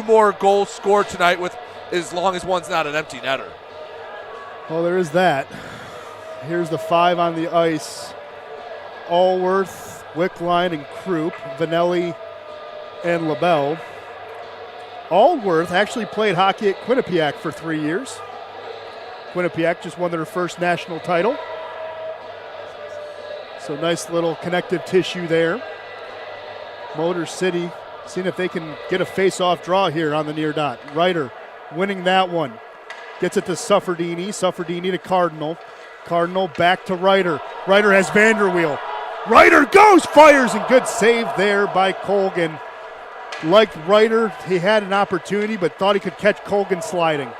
more goals scored tonight with as long as one's not an empty netter. Well, there is that. Here's the 5 on the ice. Allworth, Wickline, and Krupp, Vanelli, and LaBelle. Allworth actually played hockey at Quinnipiac for 3 years. Quinnipiac just won their first national title. So nice little connective tissue there. Motor City seeing if they can get a face-off draw here on the near dot. Ryder winning that one. Gets it to Sufferdini. Sufferdini to Cardinal. Cardinal back to Ryder. Ryder has Vanderweel. Ryder goes, fires, and good save there by Colgan. Like Ryder, he had an opportunity but thought he could catch Colgan sliding.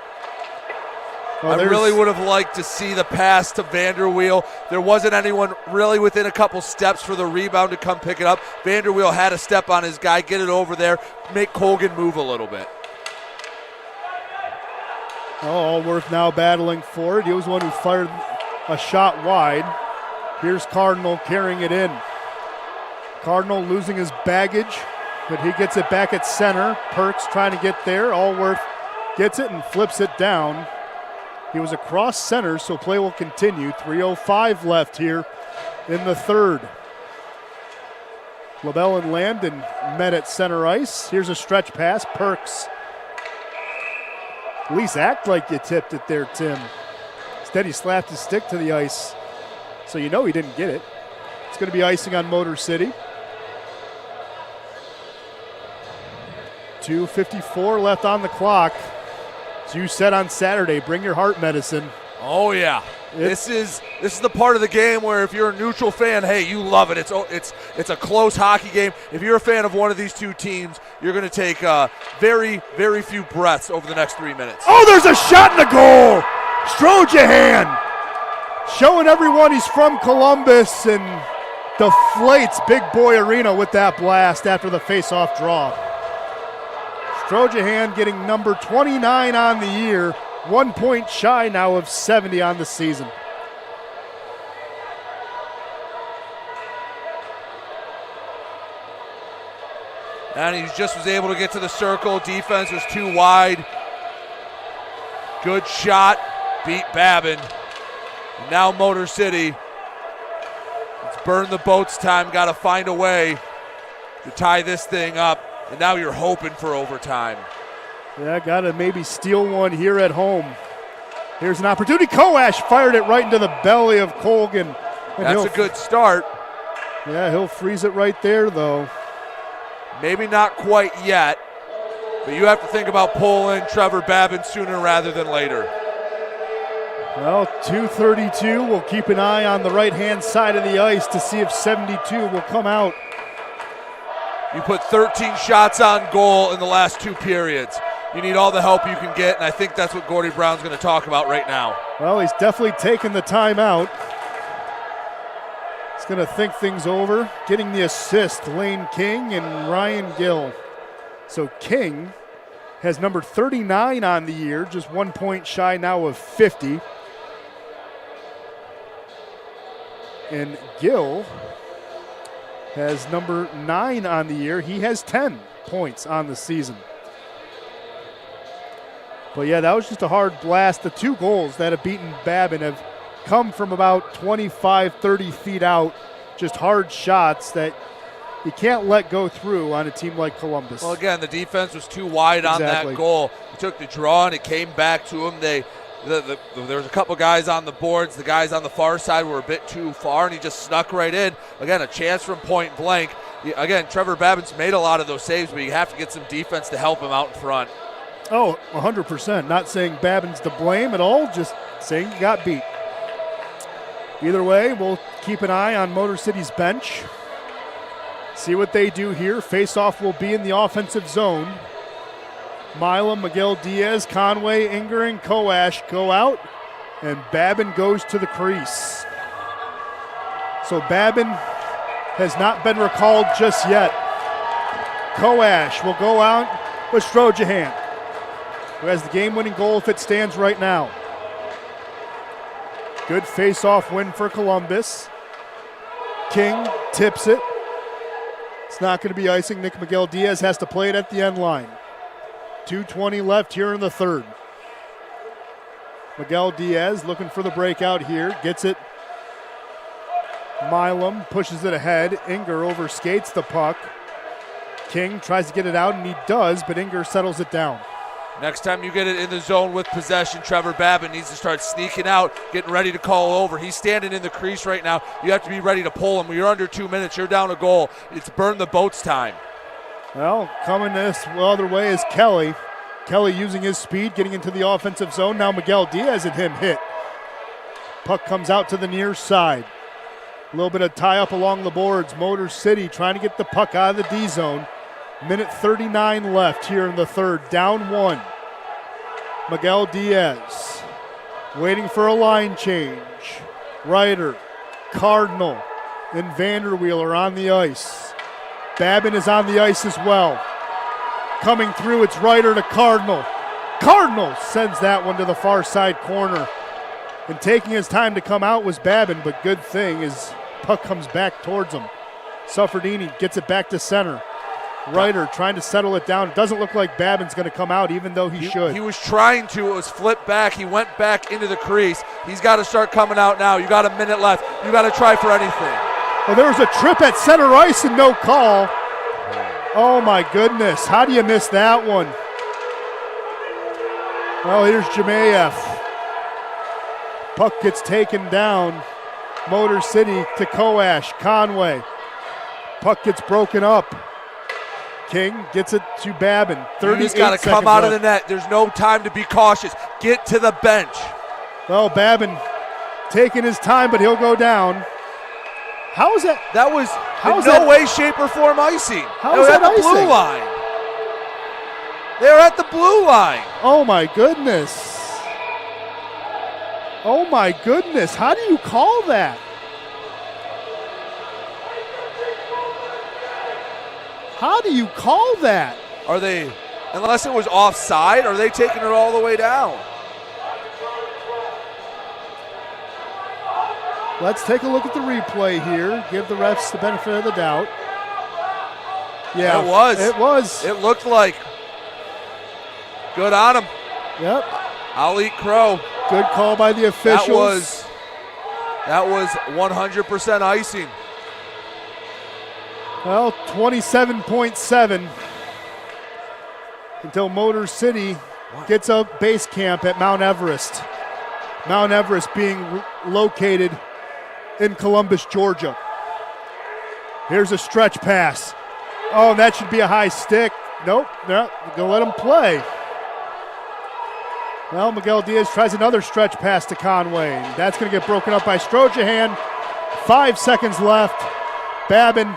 Well, I really would have liked to see the pass to Vanderweel. There wasn't anyone really within a couple steps for the rebound to come pick it up. Vanderweel had a step on his guy, get it over there, make Colgan move a little bit. Allworth now battling for it. He was the one who fired a shot wide. Here's Cardinal carrying it in. Cardinal losing his baggage, but he gets it back at center. Perks trying to get there. Allworth gets it and flips it down. He was across center, so play will continue. 3:05 left here in the third. LaBelle and Landon met at center ice. Here's a stretch pass. Perks. At least act like you tipped it there, Tim. Instead, he slapped his stick to the ice, so you know he didn't get it. It's going to be icing on Motor City. 2:54 left on the clock. As you said on Saturday, bring your heart medicine. Oh yeah, this is the part of the game where if you're a neutral fan, hey, you love it. It's a close hockey game. If you're a fan of one of these two teams, you're going to take very, very few breaths over the next 3 minutes. Oh, there's a shot in the goal. Strojahan showing everyone he's from Columbus and deflates Big Boy Arena with that blast after the face-off draw. Strojahan getting number 29 on the year, 1 point shy now of 70 on the season. And he just was able to get to the circle. Defense was too wide. Good shot, beat Babin. And now Motor City, it's burn the boats time, got to find a way to tie this thing up. And now you're hoping for overtime. Yeah, got to maybe steal one here at home. Here's an opportunity. Koash fired it right into the belly of Colgan. And that's a good start. Yeah, he'll freeze it right there, though. Maybe not quite yet, but you have to think about pulling Trevor Babin sooner rather than later. Well, 2:32. We'll keep an eye on the right-hand side of the ice to see if 72 will come out. You put 13 shots on goal in the last 2 periods. You need all the help you can get, and I think that's what Gordy Brown's going to talk about right now. Well, he's definitely taking the timeout. He's going to think things over. Getting the assist, Lane King and Ryan Gill. So King has number 39 on the year, just 1 point shy now of 50. And Gill has number 9 on the year. He has 10 points on the season. But yeah, that was just a hard blast. The 2 goals that have beaten Babin have come from about 25, 30 feet out. Just hard shots that you can't let go through on a team like Columbus. Well, again, the defense was too wide on that goal. He took the draw and it came back to him. There was a couple guys on the boards. The guys on the far side were a bit too far, and he just snuck right in. Again, a chance from point blank. Again, Trevor Babin's made a lot of those saves, but you have to get some defense to help him out in front. Oh, 100%. Not saying Babin's to blame at all, just saying he got beat. Either way, we'll keep an eye on Motor City's bench. See what they do here. Face-off will be in the offensive zone. Milam, Miguel Diaz, Conway, Inger, and Koash go out, and Babin goes to the crease. So Babin has not been recalled just yet. Koash will go out with Strojahan, who has the game-winning goal if it stands right now. Good face-off win for Columbus. King tips it. It's not going to be icing. Nick Miguel Diaz has to play it at the end line. 2:20 left here in the third. Miguel Diaz looking for the breakout here. Gets it. Milam pushes it ahead. Inger overskates the puck. King tries to get it out, and he does, but Inger settles it down. Next time you get it in the zone with possession, Trevor Babin needs to start sneaking out, getting ready to call over. He's standing in the crease right now. You have to be ready to pull him. When you're under 2 minutes, you're down a goal. It's burn the boats time. Well, coming this other way is Kelly. Kelly using his speed, getting into the offensive zone. Now Miguel Diaz and him hit. Puck comes out to the near side. A little bit of tie-up along the boards. Motor City trying to get the puck out of the D zone. Minute 39 left here in the third. Down one. Miguel Diaz waiting for a line change. Ryder, Cardinal, and Vanderweel on the ice. Babin is on the ice as well. Coming through, it's Ryder to Cardinal. Cardinal sends that one to the far side corner. And taking his time to come out was Babin, but good thing is puck comes back towards him. Suffredini gets it back to center. Ryder trying to settle it down. It doesn't look like Babin's going to come out, even though he should. He was trying to. It was flipped back. He went back into the crease. He's got to start coming out now. You got a minute left. You got to try for anything. Well, there was a trip at center ice and no call. Oh, my goodness. How do you miss that one? Well, here's Jemayev. Puck gets taken down. Motor City to Koash. Conway. Puck gets broken up. King gets it to Babin. 38 He's got to come out of the net. There's no time to be cautious. Get to the bench. Well, Babin taking his time, but he'll go down. How is that? That was in no way, shape, or form icing. How is that icing? Blue line. They're at the blue line. Oh, my goodness. Oh, my goodness. How do you call that? How do you call that? Are they, unless it was offside, are they taking it all the way down? Let's take a look at the replay here. Give the refs the benefit of the doubt. Yeah, it was. It was. It looked like. Good on him. Yep. I'll eat crow. Good call by the officials. That was 100% icing. Well, 27.7 until Motor City gets a base camp at Mount Everest. Mount Everest being located in Columbus, Georgia. Here's a stretch pass. Oh, that should be a high stick. Nope, no, gonna let him play. Well, Miguel Diaz tries another stretch pass to Conway. That's gonna get broken up by Strojahan. 5 seconds left. Babin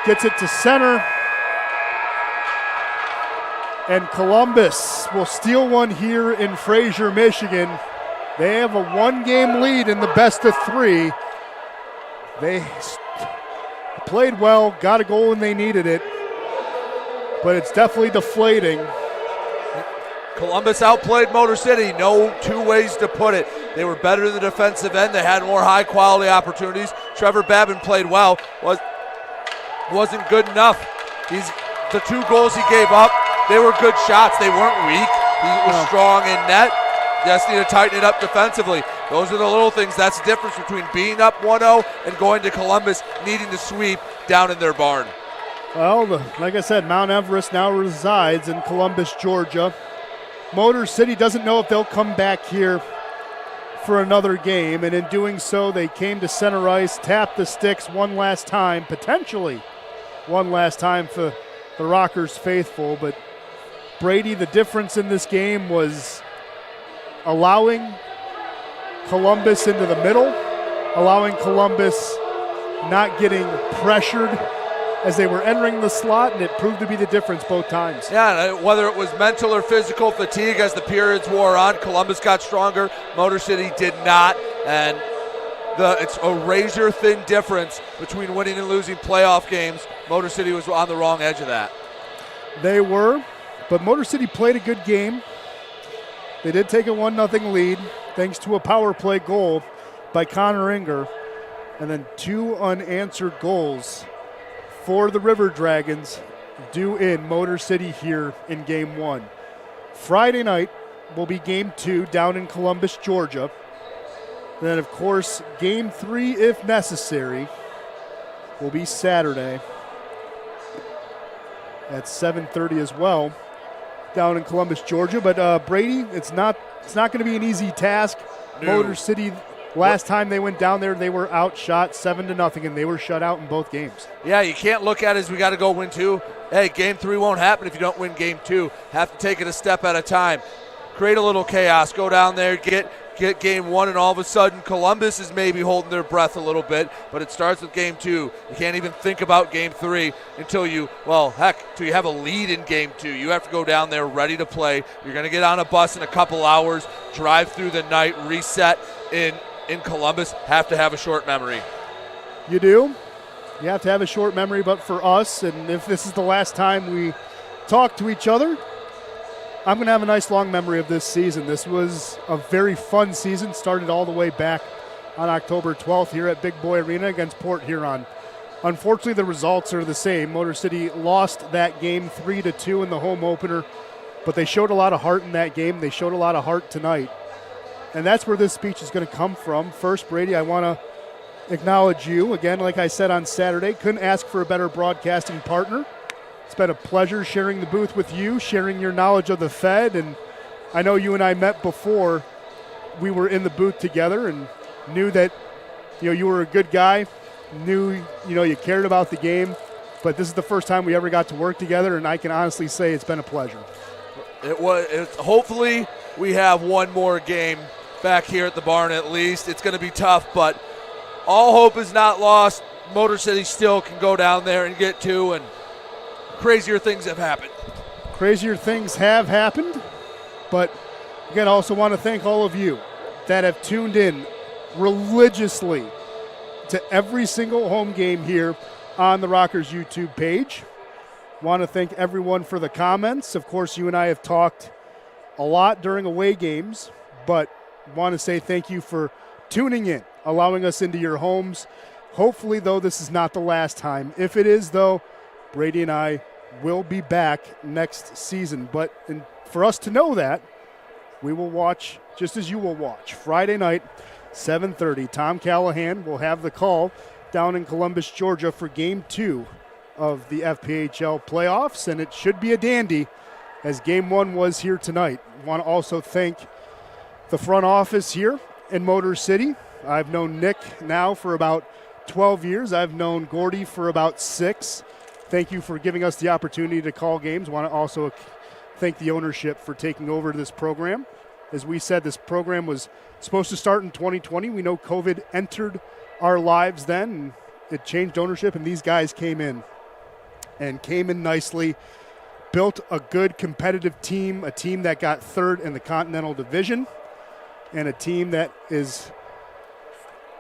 gets it to center. And Columbus will steal one here in Fraser, Michigan. They have a one-game lead in the best of three. They played well, got a goal when they needed it, but it's definitely deflating. Columbus outplayed Motor City. No two ways to put it. They were better in the defensive end. They had more high-quality opportunities. Trevor Babin played well. Wasn't good enough. The 2 goals he gave up, they were good shots. They weren't weak. He was strong in net. Just need to tighten it up defensively. Those are the little things. That's the difference between being up 1-0 and going to Columbus needing to sweep. down in their barn. Well, like I said, Mount Everest now resides in Columbus, Georgia. Motor City doesn't know if they'll come back here for another game, and in doing so, they came to center ice, tapped the sticks one last time, potentially one last time for the Rockers faithful. But Brady, the difference in this game was allowing Columbus into the middle, allowing Columbus not getting pressured as they were entering the slot, and it proved to be the difference both times. Yeah, whether it was mental or physical fatigue as the periods wore on, Columbus got stronger, Motor City did not, and it's a razor-thin difference between winning and losing playoff games. Motor City was on the wrong edge of that. They were, but Motor City played a good game. They did take a 1-0 lead thanks to a power play goal by Connor Inger, and then 2 unanswered goals for the River Dragons due in Motor City here in Game 1. Friday night will be Game 2 down in Columbus, Georgia. And then, of course, Game 3, if necessary, will be Saturday at 7:30 as well down in Columbus, Georgia. But Brady, it's not going to be an easy task. No. Motor City, last time they went down there, they were outshot 7-0, and they were shut out in both games. Yeah, you can't look at it as we got to go win 2. Hey, Game 3 won't happen if you don't win Game 2. Have to take it a step at a time. Create a little chaos. Go down there, get Game 1, and all of a sudden Columbus is maybe holding their breath a little bit, but it starts with Game 2. You can't even think about Game 3 until you have a lead in Game 2. You have to go down there ready to play. You're going to get on a bus in a couple hours, drive through the night, reset in Columbus. Have to have a short memory. You do. You have to have a short memory, but for us, and if this is the last time we talk to each other, I'm going to have a nice long memory of this season. This was a very fun season, started all the way back on October 12th here at Big Boy Arena against Port Huron. Unfortunately, the results are the same. Motor City lost that game 3-2 in the home opener, but they showed a lot of heart in that game. They showed a lot of heart tonight. And that's where this speech is going to come from. First, Brady, I want to acknowledge you. Again, like I said on Saturday, couldn't ask for a better broadcasting partner. It's been a pleasure sharing the booth with you, sharing your knowledge of the Fed. And I know you and I met before we were in the booth together and knew that you were a good guy, knew you cared about the game. But this is the first time we ever got to work together, and I can honestly say it's been a pleasure. Hopefully we have one more game back here at the barn at least. It's going to be tough, but all hope is not lost. Motor City still can go down there and get 2, and crazier things have happened. Crazier things have happened, but again, I also want to thank all of you that have tuned in religiously to every single home game here on the Rockers YouTube page. Want to thank everyone for the comments. Of course, you and I have talked a lot during away games, but want to say thank you for tuning in, allowing us into your homes. Hopefully, though, this is not the last time. If it is, though, Brady and I will be back next season. But for us to know that, we will watch just as you will watch. Friday night, 7:30. Tom Callahan will have the call down in Columbus, Georgia for Game 2 of the FPHL playoffs, and it should be a dandy as Game 1 was here tonight. I want to also thank the front office here in Motor City. I've known Nick now for about 12 years. I've known Gordy for about 6. Thank you for giving us the opportunity to call games. I want to also thank the ownership for taking over this program. As we said, this program was supposed to start in 2020. We know COVID entered our lives then, and it changed ownership, and these guys came in nicely, built a good competitive team, a team that got third in the Continental Division, and a team that is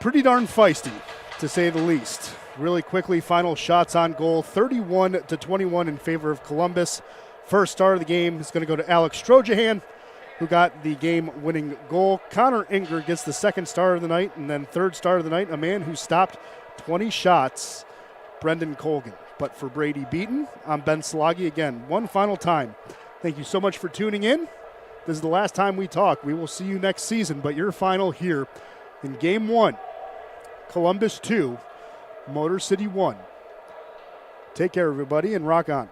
pretty darn feisty, to say the least. Really quickly, final shots on goal, 31-21 in favor of Columbus. First star of the game is going to go to Alex Strojahan, who got the game-winning goal. Connor Inger gets the second star of the night, and then third star of the night, a man who stopped 20 shots, Brendan Colgan. But for Brady Beaton, I'm Ben Sloggy again. One final time, thank you so much for tuning in. This is the last time we talk. We will see you next season, but your final here in Game 1, Columbus 2, Motor City 1. Take care, everybody, and rock on.